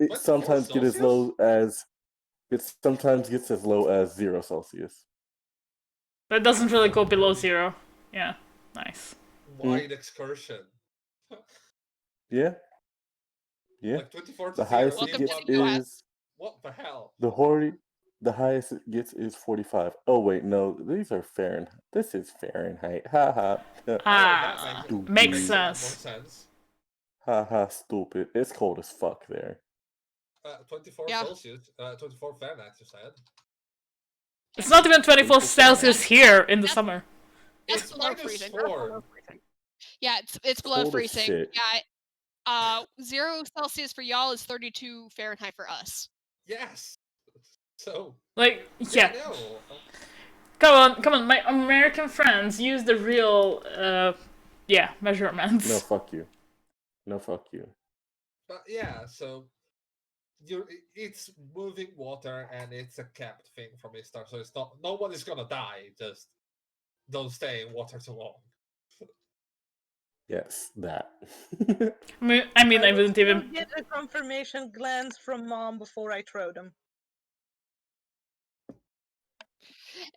24 sometimes gets as low as 0 Celsius. But it doesn't really go below 0. Yeah, nice. Wide excursion. Yeah. Yeah. Like 24 to The 0. highest Welcome it to gets the US. is What the hell? the highest it gets is 45. Oh wait, no, these are Fahrenheit. This is Fahrenheit. Ha ha. Oh, Ah, that makes makes a lot more sense. sense. Ha ha, stupid. It's cold as fuck there. 24 Yeah. Celsius, 24 Fahrenheit, you said. It's not even 24 It's Celsius here in the That's- summer. That's It's below minus freezing. 4. Yeah, it's below Cold as freezing. shit. Yeah. 0 Celsius for y'all is 32 Fahrenheit for us. Yes. So, Like, yeah, yeah. no. Come on, my American friends use the real, measurements. No, fuck you. No, fuck you. But yeah, so it's moving water and it's a capped thing from a start, so it's not nobody's gonna die. Just don't stay in water too long. Yes, that. I mean, I will wouldn't still even. get a confirmation glance from Mom before I throw them.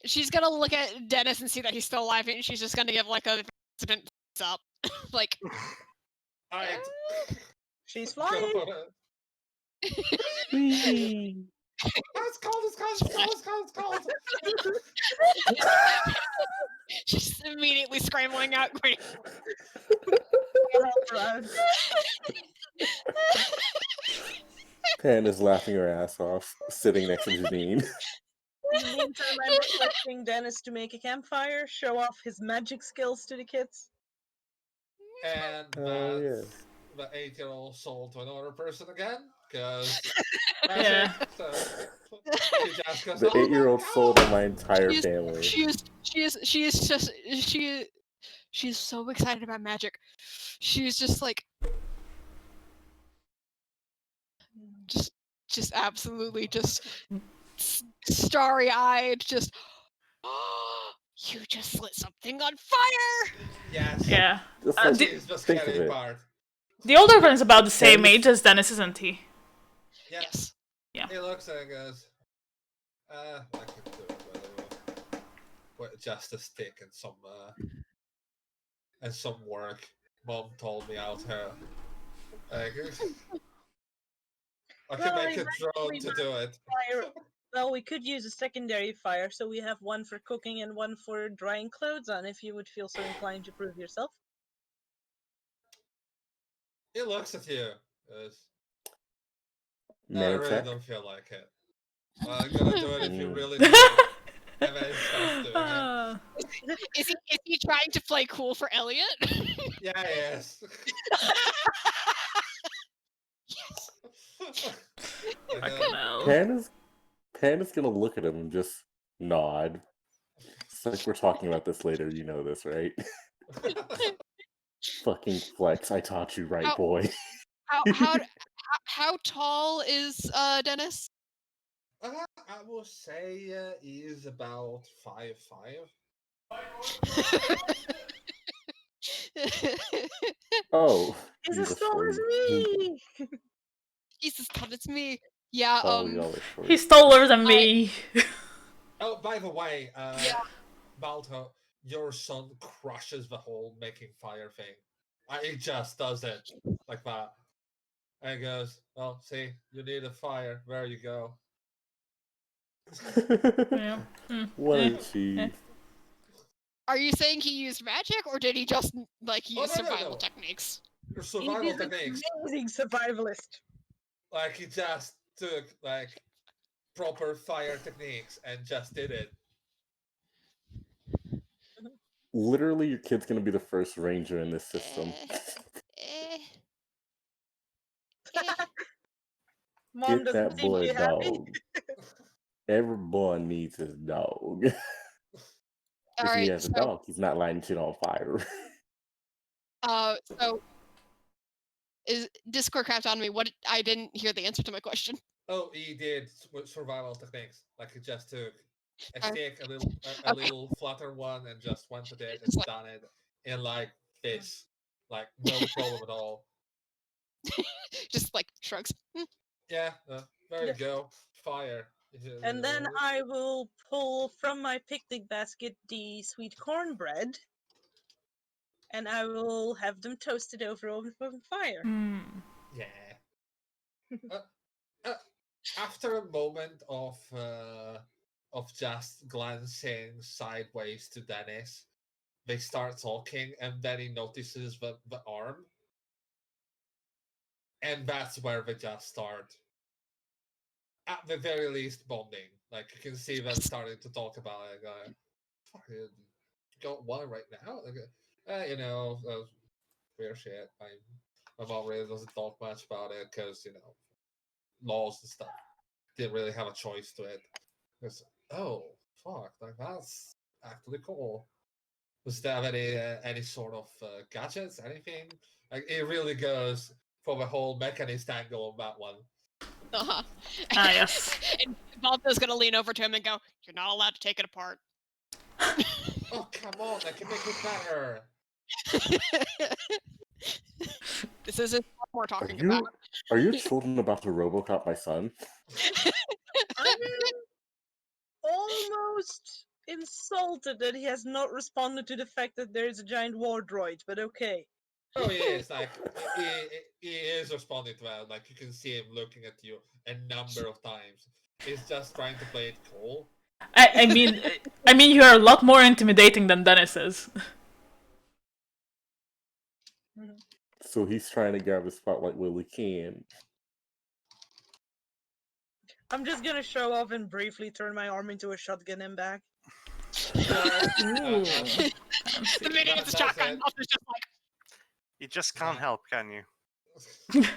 She's gonna look at Dennis and see that he's still alive, and she's just gonna give like a accident thumbs up, like. Alright. She's Go flying. for it. Whee! Oh, it's cold, it's cold, it's cold, it's cold, it's cold. She's immediately scrambling out. Great. Pan is laughing her ass off, sitting next to Janine. In the meantime, I'm requesting Dennis to make a campfire, show off his magic skills to the kids. And Oh, yeah. that's the 8-year-old sold to another person again, because Yeah. so she just goes, The "Oh my 8-year-old God!" sold on my entire She's- family. She's so excited about magic. She's just like just absolutely just starry-eyed, just you just lit something on fire. Yes. Yeah. Just Uh, like, the- It's the think of scary it. part. The older one is about the same Dennis- age as Dennis, isn't he? Yeah. Yes. He looks and goes, I could do it with just a stick and some work. Mom told me out here. Like, I can Well, make a drone we to do it. Fire. Well, we could use a secondary fire, so we have one for cooking and one for drying clothes on, if you would feel so inclined to prove yourself. He looks at you. Goes, I Man really check. don't feel like it. I'm gonna do it if you Mm. really do it. And then he starts doing it. Uh, Is he trying to play cool for Elliot? Yeah, yes. fucking hell. Pan is gonna look at him and just nod. It's like we're talking about this later, you know this, right? Fucking flex, I taught you right, How- boy. How tall is Dennis? I will say he's about 5'5". Oh. He's he's as a tall as shorty. me! He's as tall as me. Yeah. Oh, y'all are short. He's taller than me. Oh, by the way, Balto, your son crushes the whole making fire thing. He just does it like that. And he goes, "Well, see, you need a fire. There you go." Yeah. What Eh. a cheese. Are you saying he used magic, or did he just like Oh, use no, no, survival no. techniques? Your He's survival an techniques. amazing survivalist. Like he just took like proper fire techniques and just did it. Literally, your kid's gonna be the first ranger in this system. Eh, eh. Mom Get doesn't that seem boy too a happy. dog. Every boy needs his dog. All If he right. has a dog, he's not lighting shit on fire. So is Discord crapped on me? What I didn't hear the answer to my question. Oh, he did survival techniques. Like he just took a Okay. stick, a little flatter one, and just went to it and Just like- done it in like this, like no problem at all. Just like shrugs. Yeah, there you Yeah. go, fire. And then I will pull from my picnic basket the sweet cornbread, and I will have them toasted over open fire. Yeah. After a moment of just glancing sideways to Dennis, they start talking, and then he notices the arm. And that's where they just start, at the very least, bonding. Like, you can see them starting to talk about it. Fucking, you got one right now? Like, weird shit. My mom really doesn't talk much about it because, laws and stuff. Didn't really have a choice to it. It's, oh, fuck, like that's actually cool. Does it have any sort of gadgets, anything? Like, it really goes for the whole mechanist angle on that one. Uh-huh. Ah, yes. And Valda's gonna lean over to him and go, "You're not allowed to take it apart." Oh, come on, I can make it better. This isn't what we're Are talking you about. are your children about to RoboCop my son? I'm almost insulted that he has not responded to the fact that there is a giant war droid, but okay. Oh, he is. Like, he is responding to that. Like, you can see him looking at you a number of times. He's just trying to play it cool. I mean, you are a lot more intimidating than Dennis is. So he's trying to grab the spotlight while he can. I'm just gonna show off and briefly turn my arm into a shotgun and back. Sure. Ooh. The minute it's a That's shotgun, it. Valda's just like, You just can't help, can you?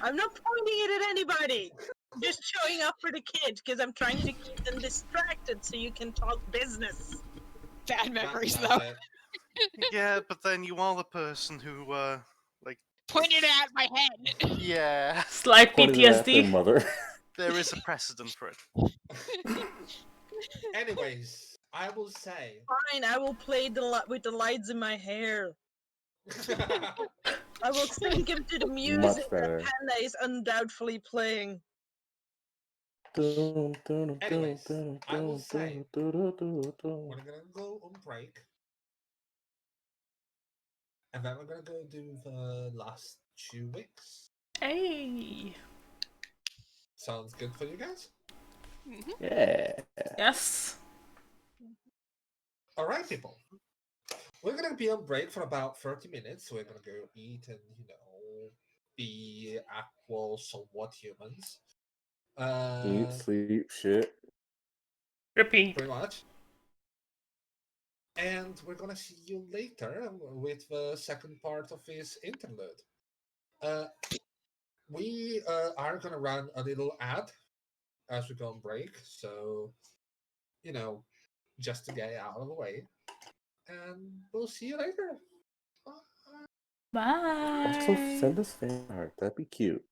I'm not pointing it at anybody. I'm just showing up for the kids because I'm trying to keep them distracted so you can talk business. bad memories That's though. it. Yeah, but then you are the person who, Pointed it at my head. yeah, Slight Pointed it at their PTSD. mother. there is a precedent for it. Anyways, I will say. Fine, I will play with the lights in my hair. I will sync him to the music that better. Panda is undoubtedly playing. Anyways, I will say we're gonna go on break, and then we're gonna go do the last 2 weeks. Hey. Sounds good for you guys? Yeah. Yes. All right, people. We're gonna be on break for about 30 minutes. We're gonna go eat and be actual, somewhat humans. Eat, sleep, shit. Repeat. Pretty much. And we're gonna see you later with the second part of this interlude. We are gonna run a little ad as we go on break, so just to get it out of the way. And we'll see you later. Bye. Also, Bye. send us fan art. That'd be cute.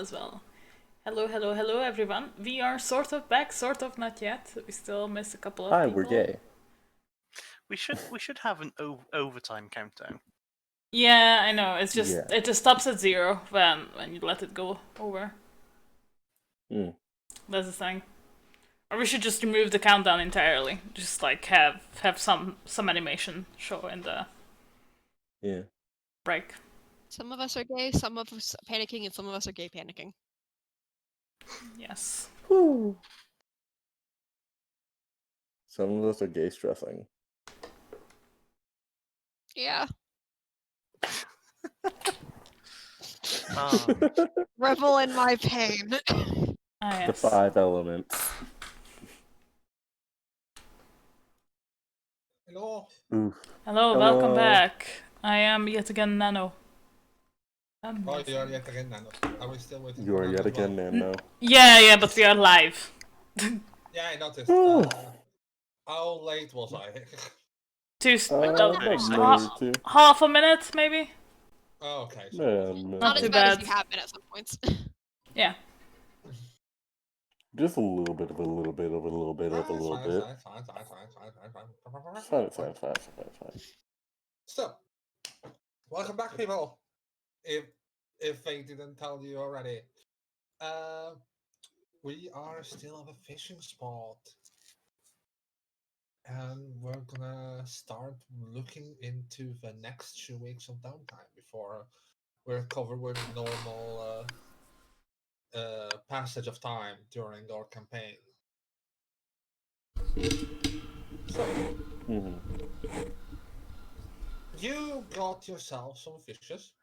as well. Hello, hello, hello, everyone. We are sort of back, sort of not yet. We still missed a couple of Hi, people. we're gay. We should have an overtime countdown. Yeah, I know. It's just Yeah. it just stops at 0 when you let it go over. Mm. That's the thing. Or we should just remove the countdown entirely. Just like have some animation show in the break. Some of us are gay, some of us panicking, and some of us are gay panicking. Yes. Whew. Some of us are gay stressing. Yeah. Ah, Revel in my pain. Ah, The yes. 5 elements. Hello. Oof. Hello, welcome back. I am yet again Nano. Oh, you are yet again Nano. Are we still waiting You for are Nano yet as well? again Nano. Yeah, but we are live. Yeah, I noticed. Ooh. How late was I? About a minute or two. Half a minute, maybe? Oh, okay. So Not as too bad as bad. you have been at some points. Yeah. Just a little bit of a little bit of a little bit of a little bit. Fine. So, welcome back, people. If they didn't tell you already, we are still at a fishing spot, and we're gonna start looking into the next 2 weeks of downtime before we're covered with normal passage of time during our campaign. So, you got yourself some fishes.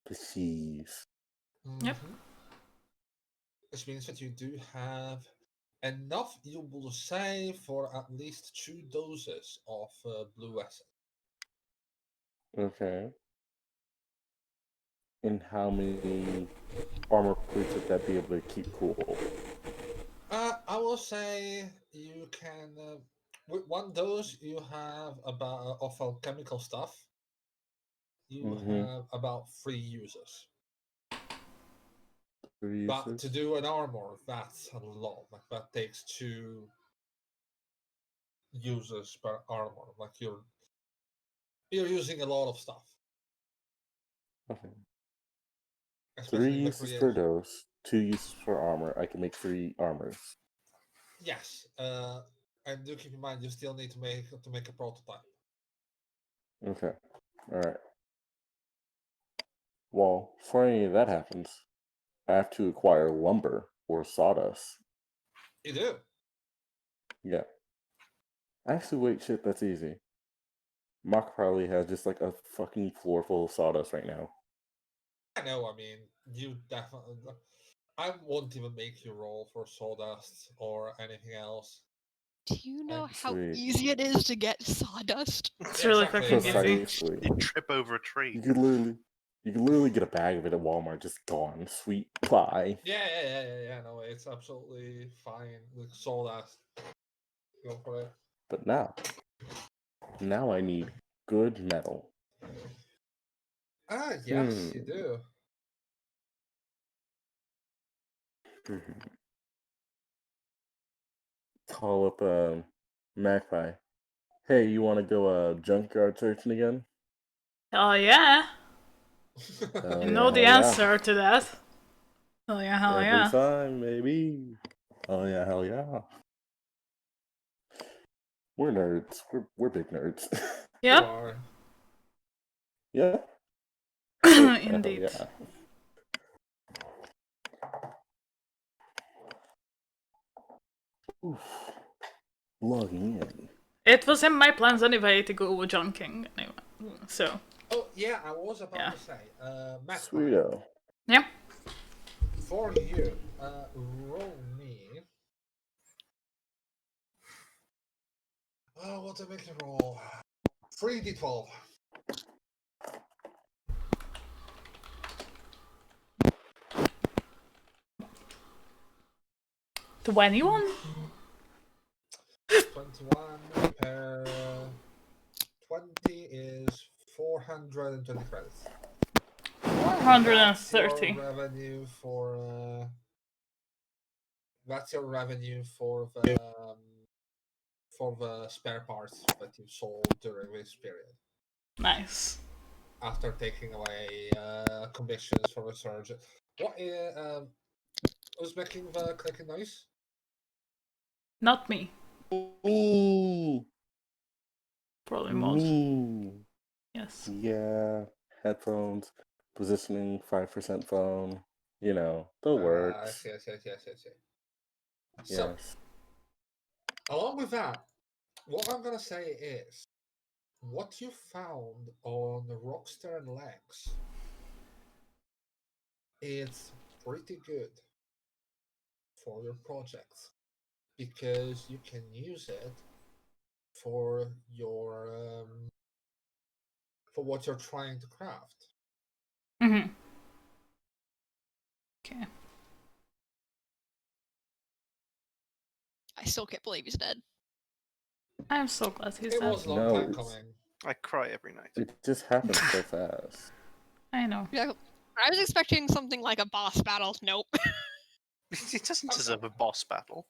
Fishies. Yep. Which means that you do have enough, you will say, for at least 2 doses of blue acid. Okay. And how many armor plates would that be able to keep cool? I will say you can. With 1 dose, you have about of alchemical stuff. You have about 3 uses. 3 But uses? to do an armor, that's a lot. Like that takes 2 uses per armor. Like you're using a lot of stuff. Okay. 3 Especially in the uses per dose, 2 uses for armor. I can make 3 armors. Yes. And do keep in mind you still need to make a prototype. Okay. Alright. Well, before any of that happens, I have to acquire lumber or sawdust. You do? Yeah. Actually, wait, shit, that's easy. Mock probably has just like a fucking floor full of sawdust right now. I know, I mean, you definitely. I won't even make you roll for sawdust or anything else. Do you know how Sweet. easy it is to get sawdust? It's really Exactly, fucking easy. Precisely. you trip over a tree. You could literally get a bag of it at Walmart, just gone. Sweet pie. Yeah. No, it's absolutely fine. The sawdust. Go for it. But now I need good metal. Ah, yes, you do. Call up Magpie. Hey, you want to go junkyard searching again? Oh yeah. Hell I yeah, know the hell answer to that. Hell yeah, hell Every yeah. time, maybe. Oh yeah, hell yeah. We're nerds. We're big nerds. You Yep. are. Yeah. Hell Indeed. yeah. Oof. Logging in. It was in my plans anyway to go junking anyway. So. Oh yeah, I was about Yeah. to say, Matt, Sweeto. Yeah. for you, roll me. Oh, what to make you roll? 3d12. To anyone? 21 per 20 is 420 credits. That's your 130. revenue for. That's your revenue for the spare parts that you sold during this period. Nice. After taking away commissions from a surgeon. Who's making the clicking noise? Not me. Me. Probably most. Me. Yes. Yeah. Headphones. Positioning 5% phone. You know, the works. Yes. So, Yes. along with that, what I'm gonna say is, what you found on Rockstar and Legs, it's pretty good for your projects because you can use it for your for what you're trying to craft. Mm-hmm. Okay. I still can't believe he's dead. I'm so glad he's It dead. was a long No, time it's- coming. I cry every night. It just happened so fast. I know. Yeah, I was expecting something like a boss battle. Nope. He doesn't deserve a boss battle.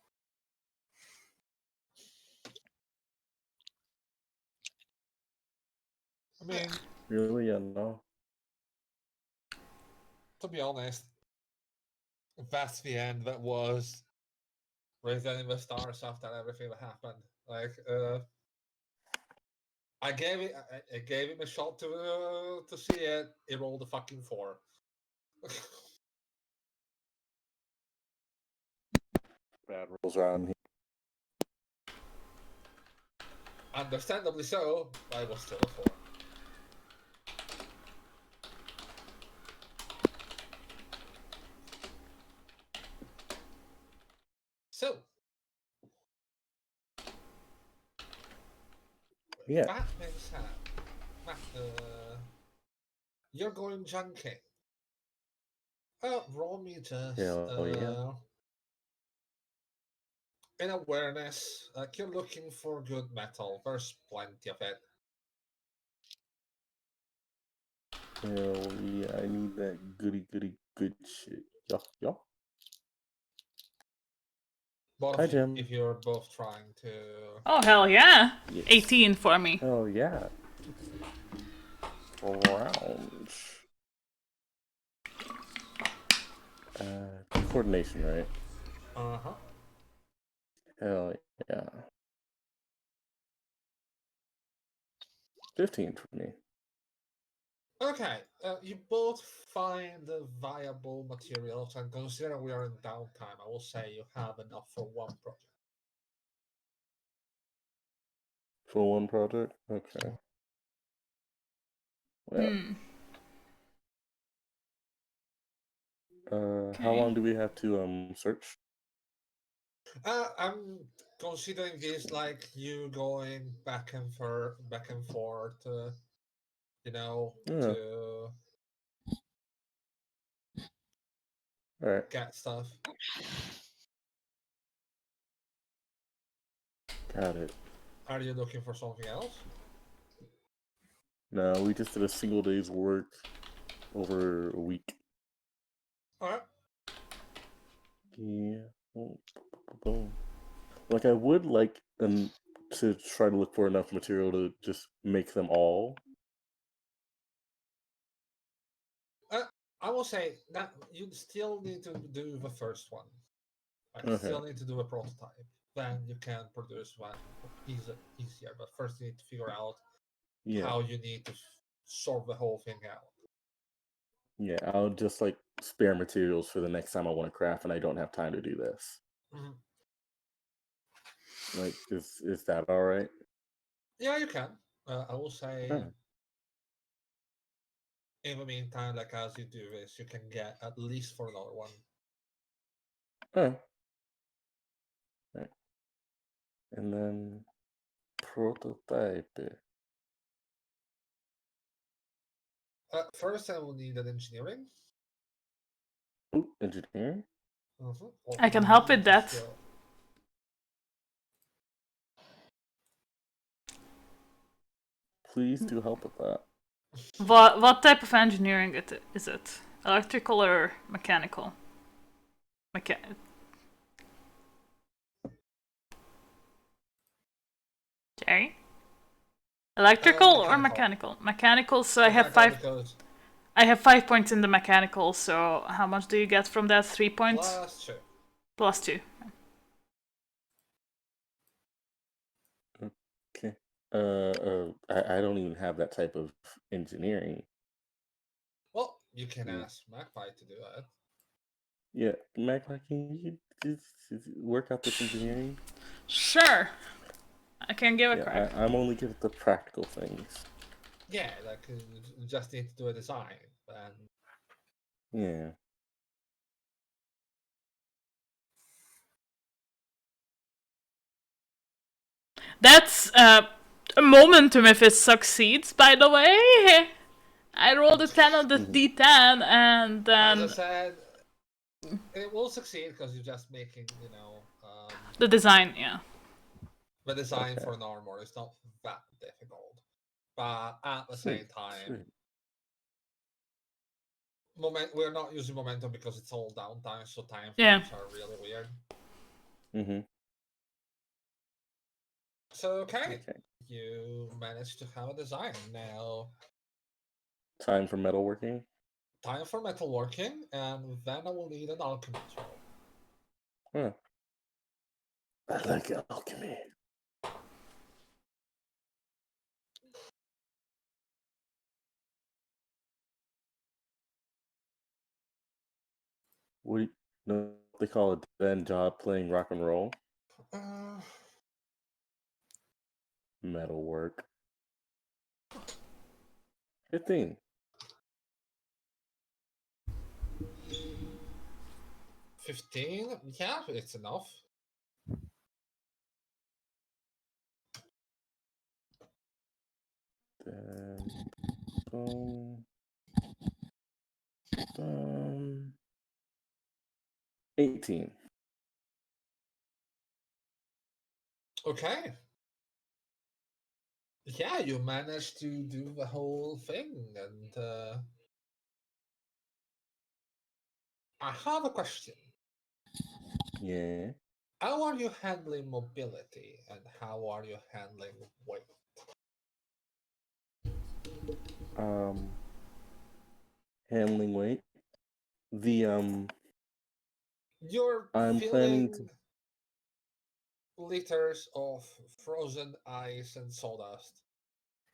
I mean, Really, no. to be honest, that's the end that was Resident Evil Stars after everything that happened. Like, I gave him a shot to see it. He rolled a fucking 4. Bad rolls around here. Understandably so, but I was still a 4. So, Yeah. that being said, you're going junking. Roll me just Hell yeah. in awareness. Like you're looking for good metal. There's plenty of it. Hell yeah. I need that goody good shit. Yeah. Both Hi, of you, Jim. if you're both trying to. Oh, hell yeah. Yes. 18 for me. Hell yeah. Round. Coordination, right? Uh-huh. Hell yeah. 15 for me. Okay, you both find viable materials, and considering we are in downtime, I will say you have enough for one project. For one project? Okay. Well, how long do we have to search? I'm considering this like you going back and forth, Yeah. to Alright. get stuff. Got it. Are you looking for something else? No, we just did a single day's work over a week. Alright. Yeah. Boom. Like I would like to try to look for enough material to just make them all. I will say that you still need to do the first one. Like, Okay. still need to do a prototype. Then you can produce one easier. But first, you need to figure out how you need to sort the whole thing out. Yeah, I'll just like spare materials for the next time I want to craft and I don't have time to do this. Mm-hmm. Like, is that all right? Yeah, you can. I will say. Okay. In the meantime, like as you do this, you can get at least for another one. All right. And then prototype. First, I will need an engineering. Ooh, engineering. Mm-hmm. I can help with that. Skill. Please do help with that. question. What type of engineering is it? Electrical or mechanical? Jerry? Electrical or mechanical? Mechanical. So I have Mechanical 5. because I have 5 points in the mechanical. So how much do you get from that? 3 points +2. plus 2. Okay. I don't even have that type of engineering. Well, you can Yeah. ask Magpie to do it. Yeah, Magpie, can you just work out this engineering? Sure, I can give a Yeah, crack. I'm only good at the practical things. Yeah, like you just need to do a design, and Yeah. That's a momentum if it succeeds. By the way, I rolled a 10 on the D10, and as I then said, it will succeed because you're just making, the design. Yeah. the design Okay. for an armor is not that difficult. But at the same Sweet. time, we're not using momentum because it's all downtime, so time frames Yeah. are really weird. Mm-hmm. So okay, Okay. you managed to have a design. Now Time for metalworking. time for metalworking, and then I will need an alchemist roll. Huh. I like alchemy. What do you know what they call a dead job playing rock and roll? Uh, Metalwork. 15. 15? Yeah, it's enough. Then boom. Boom. 18. Okay. Yeah, you managed to do the whole thing, and I have a question. Yeah. How are you handling mobility, and how are you handling weight? Um Handling weight. The You're I'm planning to filling liters of frozen ice and sawdust,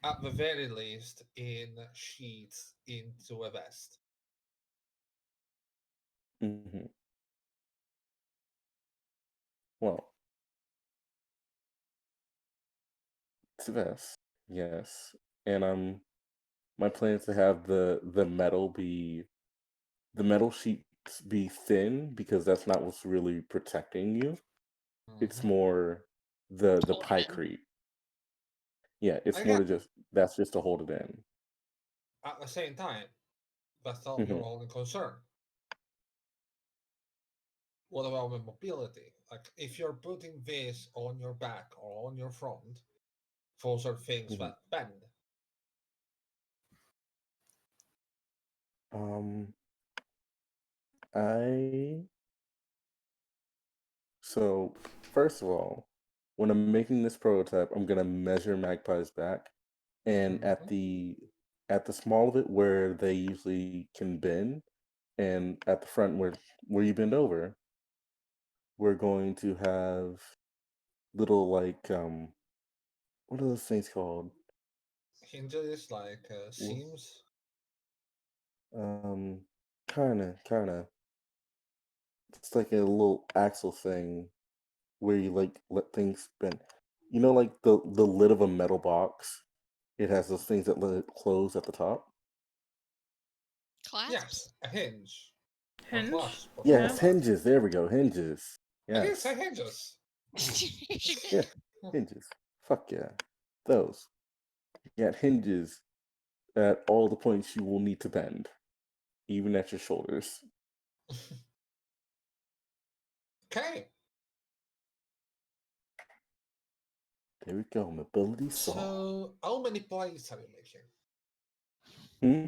at the very least, in sheets into a vest. mhm. Well, it's a vest. Yes. And my plan is to have the metal sheets be thin because that's not what's really protecting you. It's Mhm. more the Hold it in. piecrete. Yeah, it's more Again, to that's just to hold it in. at the same time, that's not your Hmm. only concern. What about the mobility? Like, if you're putting this on your back or on your front, those are things Hmm. that bend. Um, I so first of all, when I'm making this prototype, I'm gonna measure Magpie's back, and Mhm. at the small of it where they usually can bend, and at the front where you bend over, we're going to have little like what are those things called? Hinges like W- seams. Um, kind of. It's like a little axle thing where you like let things spin. You know, like the lid of a metal box. It has those things that let it close at the top. Yes, Clasps? a hinge or Hinge. clasp or something Yeah. Yes, like that. hinges. There we go. Hinges. I did say Yes. hinges. Yeah, hinges. Fuck yeah. Those. You got hinges at all the points you will need to bend, even at your shoulders. Okay, There we go. Mobility solved. so how many plates are you making? Hmm?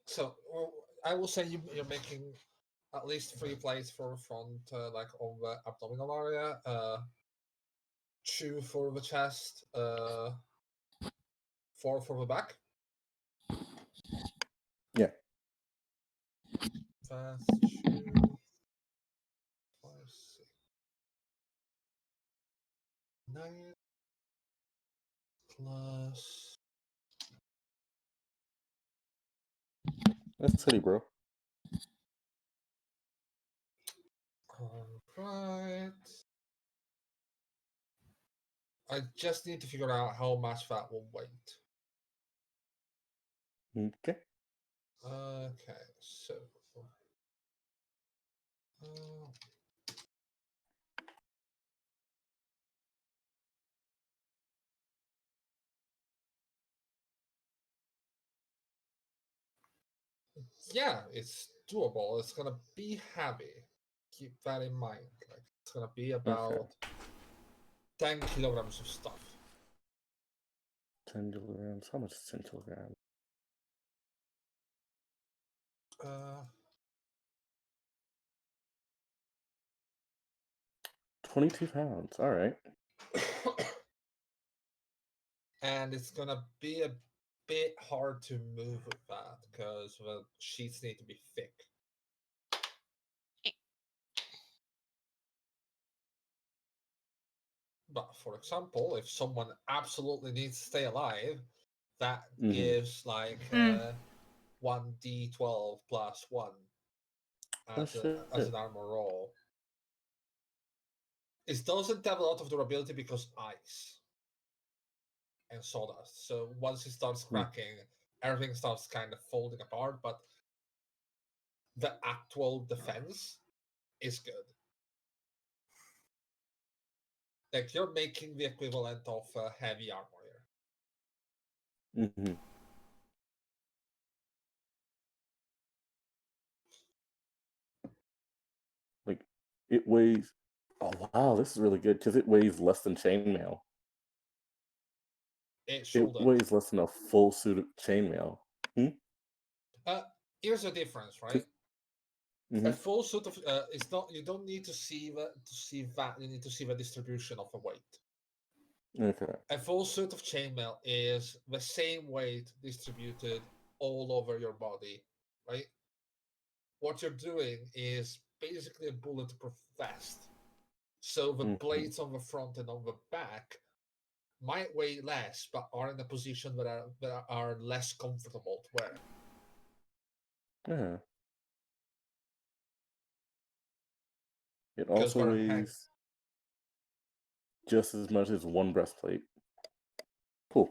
So I will say you're making at least 3 plates for front, like on the abdominal area, 2 for the chest, 4 for the back. Yeah. That's 2, 5, 6, 9 plus. That's steady, bro. Alright. I just need to figure out how much that will weight. Okay. Okay, so. Uh, yeah, it's doable. It's gonna be heavy. Keep that in mind. Like it's gonna be about 10 kilograms of stuff. 10 kilograms. How much is 10 kilograms? 22 pounds. All right. And it's gonna be a bit hard to move with that because the sheets need to be thick. But for example, if someone absolutely needs to stay alive, that gives like 1d12 plus 1 as an armor roll. It doesn't have a lot of durability because ice and sawdust. So once it starts cracking, everything starts kind of folding apart, but the actual defense is good. Like you're making the equivalent of heavy armor here. Mm-hmm. Like it weighs. Oh wow, this is really good because it weighs less than chainmail. It weighs less than a full suit of chainmail. Here's the difference, right? A full suit of it's not. You don't need to see that. You need to see the distribution of the weight. Okay. A full suit of chainmail is the same weight distributed all over your body, right? What you're doing is basically a bulletproof vest. So the blades on the front and on the back might weigh less, but are in a position that are less comfortable to wear. Yeah. It also weighs just as much as one breastplate. Cool.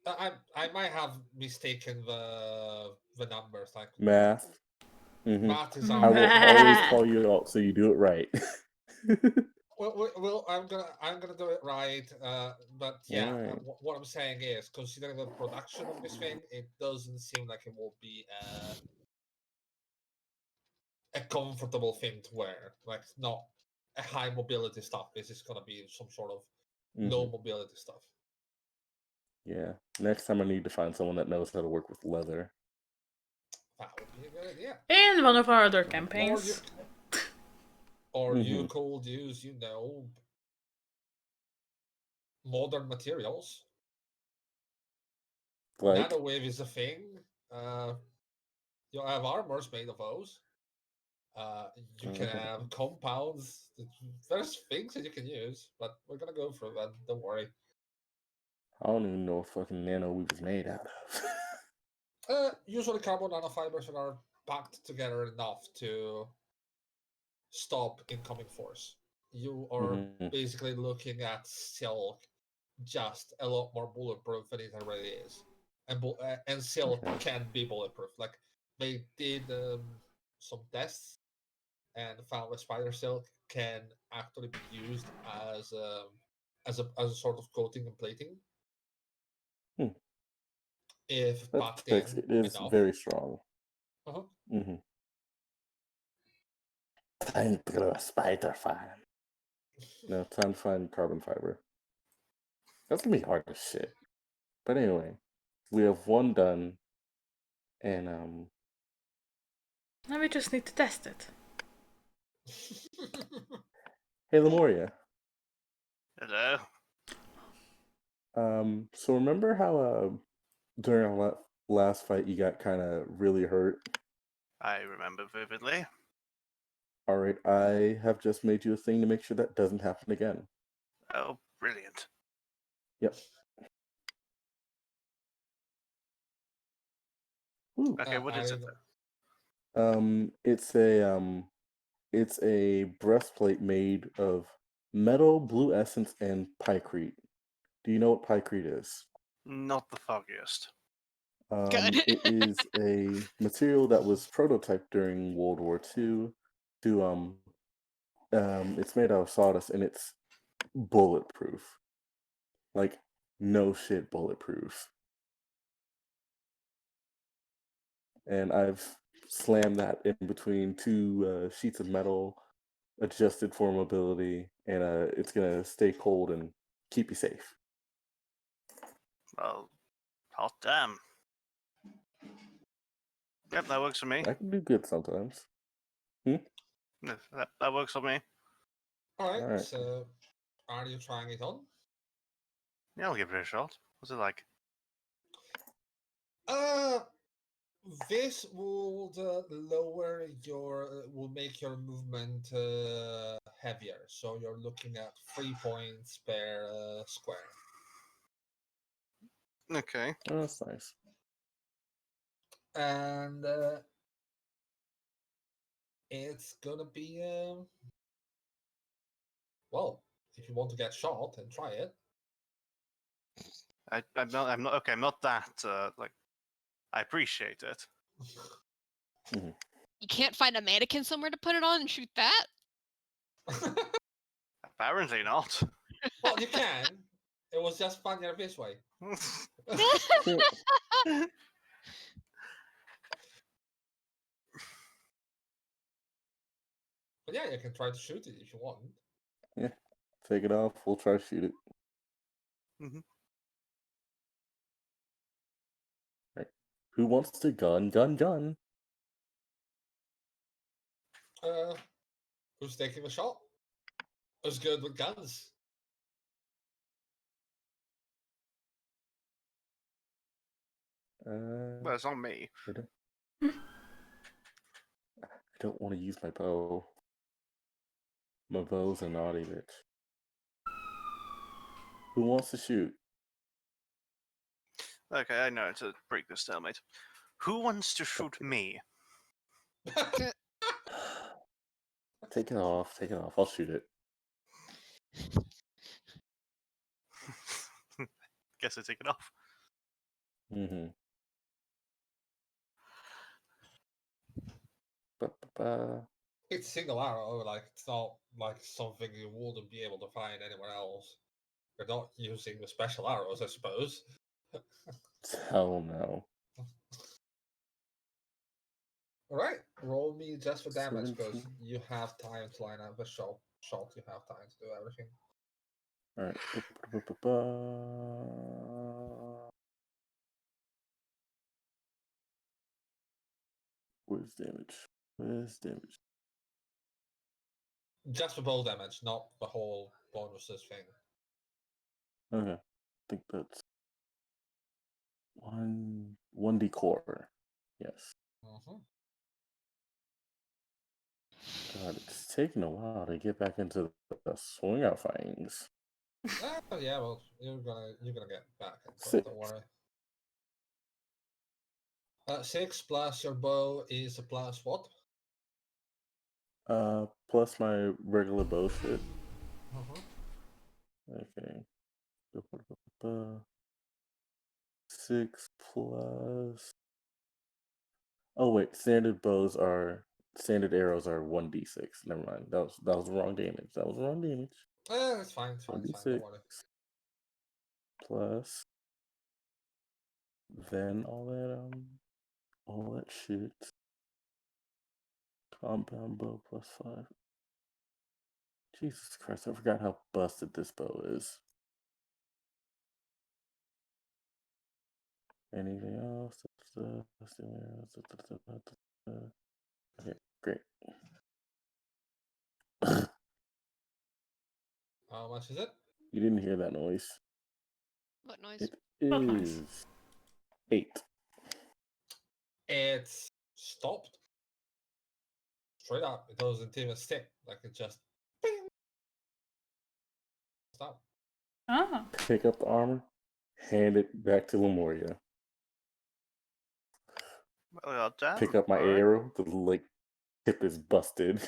I might have mistaken the numbers, like math. Math is I will always call you out so you do it right. Well, I'm gonna do it right. But yeah, Right. what I'm saying is, considering the production of this thing, it doesn't seem like it will be a comfortable thing to wear. Like, not a high mobility stuff. This is gonna be some sort of low mobility stuff. Yeah. Next time I need to find someone that knows how to work with leather. That would be a good idea. In one of our other campaigns. Or you could use, modern materials. Like Nanowave is a thing. You have armors made of those. You can have compounds. There's things that you can use, but we're gonna go through that. Don't worry. I don't even know what fucking nanoweave is made out of. Usually carbon nanofibers that are packed together enough to stop incoming force. You are basically looking at silk, just a lot more bulletproof than it already is, and silk can be bulletproof. Like they did some tests and found that spider silk can actually be used as a sort of coating and plating. If packed in it is enough. very strong. Uh-huh. Time to grow a spider farm. No, time to find carbon fiber. That's gonna be hard as shit. But anyway, we have one done. And Now we just need to test it. hey, Lemuria. Hello. So remember how during our last fight you got kind of really hurt? I remember vividly. All right, I have just made you a thing to make sure that doesn't happen again. Oh, brilliant. Yep. Ooh. Okay, what is it? It's a breastplate made of metal, blue essence, and pykrete. Do you know what pykrete is? Not the foggiest. Good. It is a material that was prototyped during World War II. It's made out of sawdust and it's bulletproof. Like, no shit, bulletproof. And I've slammed that in between two sheets of metal, adjusted for mobility, and it's gonna stay cold and keep you safe. Well, hot damn. Yep, that works for me. I can do good sometimes. That works for me. Alright, Alright. so are you trying it on? Yeah, I'll give it a shot. What's it like? This will lower your, will make your movement heavier. So you're looking at 3 points per square. Okay. Oh, that's nice. And it's gonna be, well, if you want to get shot and try it. I'm not okay. I'm not that like. I appreciate it. You can't find a mannequin somewhere to put it on and shoot that? Apparently not. Well, you can. It was just funnier this way. But yeah, you can try to shoot it if you want. Yeah. Take it off. We'll try to shoot it. Mhm. Right. Who wants to gun? Who's taking the shot? Who's good with guns? Well, it's not me. I don't want to use my bow. My bow's a naughty bitch. Who wants to shoot? Okay, I know to break this stalemate. Who wants to shoot me? Take it off. I'll shoot it. Guess I take it off. Mm-hmm. Ba-ba-ba. It's single arrow, like it's not like something you wouldn't be able to find anywhere else. You're not using the special arrows, I suppose. Hell no. Alright, roll me just for damage because 17. you have time to line up a shot. You have time to do everything. Alright. Ba-ba-ba-ba. Where's damage? Just for bow damage, not the whole bonuses thing. Okay. I think that's 1d core. Yes. Mm-hmm. God, it's taking a while to get back into the swing out things. Yeah, well, you're gonna get back into it, 6. don't worry. 6 plus your bow is a plus what? Plus my regular bow shit. Mm-hmm. Okay. 6 plus. Oh wait, standard arrows are 1d6. Never mind. That was the wrong damage. It's fine, don't 1d6 worry. plus then all that shit. Compound bow plus 5. Jesus Christ, I forgot how busted this bow is. Anything else? Okay, great. How much is it? You didn't hear that noise. What noise? It What noise? is 8. It's stopped. Straight up. It doesn't even stick. Like it just bing, stop. Ah. Pick up the armor, hand it back to Lemuria. Well done. Pick up my All right. arrow. The like tip is busted.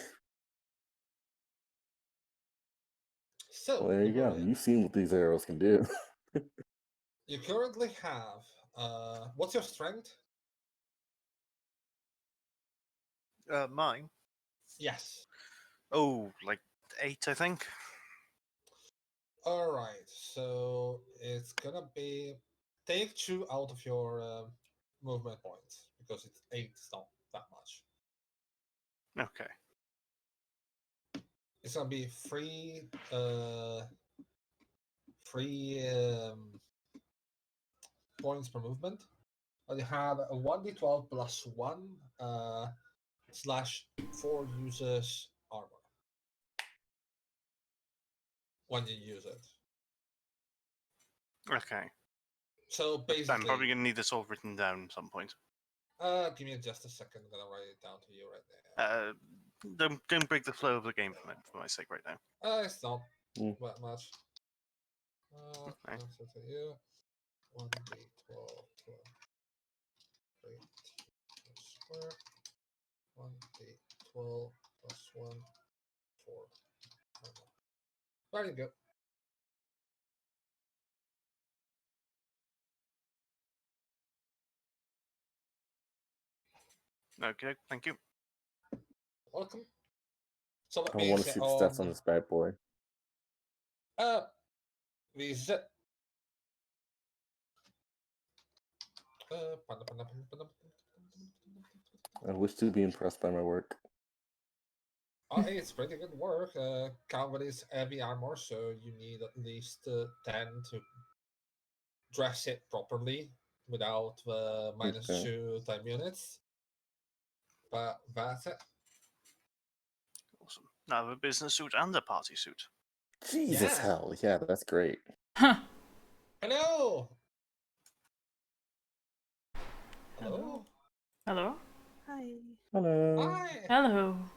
So Well, there you go. Lemuria, You've seen what these arrows can do. you currently have what's your strength? Mine. Yes. Oh, like 8, I think. All right. So it's gonna be take 2 out of your movement points because it's 8. It's not that much. Okay. It's gonna be free points per movement. And you have a 1d12 plus 1 / 4 uses armor when you use it. Okay. So I'm basically, probably gonna need this all written down at some point. give me just a second. I'm gonna write it down to you right there. Don't break the flow of the game for my sake right now. It's not Mm. that much. Okay. Answer to you. 1d12 3 square. 1d12 plus 1 4. Very good. Okay, thank you. Welcome. So that I want means to see the stats on this bad boy. visit. I wish to be impressed by my work. It's pretty good work. Calvin is heavy armor, so you need at least 10 to dress it properly without the Okay. -2 time units. But that's it. Awesome. Now I have a business suit and a party suit. Jesus Yeah. hell, yeah, that's great. Huh. Hello. Hello. Hello? Hi. Hello. Hi. Hello.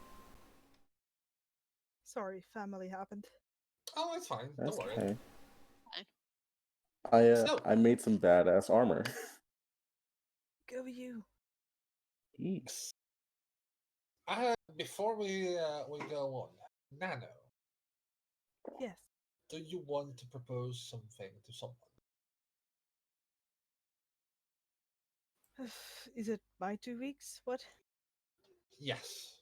Sorry, family happened. Oh, it's fine. That's Don't worry. okay. So- I made some badass armor. Go you. Eesh. Before we go on, Nano, Yes. do you want to propose something to someone? Is it my 2 weeks? What? Yes.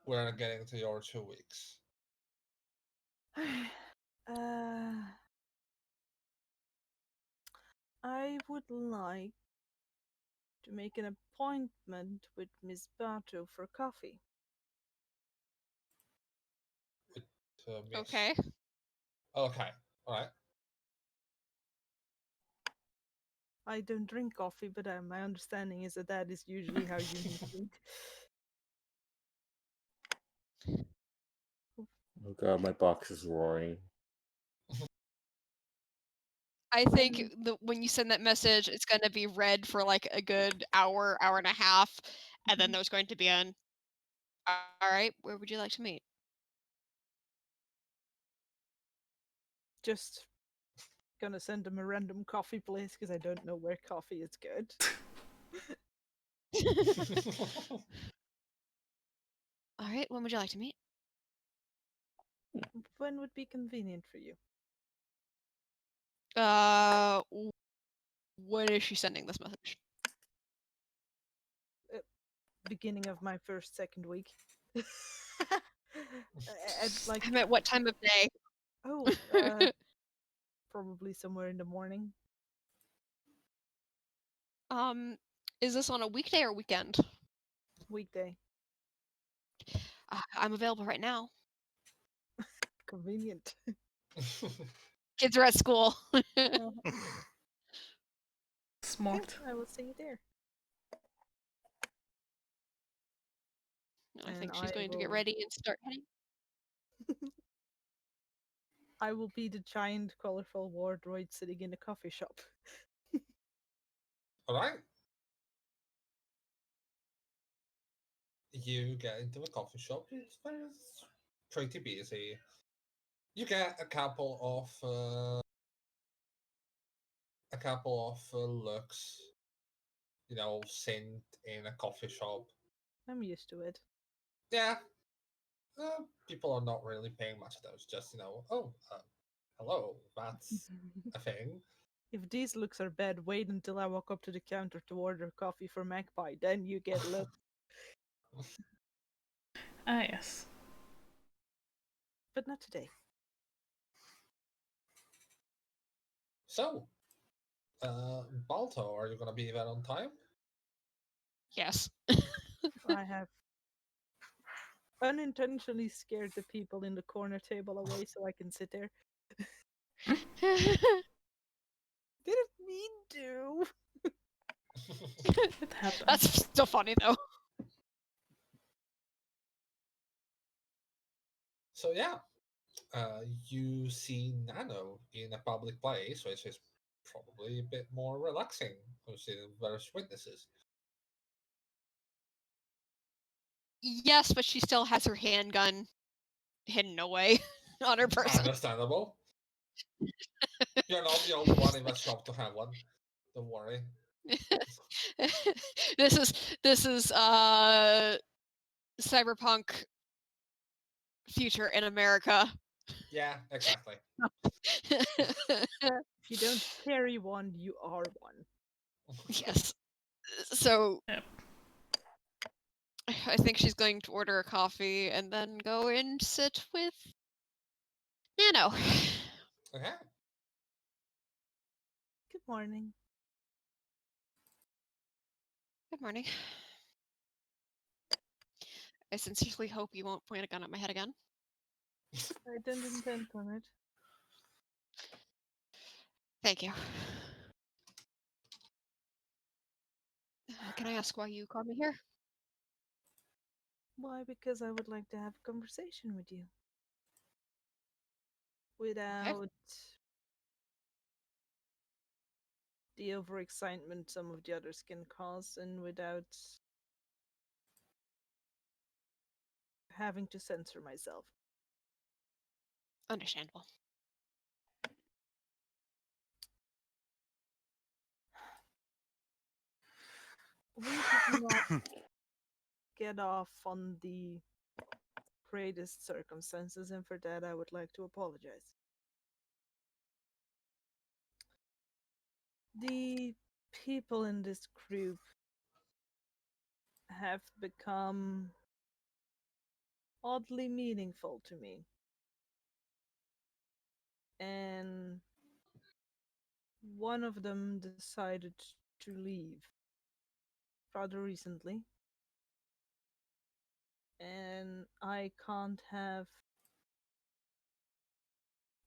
We're getting to your 2 weeks. I would like to make an appointment with Miss Bato for coffee. Miss. Okay. Okay. All right. I don't drink coffee, but my understanding is that is usually how you meet. Oh god, my box is roaring. I think when you send that message, it's going to be read for like a good hour, hour and a half, and then there's going to be an, all right, where would you like to meet? Just gonna send him a random coffee place because I don't know where coffee is good. All right, when would you like to meet? When would be convenient for you? When is she sending this message? Beginning of my second week. Like, I meant what time of day? oh, probably somewhere in the morning. Is this on a weekday or weekend? Weekday. I'm available right now. Convenient. Kids are at school. Smart. I will see you there. I And think she's I going to get will- ready and start heading. I will be the giant, colorful war droid sitting in a coffee shop. All right. You get into a coffee shop. It's pretty busy. You get a couple of looks, sent in a coffee shop. I'm used to it. Yeah, people are not really paying much attention. Just hello, that's a thing. If these looks are bad, wait until I walk up to the counter to order coffee for Magpie. Then you get looks. Ah, yes. But not today. So, Balto, are you gonna be there on time? Yes. I have unintentionally scared the people in the corner table away so I can sit there. Didn't mean to. It happened. That's still funny though. So yeah, you see Nano in a public place, which is probably a bit more relaxing considering there's witnesses. Yes, but she still has her handgun hidden away on her person. Understandable. You're not the only one in that shop to have one. Don't worry. This is cyberpunk future in America. Yeah, exactly. If you don't carry one, you are one. Yes. So Yep. I think she's going to order a coffee and then go and sit with Nano. Okay. Good morning. Good morning. I sincerely hope you won't point a gun at my head again. I didn't intend on it. Thank you. Can I ask why you called me here? Why? Because I would like to have a conversation with you. Without the overexcitement some of the others can cause, and without having to censor myself. Understandable. We did not get off on the greatest circumstances, and for that I would like to apologize. The people in this group have become oddly meaningful to me. And one of them decided to leave rather recently. And I can't have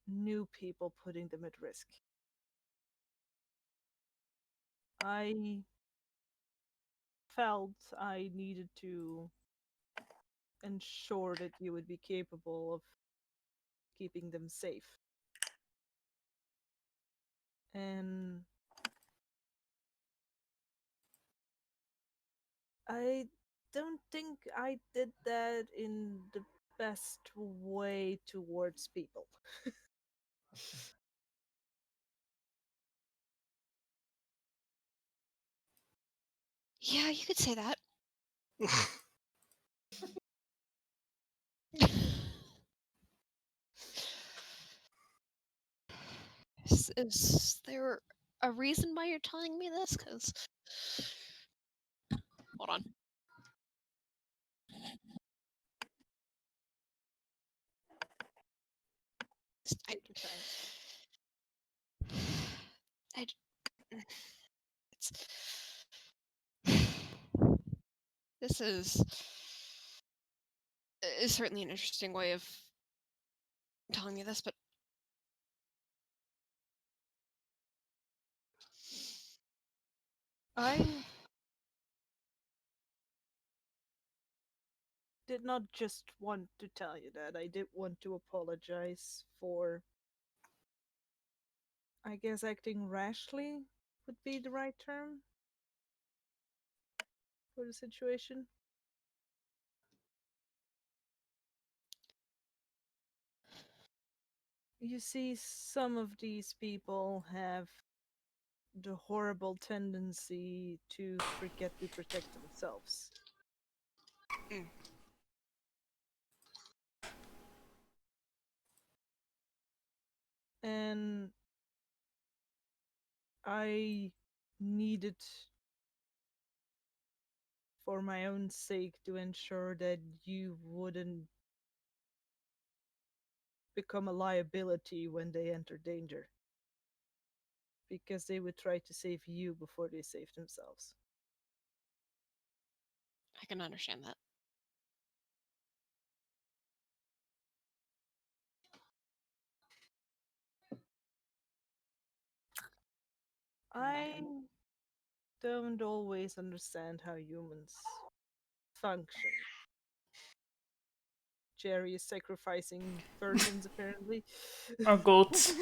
new people putting them at risk. I felt I needed to ensure that you would be capable of keeping them safe. And I don't think I did that in the best way towards people. Yeah, you could say that. Is there a reason why you're telling me this? Because hold on. I, Take your time. I, it's this is certainly an interesting way of telling me this, but I did not just want to tell you that. I did want to apologize for, I guess, acting rashly would be the right term for the situation. You see, some of these people have the horrible tendency to forget to protect themselves. Mm. And I needed, for my own sake, to ensure that you wouldn't become a liability when they enter danger. Because they would try to save you before they save themselves. I can understand that. I don't always understand how humans function. Jerry is sacrificing virgins, apparently. Or goats.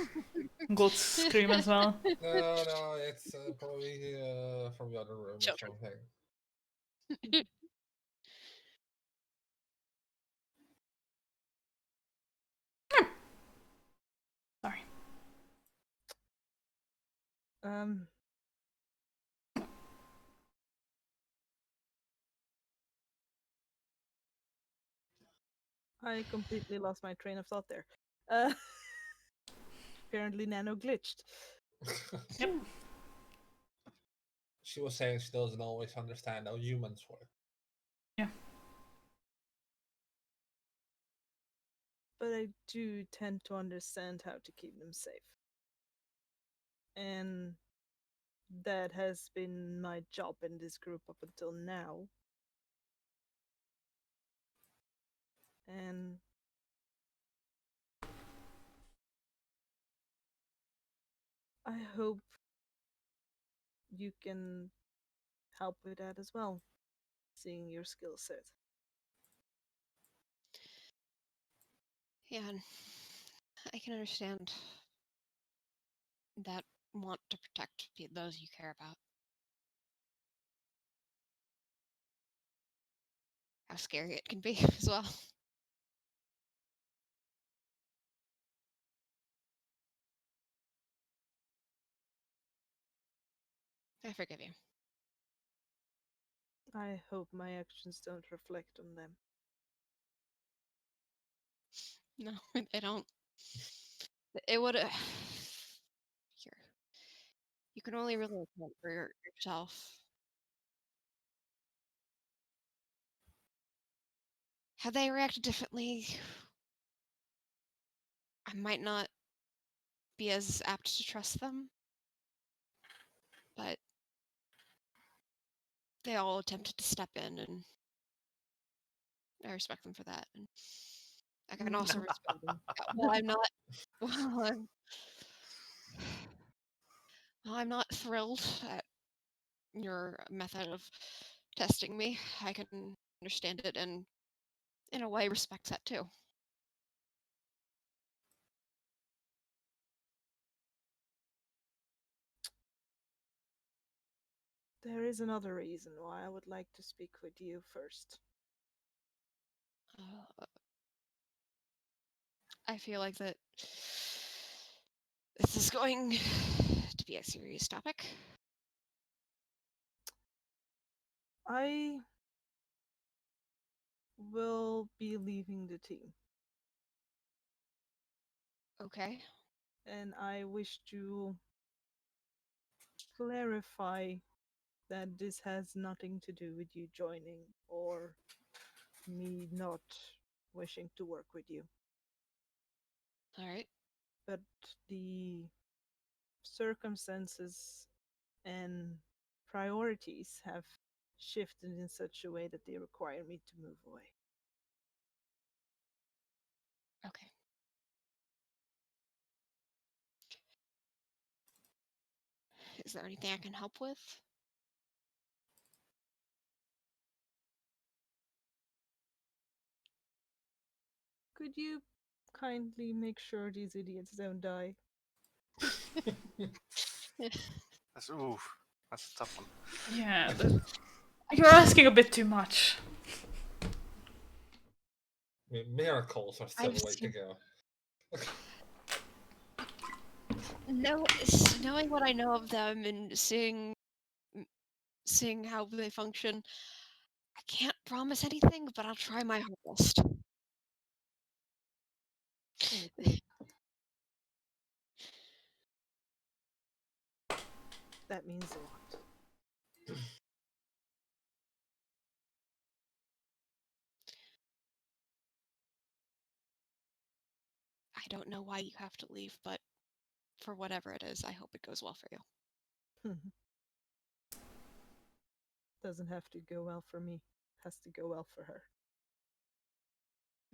Goats scream as well. No, it's probably from the other room or Children. something. Sorry. Um, I completely lost my train of thought there. Apparently, Nano glitched. Yep. She was saying she doesn't always understand how humans work. Yeah. But I do tend to understand how to keep them safe. And that has been my job in this group up until now. And I hope you can help with that as well, seeing your skill set. Yeah, and I can understand that want to protect those you care about. How scary it can be as well. I forgive you. I hope my actions don't reflect on them. No, they don't. It would. Here, you can only really account for yourself. Had they reacted differently, I might not be as apt to trust them. But they all attempted to step in, and I respect them for that. And I can also respect them. Well, I'm not. Well, I'm not thrilled at your method of testing me. I can understand it, and in a way, respect that too. There is another reason why I would like to speak with you first. I feel like that this is going to be a serious topic. I will be leaving the team, Okay. and I wish to clarify that this has nothing to do with you joining or me not wishing to work with you. All right. But the circumstances and priorities have shifted in such a way that they require me to move away. Okay. Is there anything I can help with? Could you kindly make sure these idiots don't die? That's a tough one. Yeah, you're asking a bit too much. I mean, miracles are still I've a way to seen- go. Knowing what I know of them and seeing how they function, I can't promise anything, but I'll try my hardest. Thank you. That means a lot. I don't know why you have to leave, but for whatever it is, I hope it goes well for you. Doesn't have to go well for me. Has to go well for her.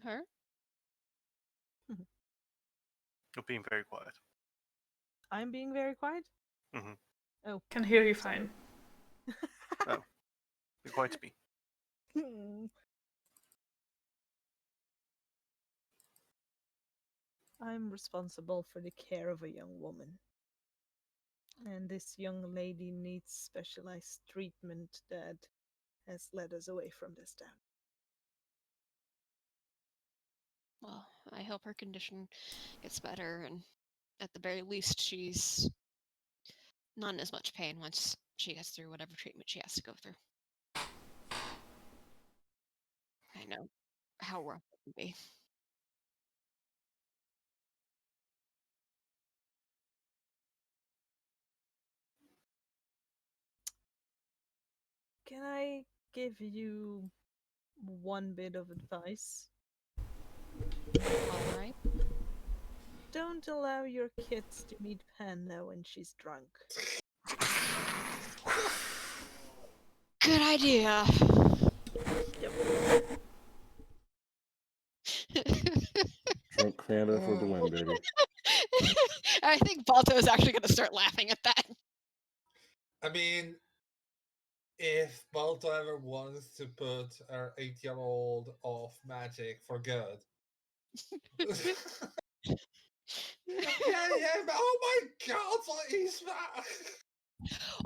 Her? You're being very quiet. I'm being very quiet? Mhm. Oh. Can hear you Sorry. fine. Be quiet to me. I'm responsible for the care of a young woman. And this young lady needs specialized treatment that has led us away from this town. Well, I hope her condition gets better, and at the very least, she's not in as much pain once she gets through whatever treatment she has to go through. I know how rough it can be. Can I give you one bit of advice? All right. Don't allow your kids to meet Panda when she's drunk. Good idea. Drunk Panda for the win, baby. I think Balto is actually going to start laughing at that. I mean, if Balto ever wants to put our 8-year-old off magic for good. Oh my god, what is that?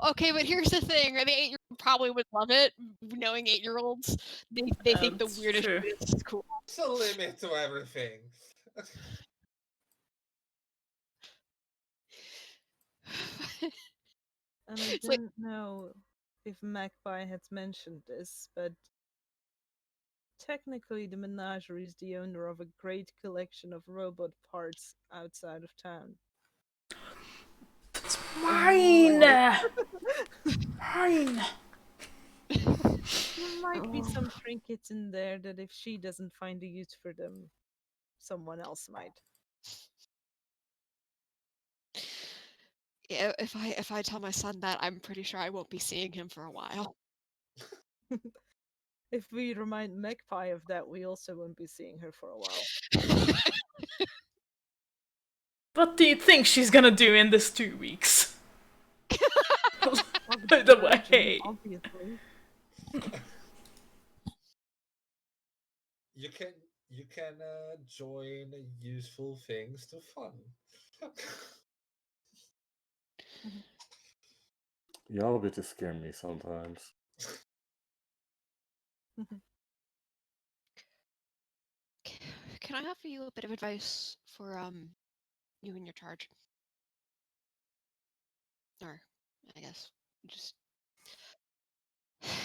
Okay, but here's the thing: the 8-year-old probably would love it. Knowing 8-year-olds, they think the That's weirdest true. shit is cool. There's a limit to everything. And I It's like- didn't know if Magpie had mentioned this, but technically the Menagerie is the owner of a great collection of robot parts outside of town. That's mine! Mine! There might be some trinkets in there that if she doesn't find a use for them, someone else might. Yeah, if I tell my son that, I'm pretty sure I won't be seeing him for a while. If we remind Magpie of that, we also won't be seeing her for a while. What do you think she's gonna do in this 2 weeks? By the way. Obviously. You can join useful things to fun. Y'all bitches scare me sometimes. Can I offer you a bit of advice for you and your charge? Or I guess just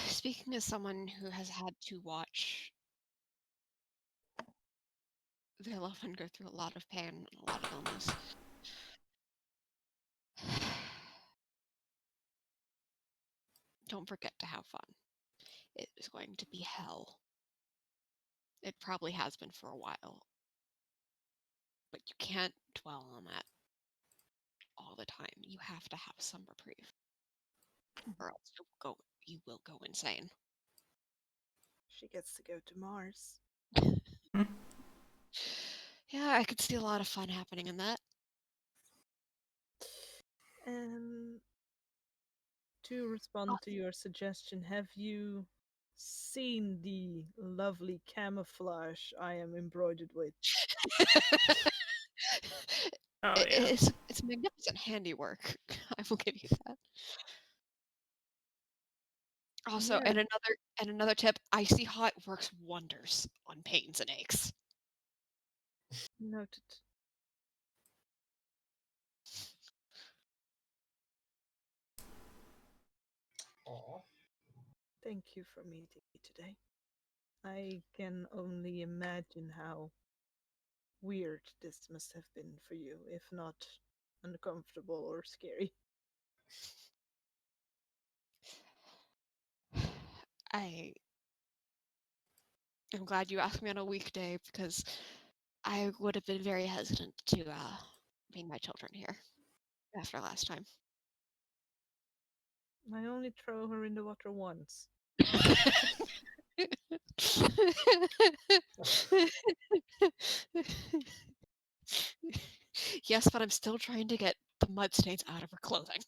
speaking as someone who has had to watch their loved one go through a lot of pain and a lot of illness. Don't forget to have fun. It is going to be hell. It probably has been for a while. But you can't dwell on that all the time. You have to have some reprieve. Or else you will go insane. She gets to go to Mars. Yeah, I could see a lot of fun happening in that. And to respond to your suggestion, have you seen the lovely camouflage I am embroidered with. Oh yeah. It's magnificent handiwork. I will give you that. Also, Yeah. and another tip, icy hot works wonders on pains and aches. Noted. Aw. Thank you for meeting me today. I can only imagine how weird this must have been for you, if not uncomfortable or scary. I am glad you asked me on a weekday because I would have been very hesitant to bring my children here after last time. I only throw her in the water once. Yes, but I'm still trying to get the mud stains out of her clothing.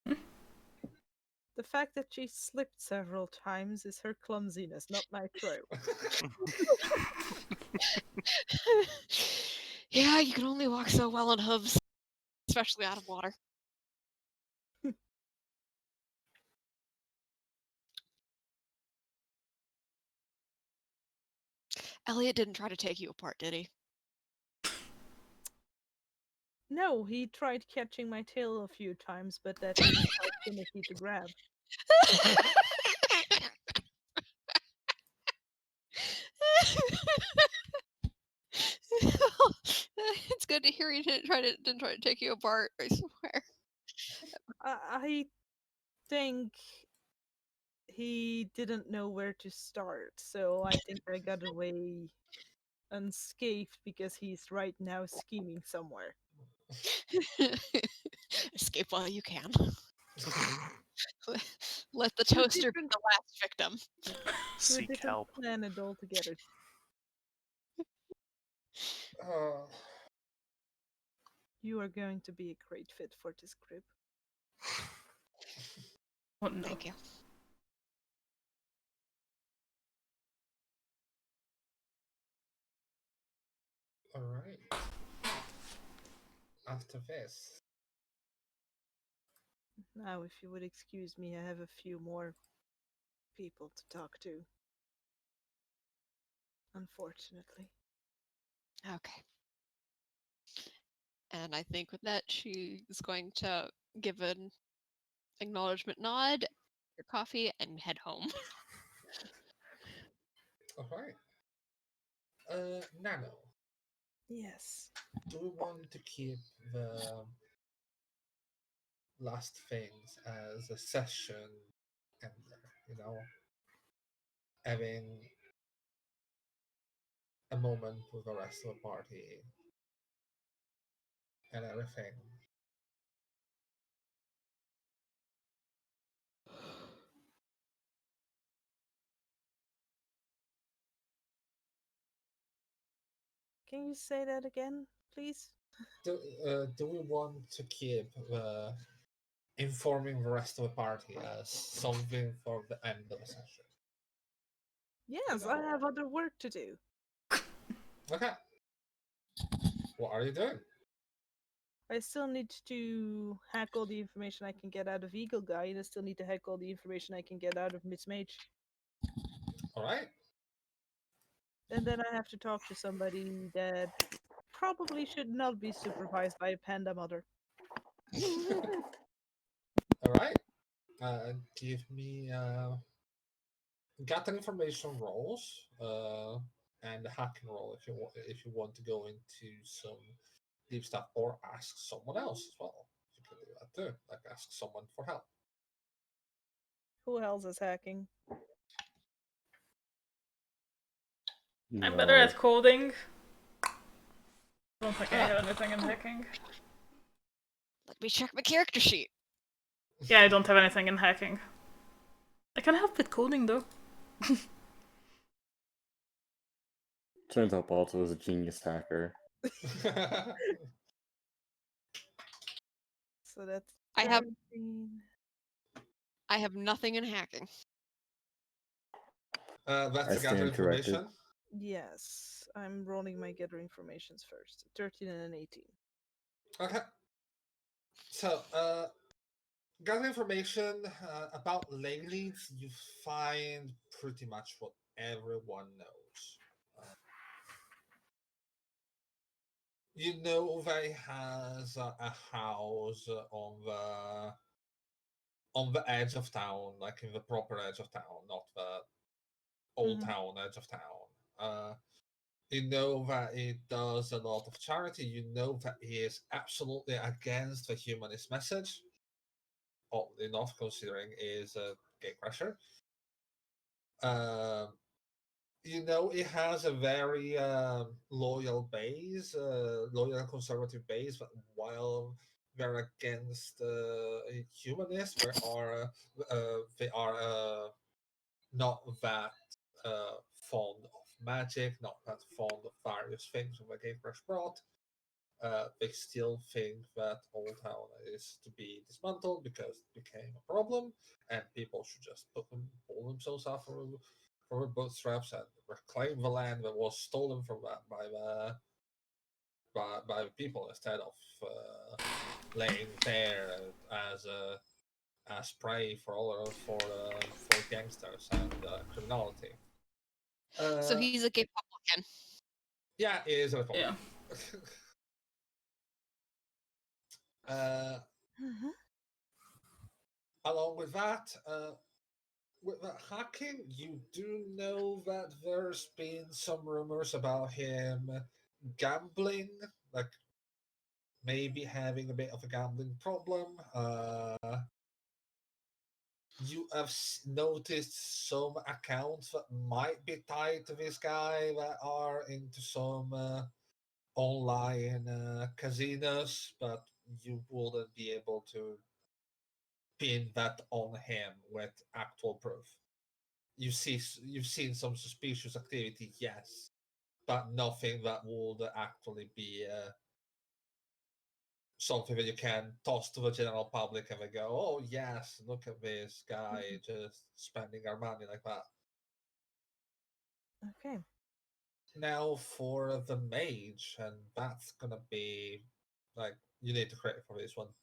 The fact that she slipped several times is her clumsiness, not my throw. Yeah, you can only walk so well on hooves, especially out of water. Elliot didn't try to take you apart, did he? No, he tried catching my tail a few times, but that seemed quite finicky to grab. It's good to hear he didn't try to take you apart, I swear. I think he didn't know where to start, so I think I got away unscathed because he's right now scheming somewhere. Escape while you can. Let the To a toaster be different, the last victim. to a Seek different help. planet altogether. Uh, You are going to be a great fit for this group. Oh no. Thank you. all right. After this, Now, if you would excuse me, I have a few more people to talk to. Unfortunately. Okay. And I think with that, she is going to give an acknowledgement nod, your coffee, and head home. all right. Nano, Yes. do we want to keep the last things as a session ender? You know, having a moment with the rest of the party and everything. Can you say that again, please? Do we want to keep informing the rest of the party as something for the end of the session? Yes, I have other work to do. Okay. What are you doing? I still need to hack all the information I can get out of Eagle Guy, and I still need to hack all the information I can get out of Miss Mage. All right. And then I have to talk to somebody that probably should not be supervised by a panda mother. All right. Give me gather information rolls and a hacking roll if you want to go into some deep stuff or ask someone else as well. You can do that too. Like ask someone for help. Who else is hacking? I'm better No. at coding. Don't think I Ah. have anything in hacking. Let me check my character sheet. Yeah, I don't have anything in hacking. I can help with coding though. Turns out Balto is a genius hacker. So that's I have 17. I have nothing in hacking. That's I to gather stand corrected. information. Yes, I'm rolling my gather informations first. 13 and an 18. Okay. So, gather information about Leyleads. You find pretty much what everyone knows. Uh, you know that he has a house on the edge of town, like in the proper edge of town, not the old Mhm. town edge of town. You know that he does a lot of charity. You know that he is absolutely against the humanist message. Oddly enough, considering he is a gay crasher. Um, you know, it has a very loyal base, loyal conservative base, but while they're against humanists, they are not that fond of magic, not that fond of various things that Game Crash brought. They still think that Old Town is to be dismantled because it became a problem, and people should just pull themselves out from the bootstraps and reclaim the land that was stolen from that by the people instead of laying there as prey for for gangsters and criminality. So Uh, he's a gay Republican. yeah, it is a Yeah. Republican. uh, Mhm. Along with that hacking, you do know that there's been some rumors about him gambling, like maybe having a bit of a gambling problem. You have noticed some accounts that might be tied to this guy that are into some online casinos, but you wouldn't be able to pin that on him with actual proof. You've seen some suspicious activity, yes, but nothing that would actually be something that you can toss to the general public and they go, "Oh yes, look at this guy just spending our money like that." Okay. Now for the mage, and that's gonna be like you need to create for this one.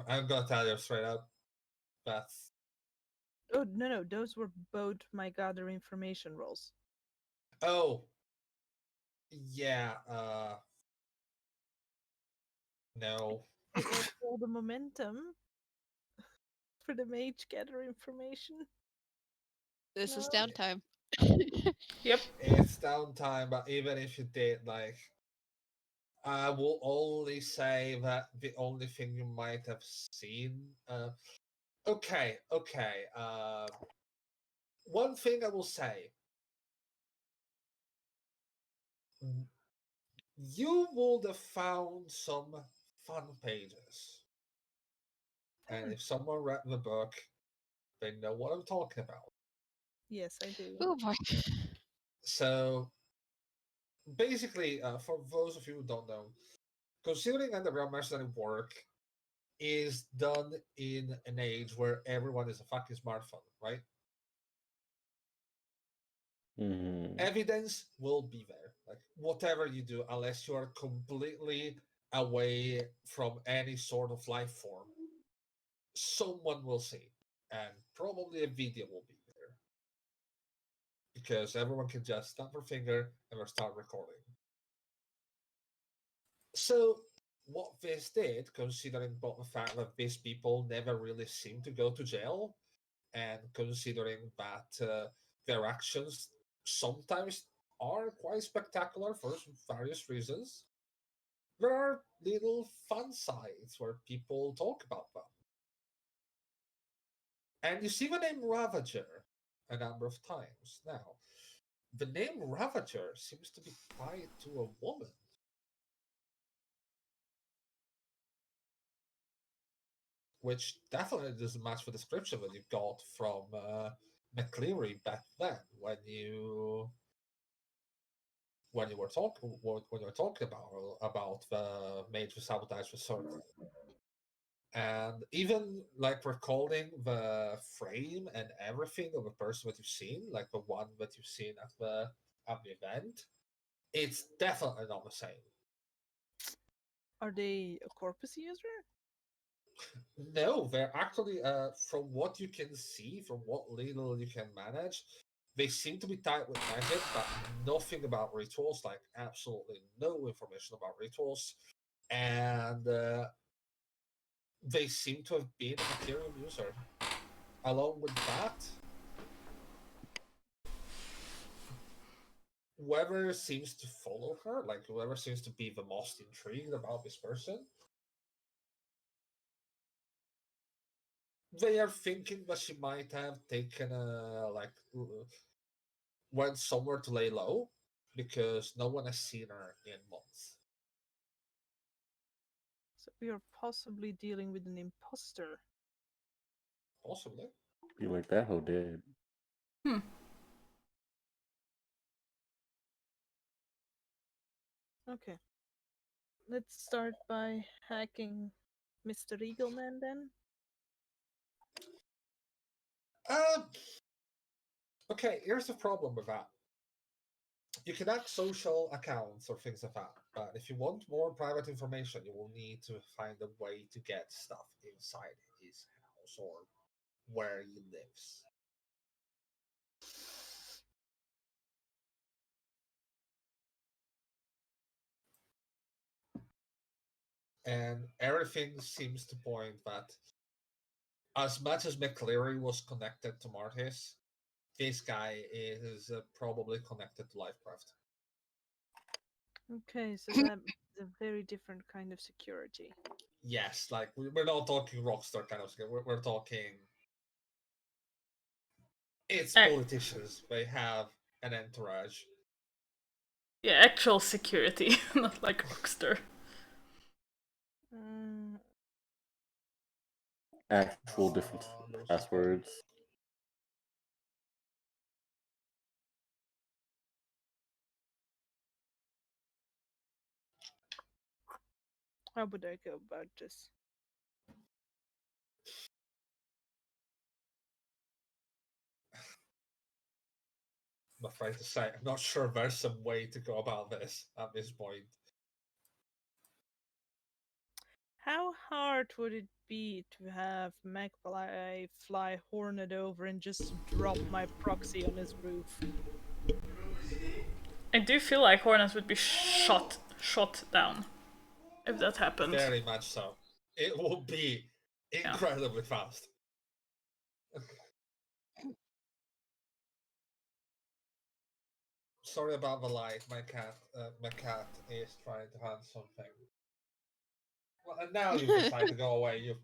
I'm gonna tell you straight up. That's Oh, no, no. Those were both my gather information rolls. oh yeah. No. I got all the momentum for the mage gather information. This is No. downtime. Yep. It's downtime, but even if you did, like, I will only say that the only thing you might have seen. Okay, okay. One thing I will say: you would have found some fun pages, and if someone read the book, they know what I'm talking about. Yes, I do. Oh boy. So basically, for those of you who don't know, considering underground mercenary work is done in an age where everyone is a fucking smartphone, right? Hmm. Evidence will be there. Like whatever you do, unless you are completely away from any sort of life form, someone will see. And probably a video will be there. Because everyone can just snap their finger and they'll start recording. So what this did, considering both the fact that these people never really seem to go to jail, and considering that their actions sometimes are quite spectacular for various reasons, there are little fun sites where people talk about them. And you see the name Ravager a number of times. Now, the name Ravager seems to be tied to a woman, which definitely doesn't match the description that you got from McCleary back then when you were talking about the major sabotage for certain. And even like recalling the frame and everything of the person that you've seen, like the one that you've seen at the event, it's definitely not the same. Are they a corpus user? No, they're actually, from what you can see, from what little you can manage, they seem to be tied with magic, but nothing about rituals, like absolutely no information about rituals. And they seem to have been a Ethereum user. Along with that, whoever seems to follow her, like whoever seems to be the most intrigued about this person, they are thinking that she might have taken went somewhere to lay low because no one has seen her in months. So we are possibly dealing with an imposter. Possibly. Be like that hoe dead. Hmm. Okay. Let's start by hacking Mr. Eagleman then. Um. Okay, here's the problem with that. You can hack social accounts or things like that, but if you want more private information, you will need to find a way to get stuff inside his house or where he lives. And everything seems to point that as much as McCleary was connected to Martis, this guy is probably connected to Lifecraft. Okay, so that is a very different kind of security. Yes, like we're not talking Rockstar kind of security. We're talking. It's Eh. politicians. They have an entourage. Yeah, actual security, not like Rockstar. Mm, Actual different There's a passwords. how would I go about this? I'm afraid to say, I'm not sure there's some way to go about this at this point. How hard would it be to have Magpie fly Hornet over and just drop my proxy on his roof? I do feel like Hornet would be shot down if that happened. Very much so. It will be incredibly fast. Sorry about the light. My cat is trying to hunt something. Well, and now you decide to go away. You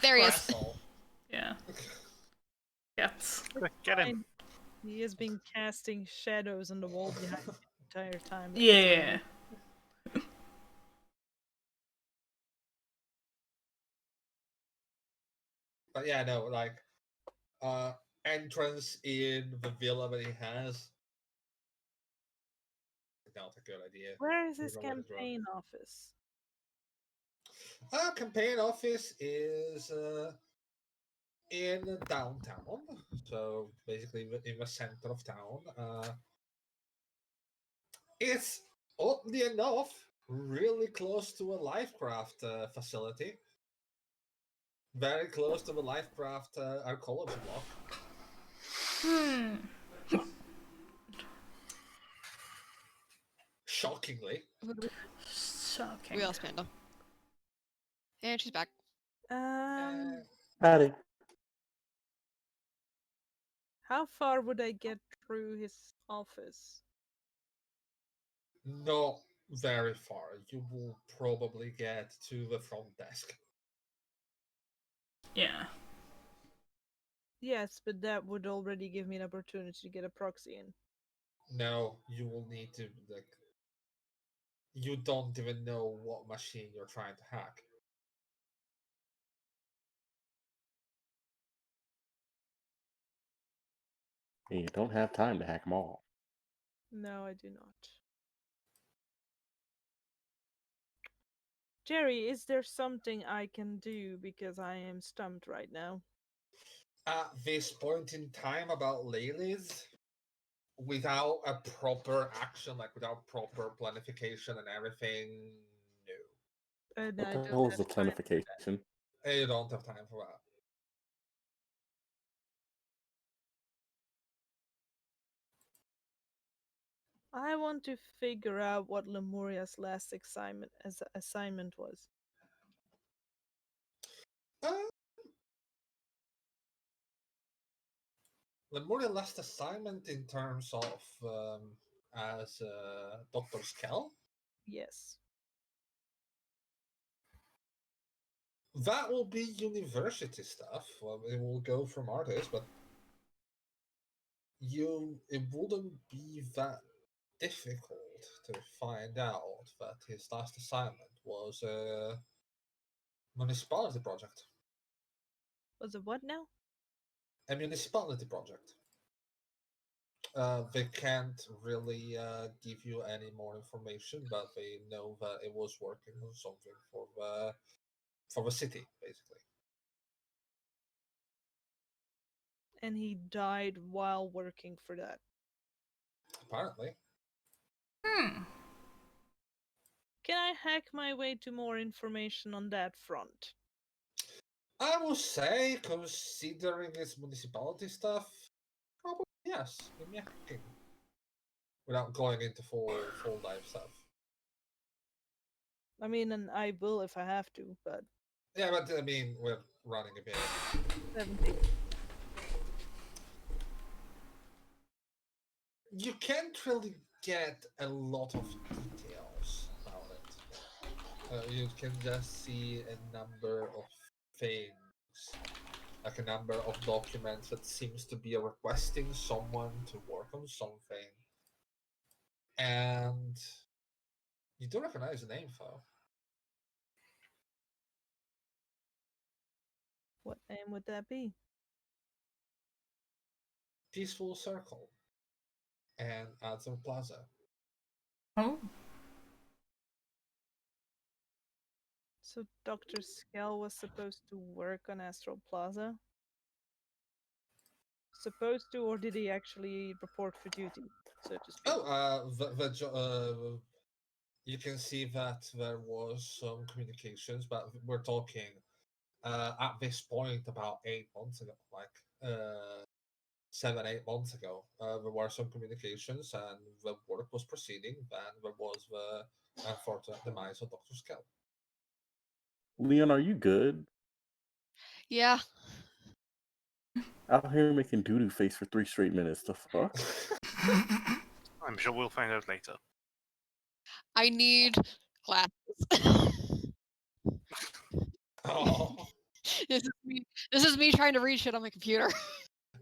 There he is. asshole. Yeah. Cats. Get him. Fine. He has been casting shadows on the wall behind me the entire time. Yeah. But yeah, no, like entrance in the villa that he has. Not a good idea. Where is his Remember the drone. campaign office? Campaign office is in downtown, so basically in the center of town. It's oddly enough really close to a Lifecraft facility, very close to the Lifecraft archaeology block. Hmm. Shockingly, Shocking. We lost Panda. And she's back. Um, Howdy. how far would I get through his office? not very far. You will probably get to the front desk. Yeah. Yes, but that would already give me an opportunity to get a proxy in. No, you will need to like. You don't even know what machine you're trying to hack. And you don't have time to hack them all. No, I do not. Jerry, is there something I can do because I am stumped right now? At this point in time about Laylis, without a proper action, like without proper planification and everything, no. And What I the don't hell is have the time. planification? You don't have time for that. I want to figure out what Lemuria's last assignment was. Uh, Lemuria last assignment in terms of as Dr. Skell. Yes. That will be university stuff. Well, it will go from artists, but it wouldn't be that difficult to find out that his last assignment was a municipality project. Was it what now? A municipality project. They can't really give you any more information, but they know that it was working on something for the city, basically. And he died while working for that. Apparently. Hmm. Can I hack my way to more information on that front? I will say, considering it's municipality stuff, probably yes. Give me a hacking. Without going into full dive stuff. I mean, and I will if I have to, but Yeah, but I mean, we're running a bit. 70. You can't really get a lot of details about it. You can just see a number of things, like a number of documents that seems to be requesting someone to work on something, and you don't recognize the name, though. What name would that be? Peaceful Circle and Adler Plaza. Oh. So Dr. Skell was supposed to work on Astral Plaza? Supposed to, or did he actually report for duty, so to speak? Oh, you can see that there was some communications, but we're talking at this point about 8 months ago, like 7, 8 months ago. There were some communications, and the work was proceeding. And there was the unfortunate demise of Dr. Skell. Leon, are you good? Yeah. Out here making doo-doo face for 3 straight minutes. The fuck? I'm sure we'll find out later. I need glasses. Oh, This is me trying to read shit on my computer.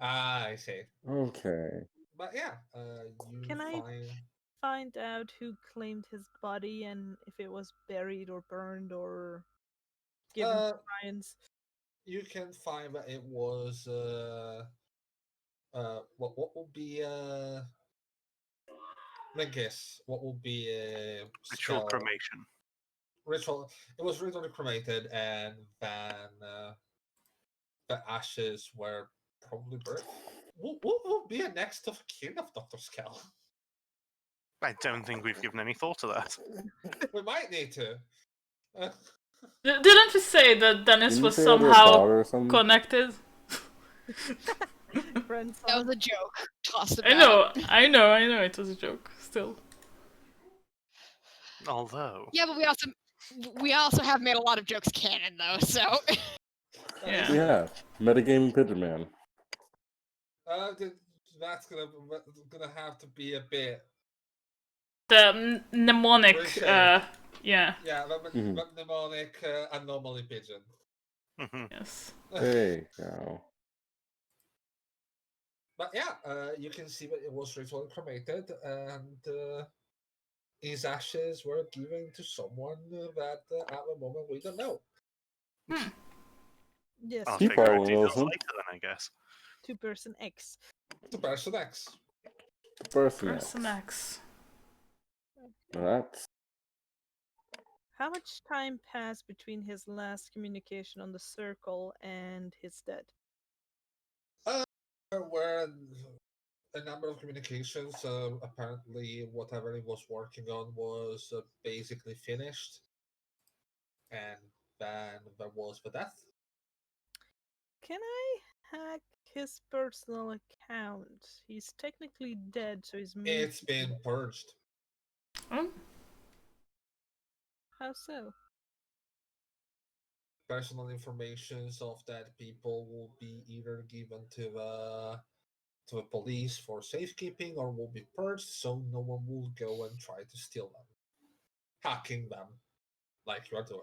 I see. Okay. But yeah, you Can I find. find out who claimed his body and if it was buried or burned or given Uh, to science? you can find that it was what will be let me guess what will be a Ritual spell cremation. ritual. It was ritually cremated, and then the ashes were probably burned. What will be a next of kin of Dr. Skell? I don't think we've given any thought to that. We might need to. Didn't you say that Dennis Didn't you was say either a somehow daughter or something? connected? Grandson. That was a joke. Tossed I about. know, I know it was a joke. Still. Although, Yeah, but we also have made a lot of jokes canon though, so Yeah. Yeah. Metagaming Pigeon Man. That's gonna have to be a bit. The mnemonic, Appreciate. yeah. Yeah, Mhm. the mnemonic anomaly pigeon. Yes. There you go. But yeah, you can see that it was ritually cremated, and his ashes were given to someone that at the moment we don't know. Yes, I'll He figure out probably knows details him. later then, I guess. two-person X. The person X. Person Person X. X. Now that's How much time passed between his last communication on the circle and his death? There were a number of communications. Apparently, whatever he was working on was basically finished, and then there was the death. Can I hack his personal account? He's technically dead, so he's moved. It's been purged. Oh, How so? Personal informations of that people will be either given to the police for safekeeping or will be purged, so no one will go and try to steal them, hacking them like you're doing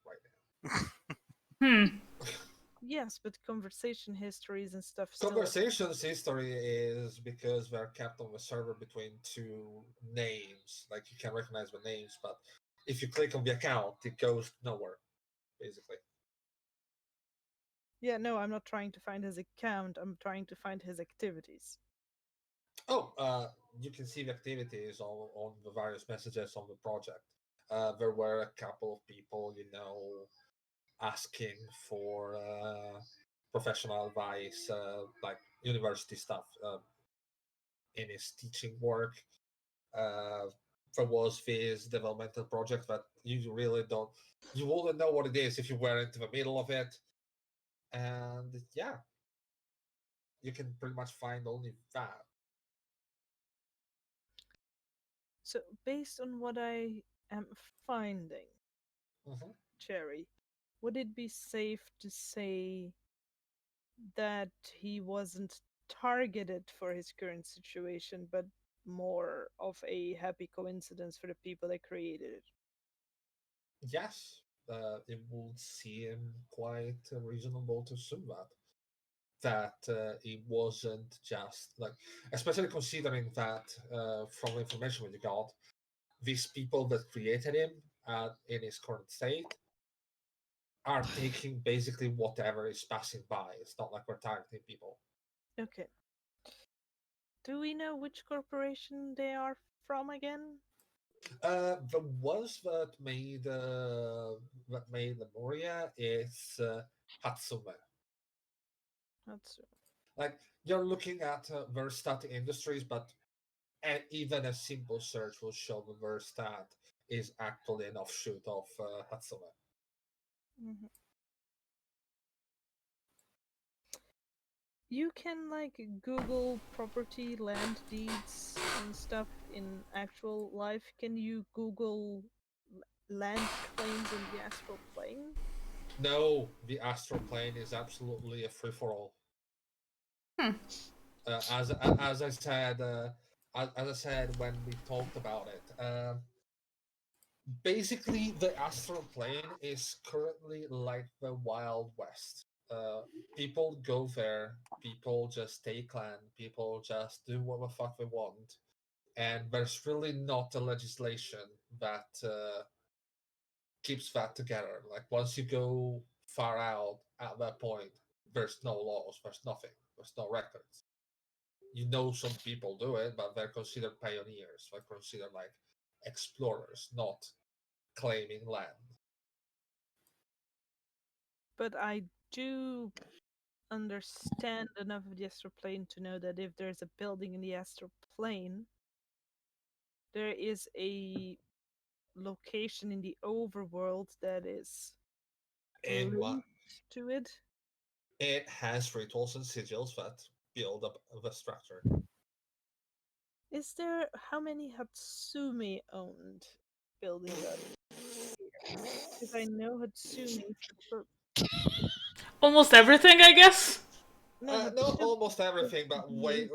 right hmm. now. Yes, but conversation histories and stuff still. Conversations history is because they're kept on the server between two names. Like you can recognize the names, but if you click on the account, it goes nowhere, basically. Yeah, no, I'm not trying to find his account. I'm trying to find his activities. Oh, you can see the activities on the various messages on the project. There were a couple of people, asking for professional advice, like university stuff, in his teaching work. Uh, there was this developmental project that you really don't, you wouldn't know what it is if you were into the middle of it. And yeah, you can pretty much find only that. So, based on what I am finding, Mhm. Cherry, would it be safe to say that he wasn't targeted for his current situation, but more of a happy coincidence for the people that created it? Yes, it would seem quite reasonable to assume that it wasn't just like, especially considering that from the information we got, these people that created him in his current state are taking basically whatever is passing by. It's not like we're targeting people. Okay. Do we know which corporation they are from again? The ones that made Lemuria is Hatsume. That's Like you're looking at Verstat Industries, but even a simple search will show the Verstat is actually an offshoot of Hatsume. Mhm. You can like Google property, land deeds, and stuff in actual life. Can you Google land claims in the astral plane? No, the astral plane is absolutely a free for all. Hmm. As I said, as I said when we talked about it, basically the astral plane is currently like the Wild West. Uh, People go there, people just take land, people just do what the fuck they want, and there's really not a legislation that keeps that together. Like once you go far out at that point, there's no laws, there's nothing, there's no records. Some people do it, but they're considered pioneers. They're considered like explorers, not claiming land. But I do understand enough of the astral plane to know that if there's a building in the astral plane, there is a location in the overworld that is In what linked to it. it has rituals and sigils that build up the structure. Is there how many Hatsumi owned buildings are here? Because I know Hatsumi is the Almost everything, I guess. no Not Hatsumi almost everything, but is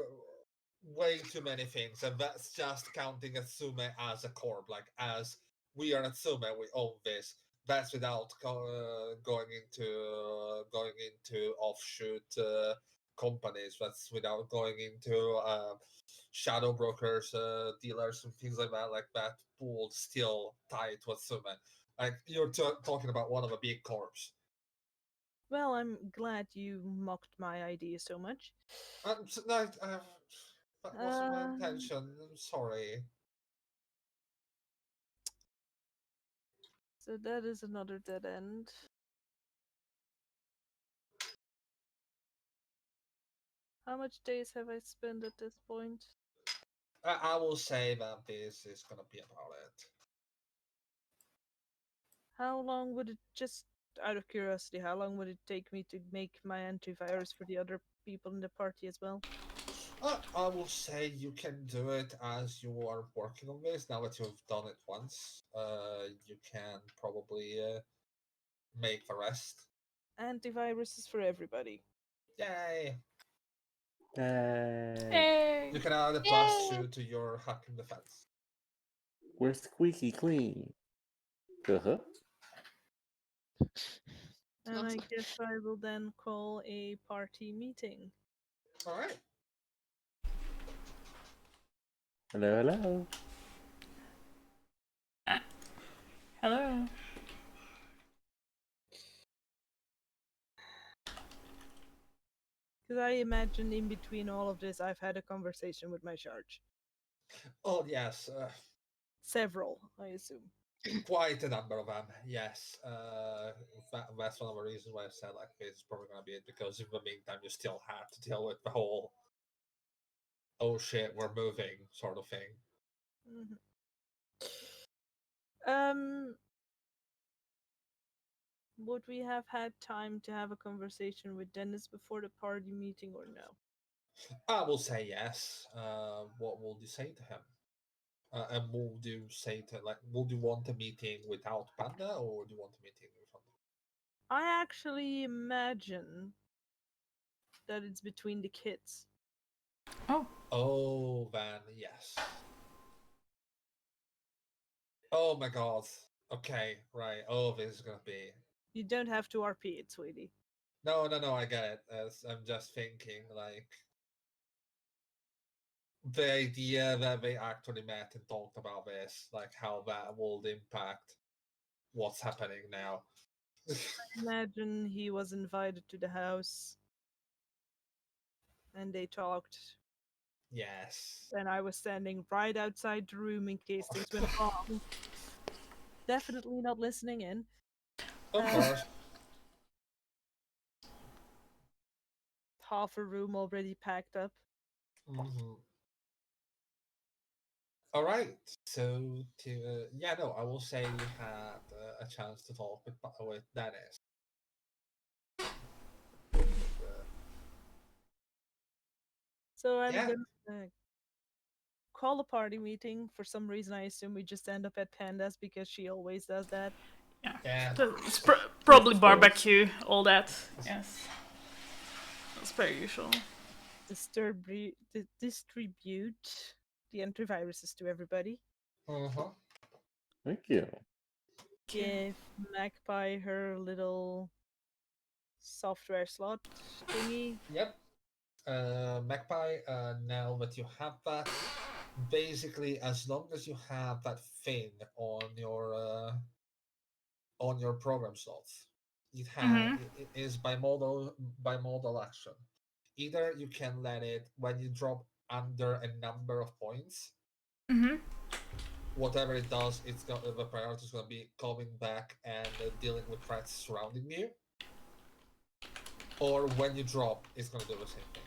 way too many things, and that's just counting Atsume as a corp. Like as we are Atsume, we own this. That's without going into offshoot companies. That's without going into shadow brokers, dealers, and things like that. Like that pool still tied to Atsume. Like you're talking about one of the big corps. well, I'm glad you mocked my idea so much. No, that wasn't my Um, intention. I'm sorry. So that is another dead end. How much days have I spent at this point? I will say that this is gonna be about it. How long would it, just out of curiosity, how long would it take me to make my antivirus for the other people in the party as well? I will say you can do it as you are working on this. Now that you've done it once, you can probably make the rest. Antiviruses for everybody. Yay! Yay. Hey. You can add a Yay! +2 to your hacking defense. We're squeaky clean. Uh-huh. And I guess I will then call a party meeting. All right. Hello, hello. Hello. Because I imagine in between all of this, I've had a conversation with my charge. Oh yes, Several, I assume. quite a number of them. Yes, that's one of the reasons why I said like it's probably gonna be it because in the meantime you still have to deal with the whole oh shit we're moving sort of thing. Mhm. Um, would we have had time to have a conversation with Dennis before the party meeting or no? I will say yes. What will you say to him? And would you say to like, would you want a meeting without Panda, or would you want a meeting with Panda? I actually imagine that it's between the kids. Oh. Oh, then yes. Oh my god. Okay, right. Oh, this is gonna be. You don't have to RP it, sweetie. No, no, no. I get it. I'm just thinking like the idea that they actually met and talked about this, like how that will impact what's happening now. Imagine he was invited to the house and they talked, Yes. and I was standing right outside the room in case things went wrong. Definitely not listening in. Of course. Half a room already packed up. Hmm. All right. So to yeah, no, I will say you had a chance to talk with Dennis. So I'm Yeah. gonna call a party meeting. For some reason, I assume we just end up at Panda's because she always does that. Yeah. Yeah. It's probably Yes, of course. barbecue, all that. Yes. That's very usual. Distribute the antiviruses to everybody. Uh-huh. Thank you. Give Magpie her little software slot thingy. Yep. Magpie. Now that you have that, basically, as long as you have that thing on your program slots, Mm-hmm. it is by modal action. Either you can let it when you drop under a number of points, Mm-hmm. whatever it does, the priority is going to be coming back and dealing with threats surrounding you. Or when you drop, it's going to do the same thing.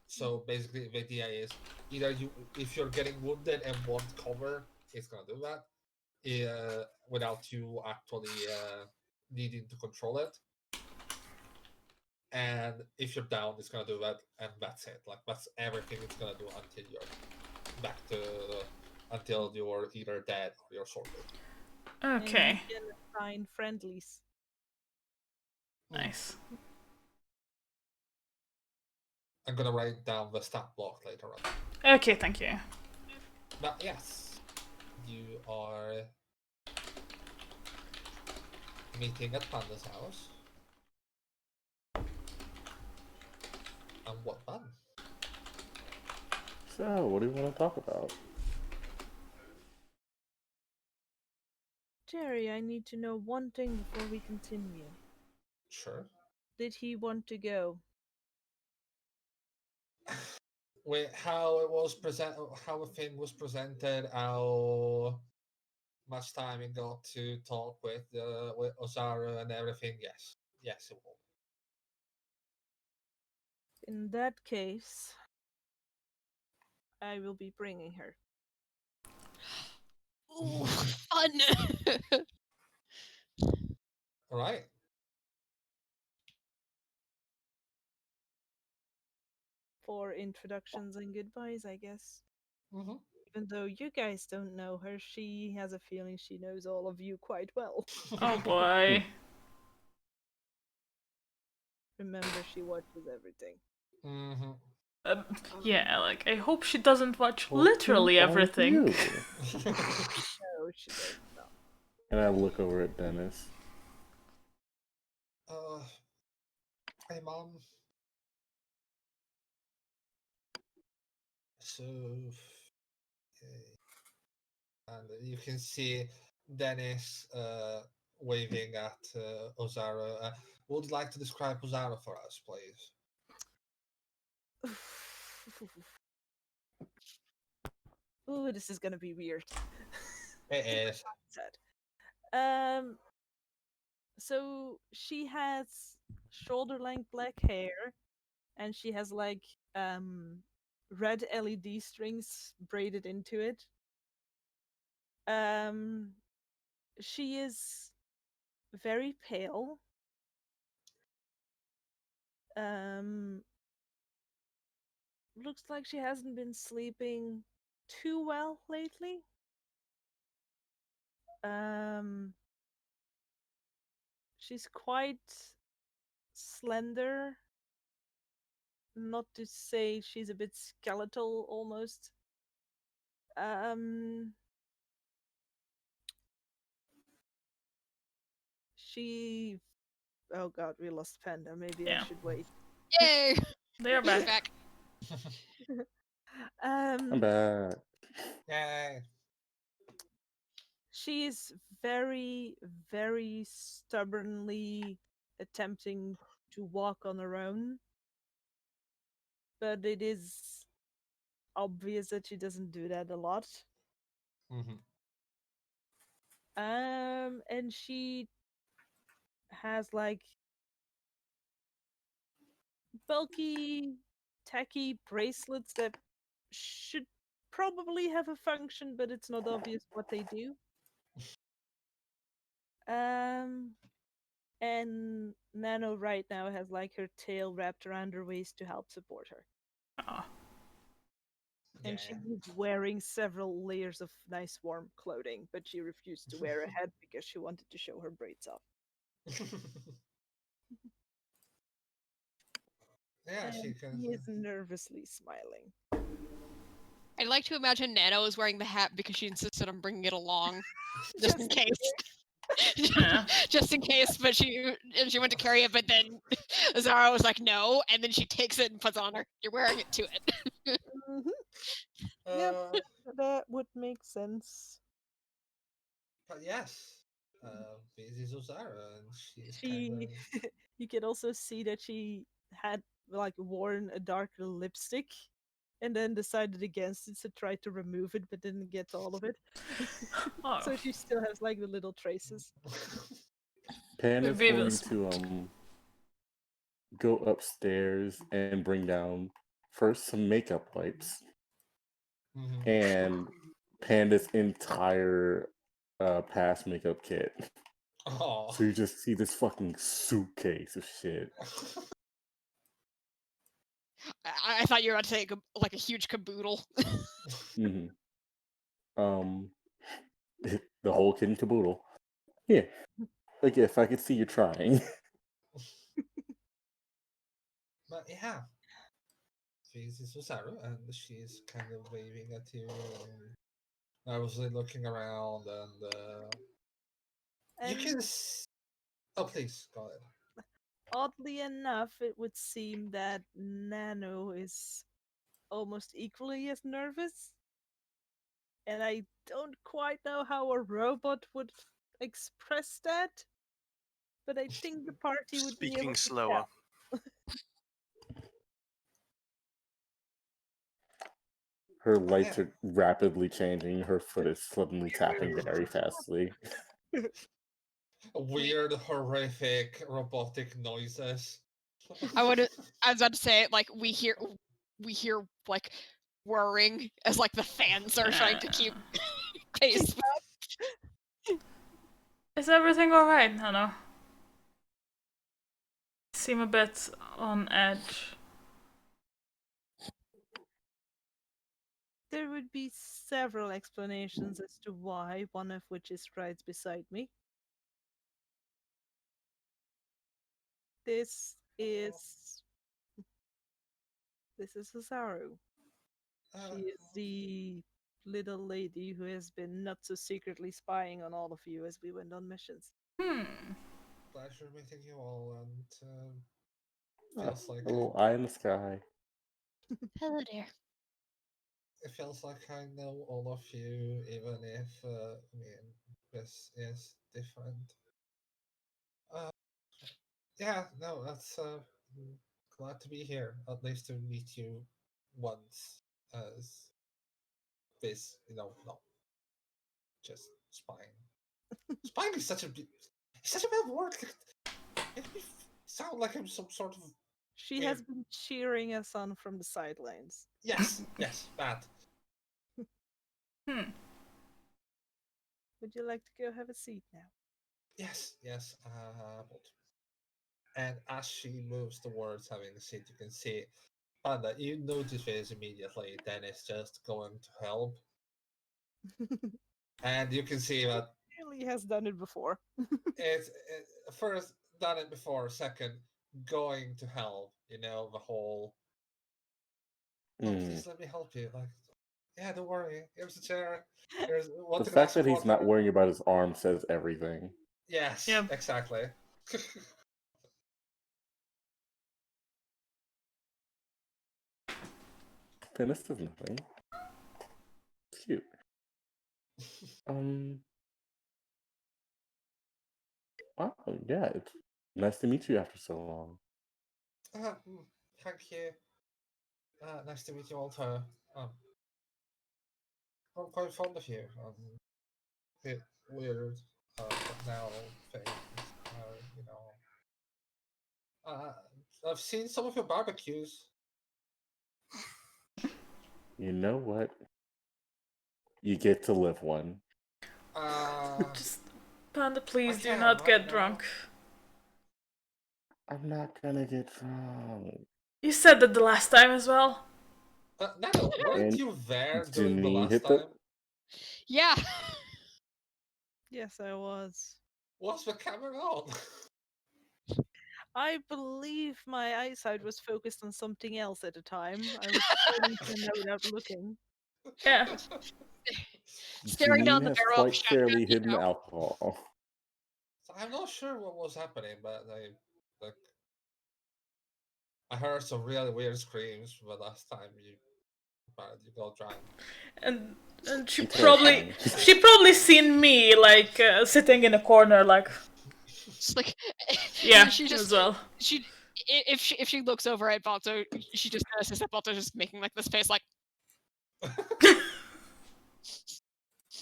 So basically, the idea is either if you're getting wounded and want cover, it's going to do that without you actually needing to control it. And if you're down, it's going to do that, and that's it. Like that's everything it's going to do until you're back to until you're either dead or you're sorted. Okay. And you can assign friendlies. Nice. I'm gonna write down the stat block later on. Okay, thank you. But yes, you are meeting at Panda's house. And what fun! So, what do you want to talk about? Jerry, I need to know one thing before we continue. Sure. Did he want to go? With how it was present, how a thing was presented, how much time you got to talk with Osaro and everything, yes. Yes, it will. In that case, I will be bringing her. Ooh, fun. All right. For introductions and goodbyes, I guess. Mm-hmm. Even though you guys don't know her, she has a feeling she knows all of you quite well. Oh boy. Remember, she watches everything. Mm-hmm. Yeah, like, I hope she doesn't watch Well, literally who are everything. you? No, she does not. And I look over at Dennis. Hey, Mom. So, and you can see Dennis waving at Osaro. Would you like to describe Osaro for us, please? Ooh, this is gonna be weird. It is. Sad. So she has shoulder length black hair, and she has like red LED strings braided into it. Um, she is very pale. Um, looks like she hasn't been sleeping too well lately. Um, she's quite slender. Not to say she's a bit skeletal almost. Um, she. Oh god, we lost Panda. Maybe I Yeah. should wait. Yay! They're She's back. back. I'm Um, back. Yay. she is very, very stubbornly attempting to walk on her own, but it is obvious that she doesn't do that a lot. Mm-hmm. And she has like bulky, tacky bracelets that should probably have a function, but it's not obvious what they do. Um, and Nano right now has like her tail wrapped around her waist to help support her. Oh. And Yeah. she is wearing several layers of nice warm clothing, but she refused to wear a hat because she wanted to show her braids off. Yeah, And she can. he is nervously smiling. I'd like to imagine Nano is wearing the hat because she insisted on bringing it along, just in case. Yeah. Just in case, but she went to carry it, but then Zara was like, no, and then she takes it and puts it on her. You're wearing it to it. Mm-hmm. Yep, Uh, that would make sense. but yes, this is Osara, and she's kind She, of. you can also see that she had like worn a darker lipstick, and then decided against it, so tried to remove it, but didn't get all of it. Oh. So she still has like the little traces. Pan is Maybe going this- to go upstairs and bring down first some makeup wipes Mhm. and Panda's entire past makeup kit. Oh. So you just see this fucking suitcase of shit. I thought you were about to say like a huge caboodle. Mm-hmm. The whole kit and caboodle. Yeah. Like if I could see you trying. But yeah, this is Osaru, and she's kind of waving at you, and nervously looking around, and you And can. Oh, please go ahead. oddly enough, it would seem that Nano is almost equally as nervous. And I don't quite know how a robot would express that, but I think the party would be able Speaking to slower. tell. Her lights are rapidly changing. Her foot is suddenly tapping very fastly. Weird, horrific, robotic noises. I was about to say, like, we hear like whirring as like the fans are trying to keep pace. Is everything alright, Hannah? Seem a bit on edge. There would be several explanations as to why, one of which is right beside me. This is Osaro. She is the little lady who has been not so secretly spying on all of you as we went on missions. Pleasure meeting you all, and feels like A little eye in the sky. Hello there. it feels like I know all of you, even if this is different. Yeah, no, that's glad to be here. At least to meet you once as this, no, just spying. Spying is such a bad word. It makes me sound like I'm some sort of She has been cheering us on from the sidelines. yes, bad. Would you like to go have a seat now? Yes. But and as she moves towards having a seat, you can see Panda. You notice this immediately. Then it's just going to help, and you can see that Clearly has done it before. it's first done it before. Second, going to help. The whole. Oh, please let me help you. Like, yeah, don't worry. Here's a chair. Here's The fact that he's not worrying about his arm says everything. Yes, Yep. exactly. Penis does nothing. Cute. Wow, yeah, it's nice to meet you after so long. Thank you. Nice to meet you all too. I'm quite fond of you. Bit weird, but now things are, I've seen some of your barbecues. You know what? You get to live one. Just, Panda, please do can, not right get now. drunk. I'm not gonna get drunk. You said that the last time as well. Nano, weren't And you there during the Janine last hit time? the. Yeah. Yes, I was. Was the camera on? I believe my eyesight was focused on something else at the time. I was scrolling through now without looking. Yeah. Staring down Janine the has barrel of quite shotgun, clearly hidden alcohol. So I'm not sure what was happening, but I heard some really weird screams the last time you got drunk. And she Terrifying. probably seen me like sitting in a corner like It's like, yeah, she just as well. if she looks over at Balto, she just notices that Balto's just making like this face, like.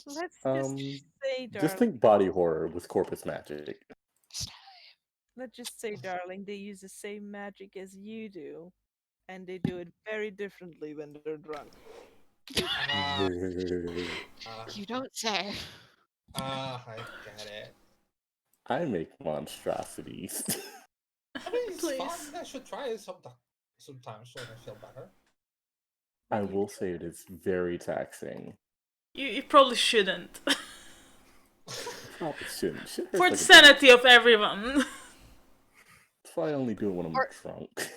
Let's just say, Just darling. think body horror with corpus magic. Let's just say, darling, they use the same magic as you do, and they do it very differently when they're drunk. You don't say. I get it. I make monstrosities. I mean, it's Please. fun. I should try it sometimes when I feel better. I will say it is very taxing. You probably shouldn't. Probably shouldn't. Shit hurts For like the a sanity of everyone. That's why I only do it when I'm drunk.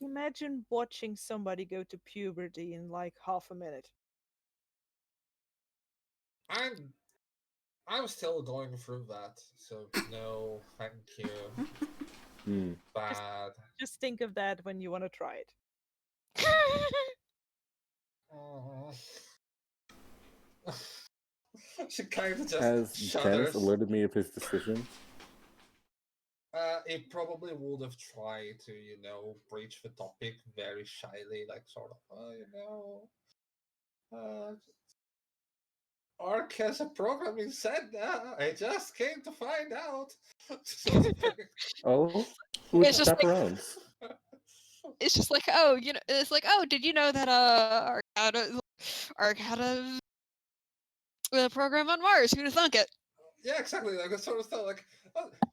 Imagine watching somebody go to puberty in like half a minute. I'm still going through that, so no, thank you. Bad. Just think of that when you want to try it. She kind of just Has shudders. Dennis alerted me of his decision? it probably would have tried to, breach the topic very shyly, like sort of, Ark has a program in Sedna. I just came to find out. Sort of thing. Oh, who's It's just like- chaperones? It's just like, oh, it's like, oh, did you know that Ark had a program on Mars? Who'd have thunk it? Yeah, exactly. Like that sort of stuff. Like,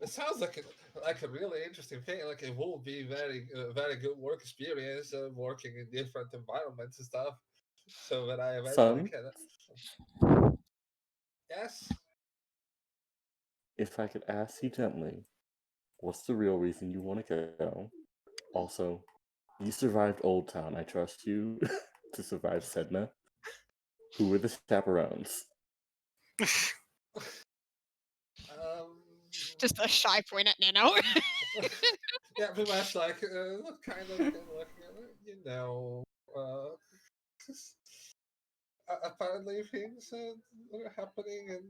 it sounds like a really interesting thing. Like it will be very good work experience, working in different environments and stuff. So that I eventually Son, can. Yes. if I could ask you gently, what's the real reason you want to go? Also, you survived Old Town. I trust you to survive Sedna. Who were the chaperones? Just a shy point at Nano. Yeah, pretty much like kind of looking at it, apparently things are happening, and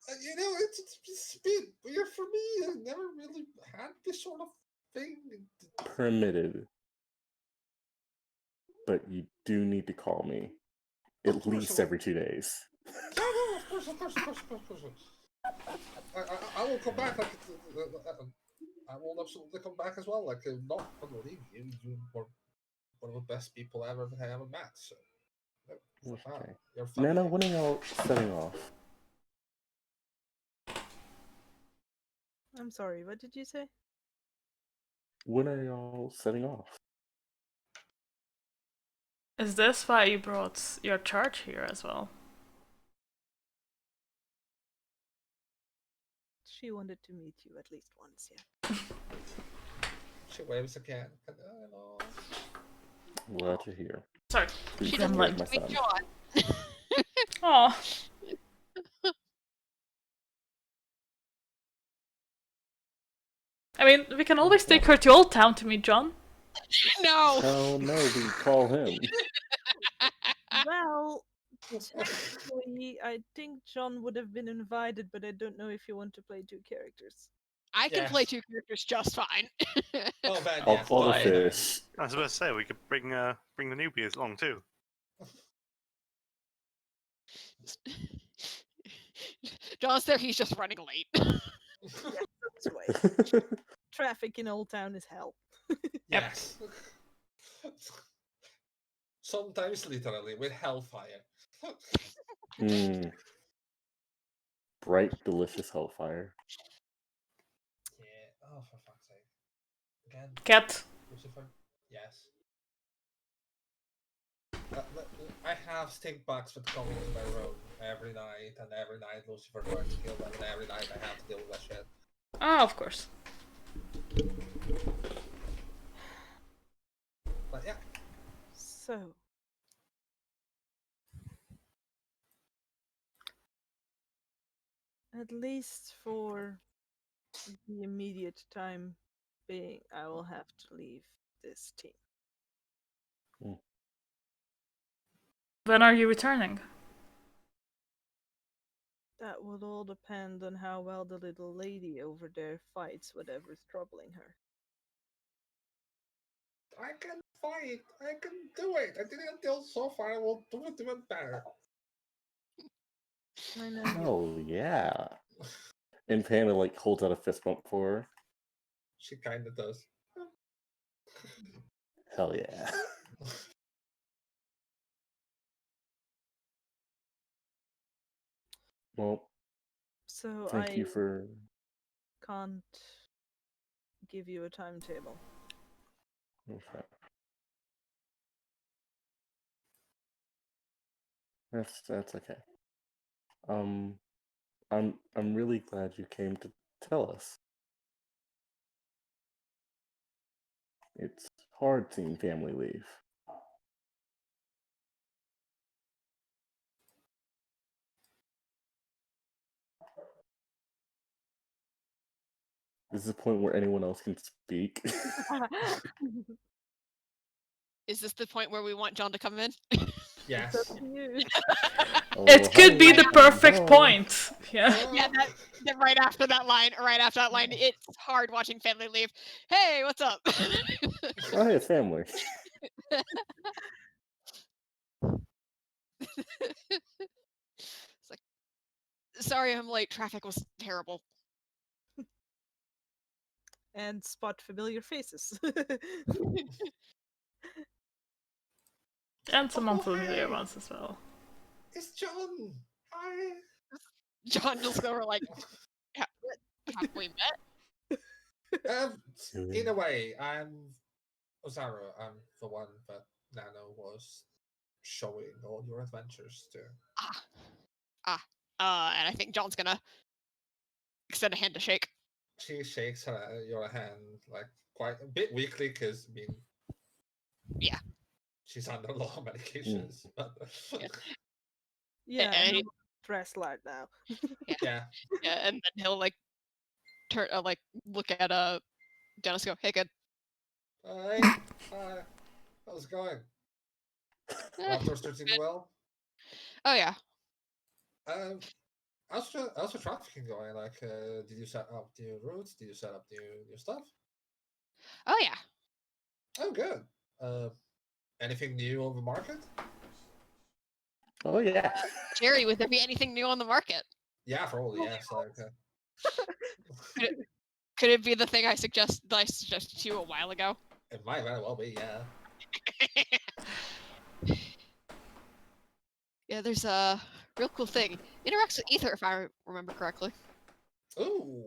it's been weird for me. I never really had this sort of thing. Permitted. But you do need to call me. At least every 2 days. No, of course. I will come back. Like, I will absolutely come back as well. Like, not gonna leave you. You were one of the best people I ever met. So, Okay. you're fine. Nana, when are y'all setting off? I'm sorry, what did you say? When are y'all setting off? Is this why you brought your charge here as well? She wanted to meet you at least once, yeah. She waves again. Hello. Glad to hear. Sorry. Please She take doesn't care like of my speak son. John. Oh. I mean, we can always take her to Old Town to meet John. No. Hell no, we call him. Well, technically, I think John would have been invited, but I don't know if you want to play two characters. I can play Yes. 2 characters just fine. Oh, man, I'll yes. call the Why? fish. I was about to say we could bring the newbies along too. John's there, he's just running late. That's right. Traffic in Old Town is hell. Yes. Sometimes literally with hellfire. Bright, delicious hellfire. Yeah. Oh, for fuck's sake. Again. Cat. Lucifer. Yes. I have stink bugs that come into my room every night, and every night Lucifer tries to kill them, and every night I have to deal with that shit. Ah, of course. But yeah. So, at least for the immediate time being, I will have to leave this team. When are you returning? That will all depend on how well the little lady over there fights whatever's troubling her. I can fight. I can do it. I did it until so far. I will do it even better. I know you. Oh, yeah. And Panda, like, holds out a fist bump for her. She kind of does. Hell yeah. Well, So thank you for... can't give you a timetable. Okay. That's okay. I'm really glad you came to tell us. It's hard seeing family leave. This is the point where anyone else can speak. Is this the point where we want John to come in? Yes. It's up to you. Oh, It could be honey, the perfect hello. point. Yeah. Yeah, that right after that line, it's hard watching family leave. Hey, what's up? Oh, hey, family. It's like, sorry I'm late. Traffic was terrible. And spot familiar faces. And some Oh, unfamiliar hey. ones as well. It's John. Hi. John just over like, have we met? In a way, I'm Osaro. I'm the one that Nano was showing all your adventures to. And I think John's gonna extend a hand to shake. She shakes your hand like quite a bit weakly because Yeah. she's under a lot of medications. But Yeah, And I'm pressed like now. yeah. yeah, and then he'll like turn, like look at Dennis, go, hey, kid. Hi. Hi. How's it going? Eh, After starting well. oh yeah. How's the trafficking going? Like, did you set up new routes? Did you set up new stuff? Oh yeah. Oh, good. Anything new on the market? Oh, yeah. Jerry, would there be anything new on the market? Yeah, probably yes. Like, Could it be the thing I suggested to you a while ago? it might very well be. Yeah. Yeah, there's a real cool thing. Interacts with ether, if I remember correctly. Ooh.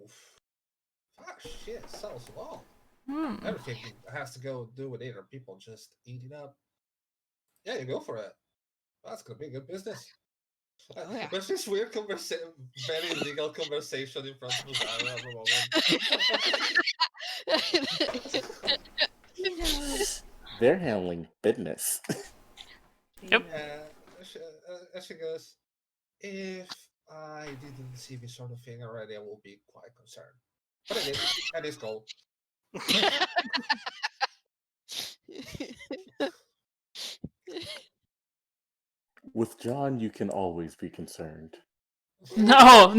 Ah, shit. Sells well. Hmm. Everything has to go do with either people just eating up. Yeah, you go for it. That's gonna be good business. Oh, yeah. There's this weird very legal conversation in front of Osaro at the moment. They're handling business. Yep. She goes, if I didn't see this sort of thing already, I will be quite concerned. But it is, and it's gold. With John, you can always be concerned. No,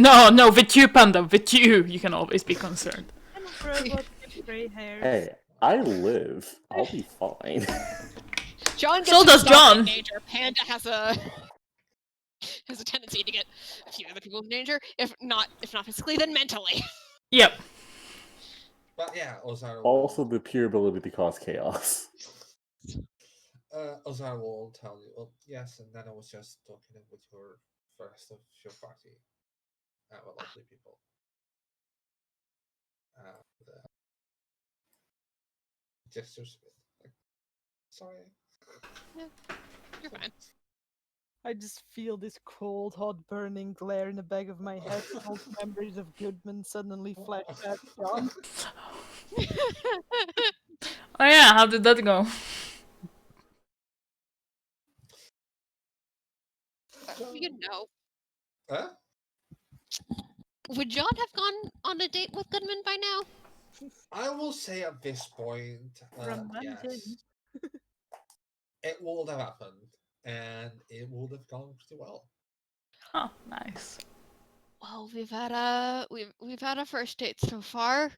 with you, Panda, with you, you can always be concerned. I'm a robot with gray hairs. Hey, I live. I'll be fine. John gets So does himself John. in danger. Panda has a tendency to get a few other people in danger, if not physically, then mentally. Yep. But yeah, Osaro. Also, the pure ability to cause chaos. Osaro will tell you. Well, yes, and then I was just talking with your first of your party. Lovely people. Gestures a bit. Like, sorry. Yeah, you're fine. I just feel this cold, hot, burning glare in the back of my head. Old memories of Goodman suddenly flash back on. Oh yeah, how did that go? You know. Huh? Would John have gone on a date with Goodman by now? I will say at this point, From yes, London. it would have happened, and it would have gone pretty well. Oh, nice. Well, we've had a first date so far.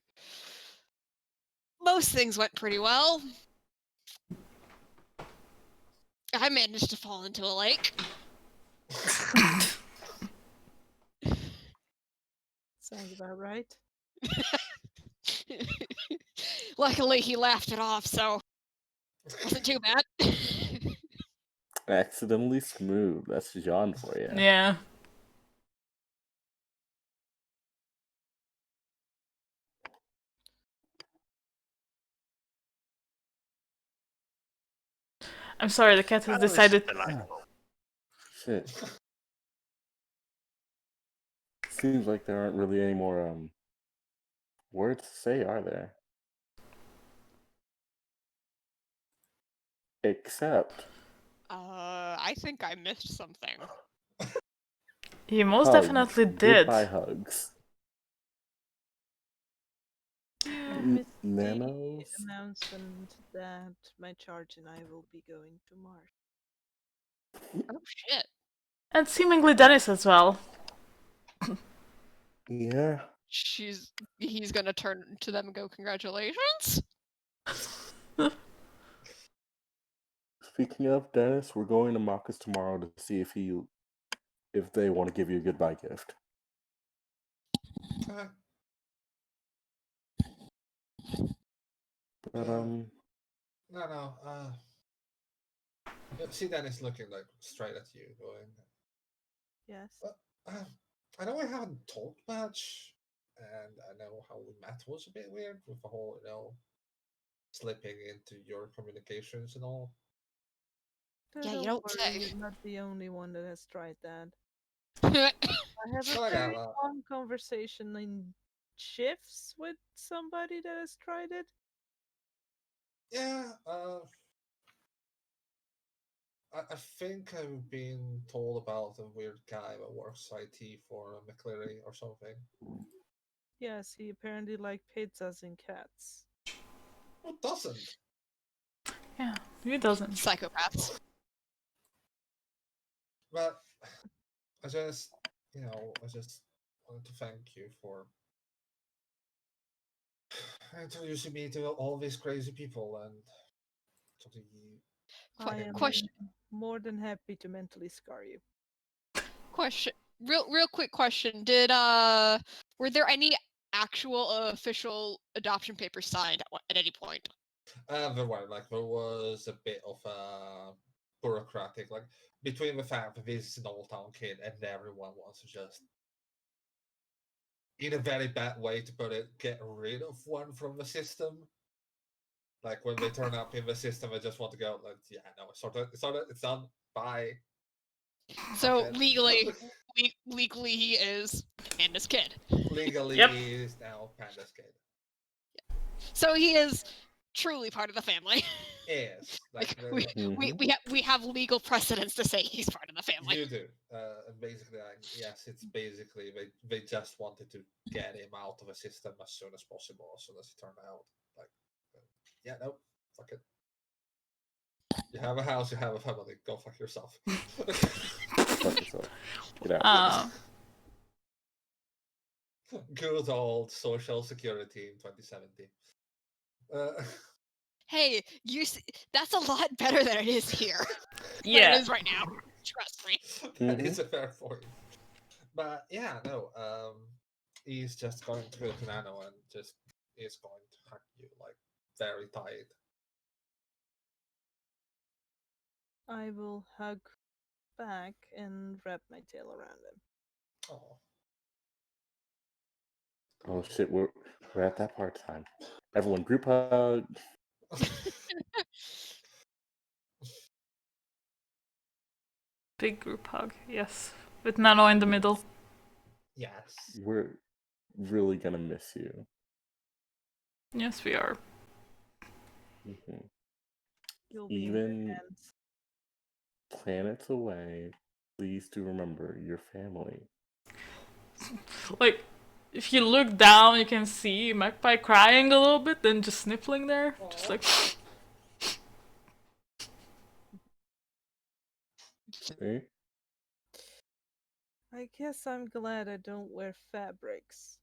Most things went pretty well. I managed to fall into a lake. Sounds about right. Luckily, he laughed it off, so it wasn't too bad. Accidentally smooth. That's John for you. Yeah. I'm sorry, the cat has decided. Shit. Seems like there aren't really any more words to say, are there? Except I think I missed something. He most hugs. definitely did. Goodbye hugs. missed the Nanos? announcement that my charge and I will be going to Mars. Oh shit. And seemingly Dennis as well. Yeah. He's gonna turn to them and go, "Congratulations." Speaking of Dennis, we're going to Marcus tomorrow to see if they want to give you a goodbye gift. Uh, But no. See Dennis looking like straight at you, going, Yes. I know I haven't talked much, and I know how we met was a bit weird with the whole, slipping into your communications and all. Yeah, you Don't don't worry, say. you're not the only one that has tried that. Yeah, I have a Oh, yeah, very well- long conversation in shifts with somebody that has tried it. Yeah, I think I've been told about a weird guy that works IT for Menagerie or something. Yes, he apparently liked pizzas and cats. Who doesn't? Yeah, who doesn't? psychopaths. But I just, I just wanted to thank you for introducing me to all these crazy people and to the I am Question. more than happy to mentally scar you. Question. Real quick question. Were there any actual official adoption papers signed at any point? there was a bit of bureaucratic, like between the fact that this is an old town kid and everyone wants to just, in a very bad way to put it, get rid of one from the system. Like when they turn up in the system, I just want to go like, yeah, no, it's done. Bye. So Okay. legally he is Panda's kid. Legally, Yep. he is now Panda's kid. So he is truly part of the family. Yes, Like the- we have legal precedence to say he's part of the family. you do. And basically, yes, it's basically they just wanted to get him out of the system as soon as possible, as soon as it turned out. Like, yeah, no, fuck it. You have a house, you have a family. Go fuck yourself. fuck yourself. Get out. Good old social security in 2017. Hey, that's a lot better than it is here. Than Yeah. it is right now. Trust me. That is a fair point. But yeah, no, he's just going to go to Nano and just is going to hug you like very tight. I will hug back and wrap my tail around him. Oh, Oh shit, we're at that part of time. Everyone, group hug. Big group hug, yes. With Nano in the middle. yes. We're really gonna miss you. Yes, we are. Mhm. You'll be in good Even hands. planets away, please do remember your family. Like, if you look down, you can see Magpie crying a little bit, then just sniffling there. Just like. See? I guess I'm glad I don't wear fabrics.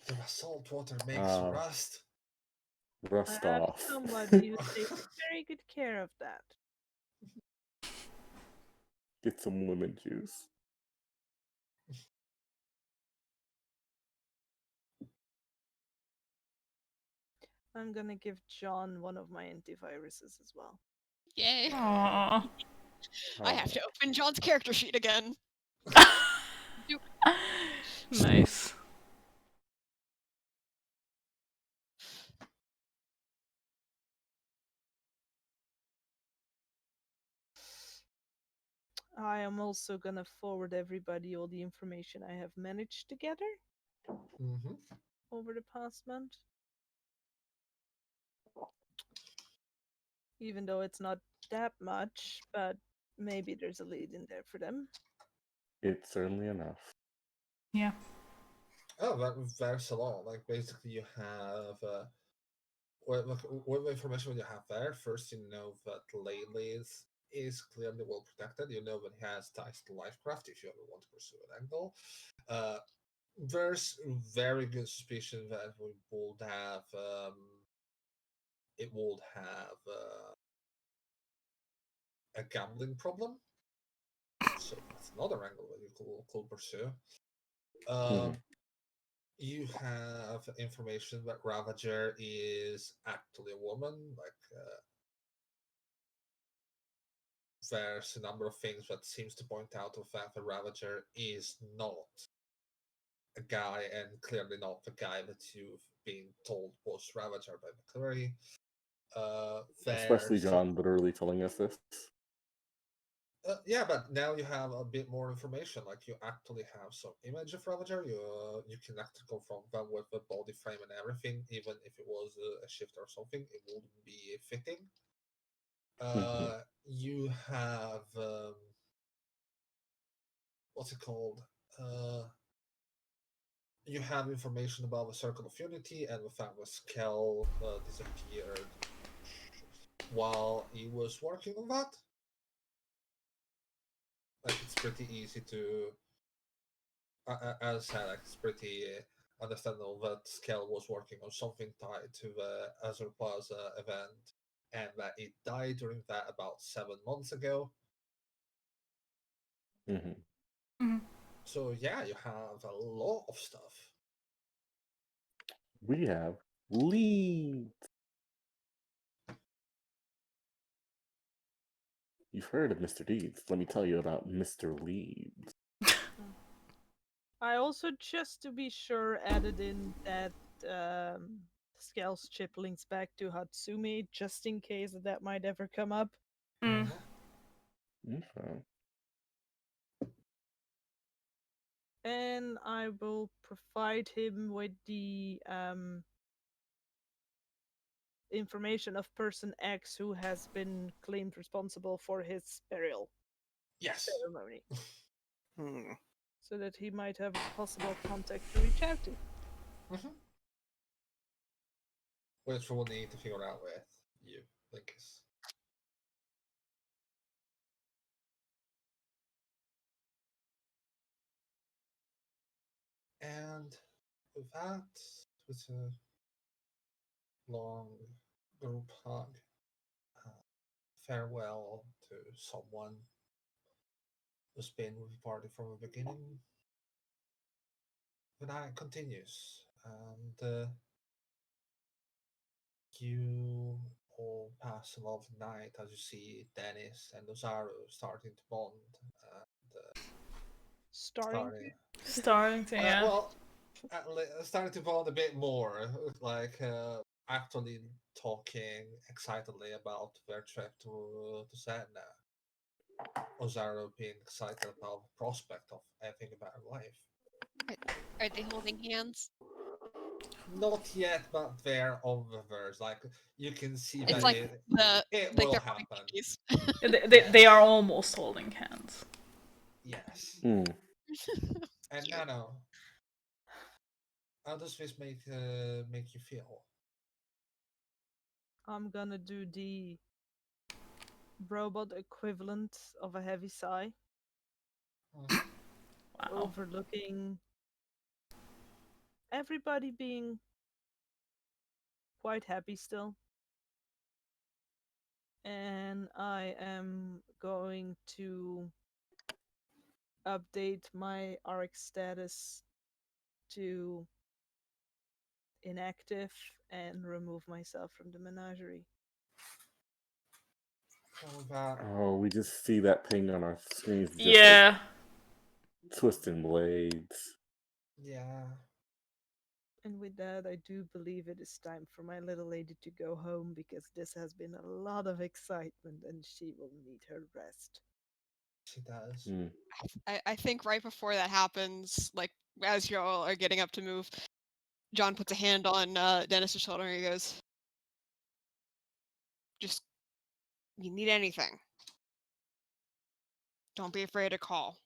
The salt water makes Ah. rust. Rust I have off. somebody who takes very good care of that. Get some lemon juice. I'm gonna give John one of my antiviruses as well. Yay. Aww. I have to open John's character sheet again. Nice. I am also gonna forward everybody all the information I have managed to gather Mm-hmm. over the past month. Even though it's not that much, but maybe there's a lead in there for them. It's certainly enough. Yeah. Oh, there's a lot. Like basically, you have what information you have there. First, you know that Laylis is clearly well protected. You know that he has ties to Lifecraft if you ever want to pursue an angle. Uh, there's very good suspicion that we would have it would have a gambling problem. So that's another angle that you could pursue. Mhm. You have information that Ravager is actually a woman. Like there's a number of things that seems to point out the fact that Ravager is not a guy, and clearly not the guy that you've been told was Ravager by McCleary. Especially There's John literally telling us this. yeah, but now you have a bit more information. Like you actually have some image of Ravager. You can actually confront them with the body frame and everything. Even if it was a shifter or something, it wouldn't be fitting. Mhm. You have what's it called? You have information about the Circle of Unity and the fact that Skell disappeared while he was working on that. Like it's pretty easy to, as I said, like, it's pretty understandable that Skell was working on something tied to the Azure Plaza event, and that it died during that about 7 months ago. Mhm. So yeah, you have a lot of stuff. We have leads. You've heard of Mr. Deeds. Let me tell you about Mr. Leeds. I also, just to be sure, added in that Skell's chip links back to Hatsumi, just in case that might ever come up. Mm. Okay. And I will provide him with the information of person X who has been claimed responsible for his burial Yes. ceremony, Hmm. so that he might have a possible contact to reach out to. Which we'll need to figure out with you, Linkus. And with that, with a long group hug, uh, farewell to someone who's been with the party from the beginning. The night continues, and you all pass a lovely night as you see Dennis and Osaro starting to bond and Starting Starting to, yeah. well, starting to bond a bit more, like actually talking excitedly about their trip to Sedna. Osaro being excited about the prospect of having a better life. Are they holding hands? Not yet, but they're on the verge. Like you can see It's that like it like will they're holding happen. pinkies. They are almost holding hands. Yes. Mm. And Cute. Nano, how does this make you feel? I'm gonna do the robot equivalent of a heavy sigh, Mhm. Wow. overlooking everybody being quite happy still. And I am going to update my ARC status to inactive and remove myself from the menagerie. And with that, Oh, we just see that ping on our screens, just like Yeah. twisting blades. yeah, And with that, I do believe it is time for my little lady to go home, because this has been a lot of excitement and she will need her rest. she does. Mm. I think right before that happens, like as y'all are getting up to move, John puts a hand on Dennis's shoulder and he goes, "Just you need anything, don't be afraid to call.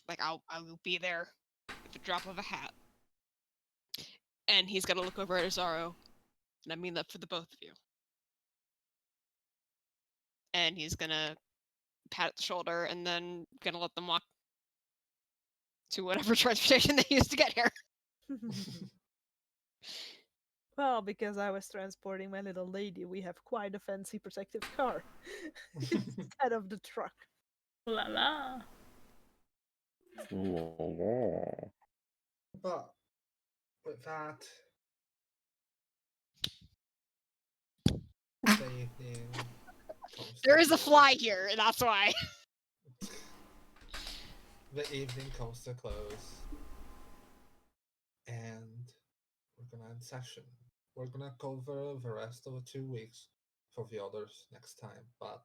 Like I will be there if drop of a hat. And he's gonna look over at Osaro, and I mean that for the both of you. And he's gonna pat at the shoulder, and then gonna let them walk to whatever transportation they used to get here. Well, because I was transporting my little lady, we have quite a fancy protective car instead of the truck. La la. But with that, the evening comes There to is a close. fly here, and that's why. The evening comes to close, and we're gonna end session. We're gonna cover the rest of the 2 weeks for the others next time. But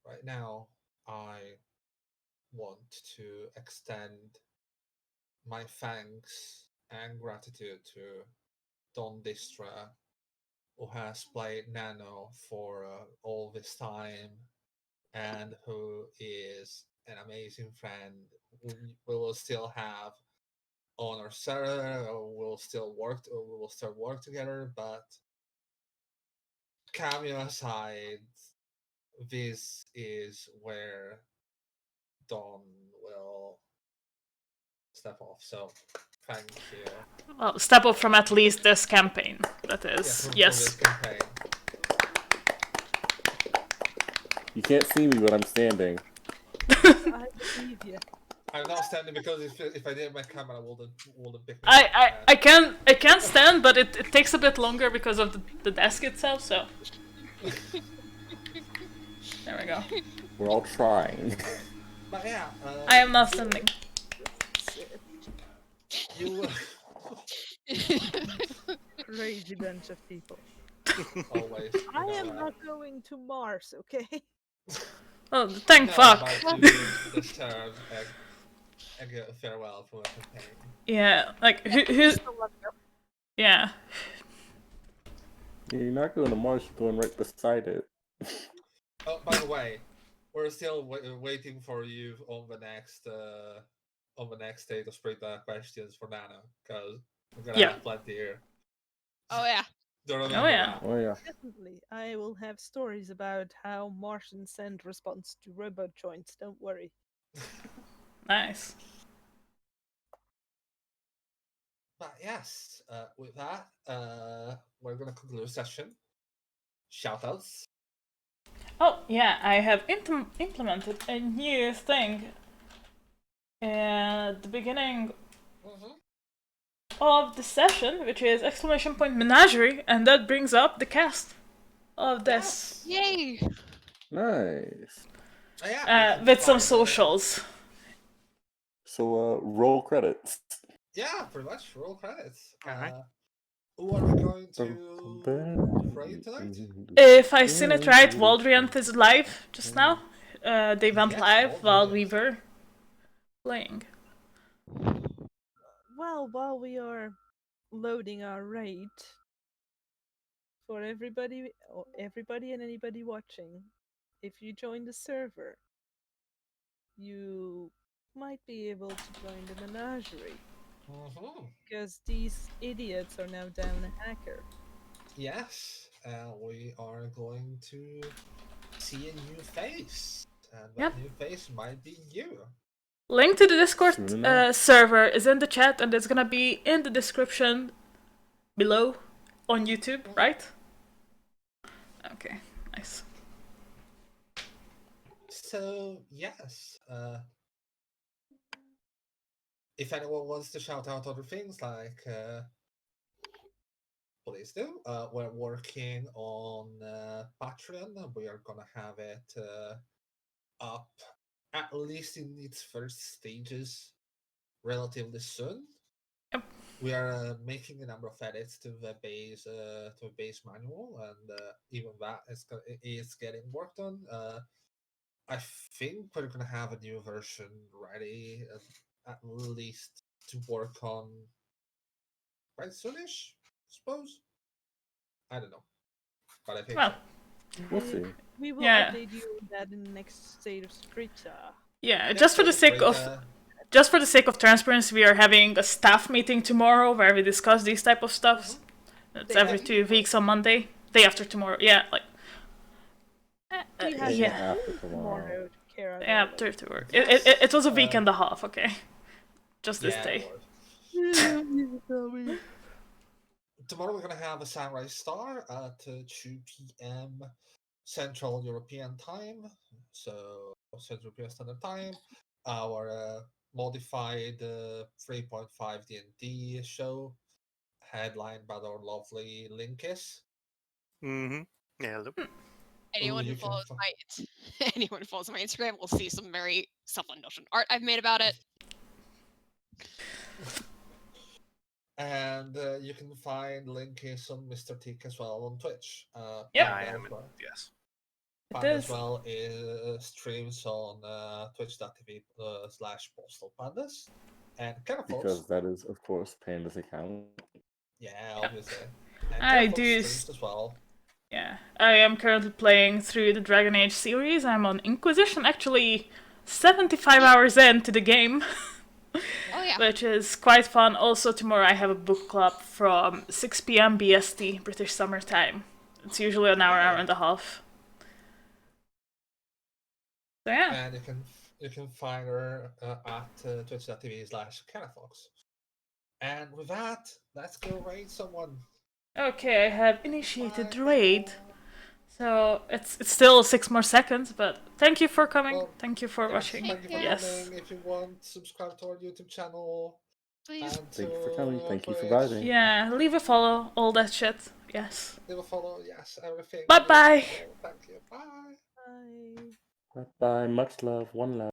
right now, I want to extend my thanks and gratitude to Don Distra, who has played Nano for all this time and who is an amazing friend. We will still have on our server, we'll still work, or we will still work together, but cameo aside, this is where Don will step off. So thank you. Well, step up from at least this campaign. That Yeah, is, from yes. this campaign. You can't see me, but I'm standing. I believe you. I'm not standing because if I did my camera, wouldn't pick me I can't stand, but it takes a bit longer because of the desk itself. So there we go. We're all trying. But yeah, I am not standing. you Crazy bunch of people. always. I am not going to Mars, okay? Oh, thank No, fuck. but to deserve a farewell from a campaign. Yeah, like who's yeah. You're not going to Mars, you're going right beside it. Oh, by the way, we're still waiting for you on the next State of Spring questions for Nano, because we're gonna Yeah. have plenty here. Oh yeah. Don't Oh, remember yeah. that. Oh yeah. Definitely. I will have stories about how Martians send response to robot joints, don't worry. Nice. But yes, with that, we're gonna conclude the session. Shoutouts. Oh yeah, I have implemented a new thing at the beginning of the session, which is exclamation point Menagerie, and that brings up the cast of this Yay! Nice. Oh, yeah, you can with some find, socials. So, roll credits. Yeah, pretty much. Roll credits. Alright. Who are we going to rate tonight? If I seen it right, Waldriant is live just now. They went Yes, live while Waldriant. we were playing. Well, while we are loading our raid, for everybody and anybody watching, if you join the server, you might be able to join the Menagerie, because these idiots are now down a hacker. Yes, we are going to see a new face. And that Yep. new face might be you. Link to the Discord Soon enough. server is in the chat, and it's gonna be in the description below on YouTube, right? Okay, nice. So, yes, if anyone wants to shout out other things, like, please do. We're working on Patreon. We are gonna have it up, at least in its first stages, relatively soon. Yep. We are making a number of edits to the base manual, and even that is getting worked on. I think we're gonna have a new version ready, at least to work on quite soonish, suppose. I don't know, but I think Well, so. We'll see. We will Yeah. update you on that in the next State of Strita. yeah, Yeah, just for the State sake of Strita, just for the sake of transparency, we are having a staff meeting tomorrow where we discuss these type of stuffs. It's Day every after 2 weeks on Monday. Day after tomorrow. Yeah, like. We had Day Yeah. after tomorrow. tomorrow to care about. Yeah, to work. It was a week and a half, okay? Just this Yeah, day. Lord. Tomorrow we're gonna have a Samurai Star at 2 p.m. Central European Time, so Central European Standard Time. Our modified 3.5 D&D show, headlined by our lovely Linkis. Mm-hmm. Yeah, hello. Anyone who you can follows fi- my anyone who follows my Instagram will see some very self-indulgent art I've made about it. And you can find Linkis on Mr. Teak as well on Twitch. Yep. I Panda am. as well. Yes. It Panda is. as well is streams on twitch.tv / postal pandas. And Carafox. Because that is, of course, Panda's account. Yeah, obviously. And I Carafox do streams as well. Yeah. I am currently playing through the Dragon Age series. I'm on Inquisition, actually 75 hours into the game. Oh yeah. Which is quite fun. Also, tomorrow I have a book club from 6 p.m. BST, British Summer Time. It's usually an hour and a half. So yeah. And you can find her at twitch.tv / Carafox. And with that, let's go raid someone. Okay, I have initiated Bye, the raid. people. So it's still 6 more seconds, but thank you for coming. Well, thank you for Yes, watching. thank you for Yes. coming. If you want, subscribe to our YouTube channel. Please. And Thank you for to coming. Thank you for Twitch. vibing. Yeah, leave a follow, all that shit. Yes. Leave a follow, yes, everything. Bye-bye. Thank you. Bye. Bye. Bye bye. Much love. One love.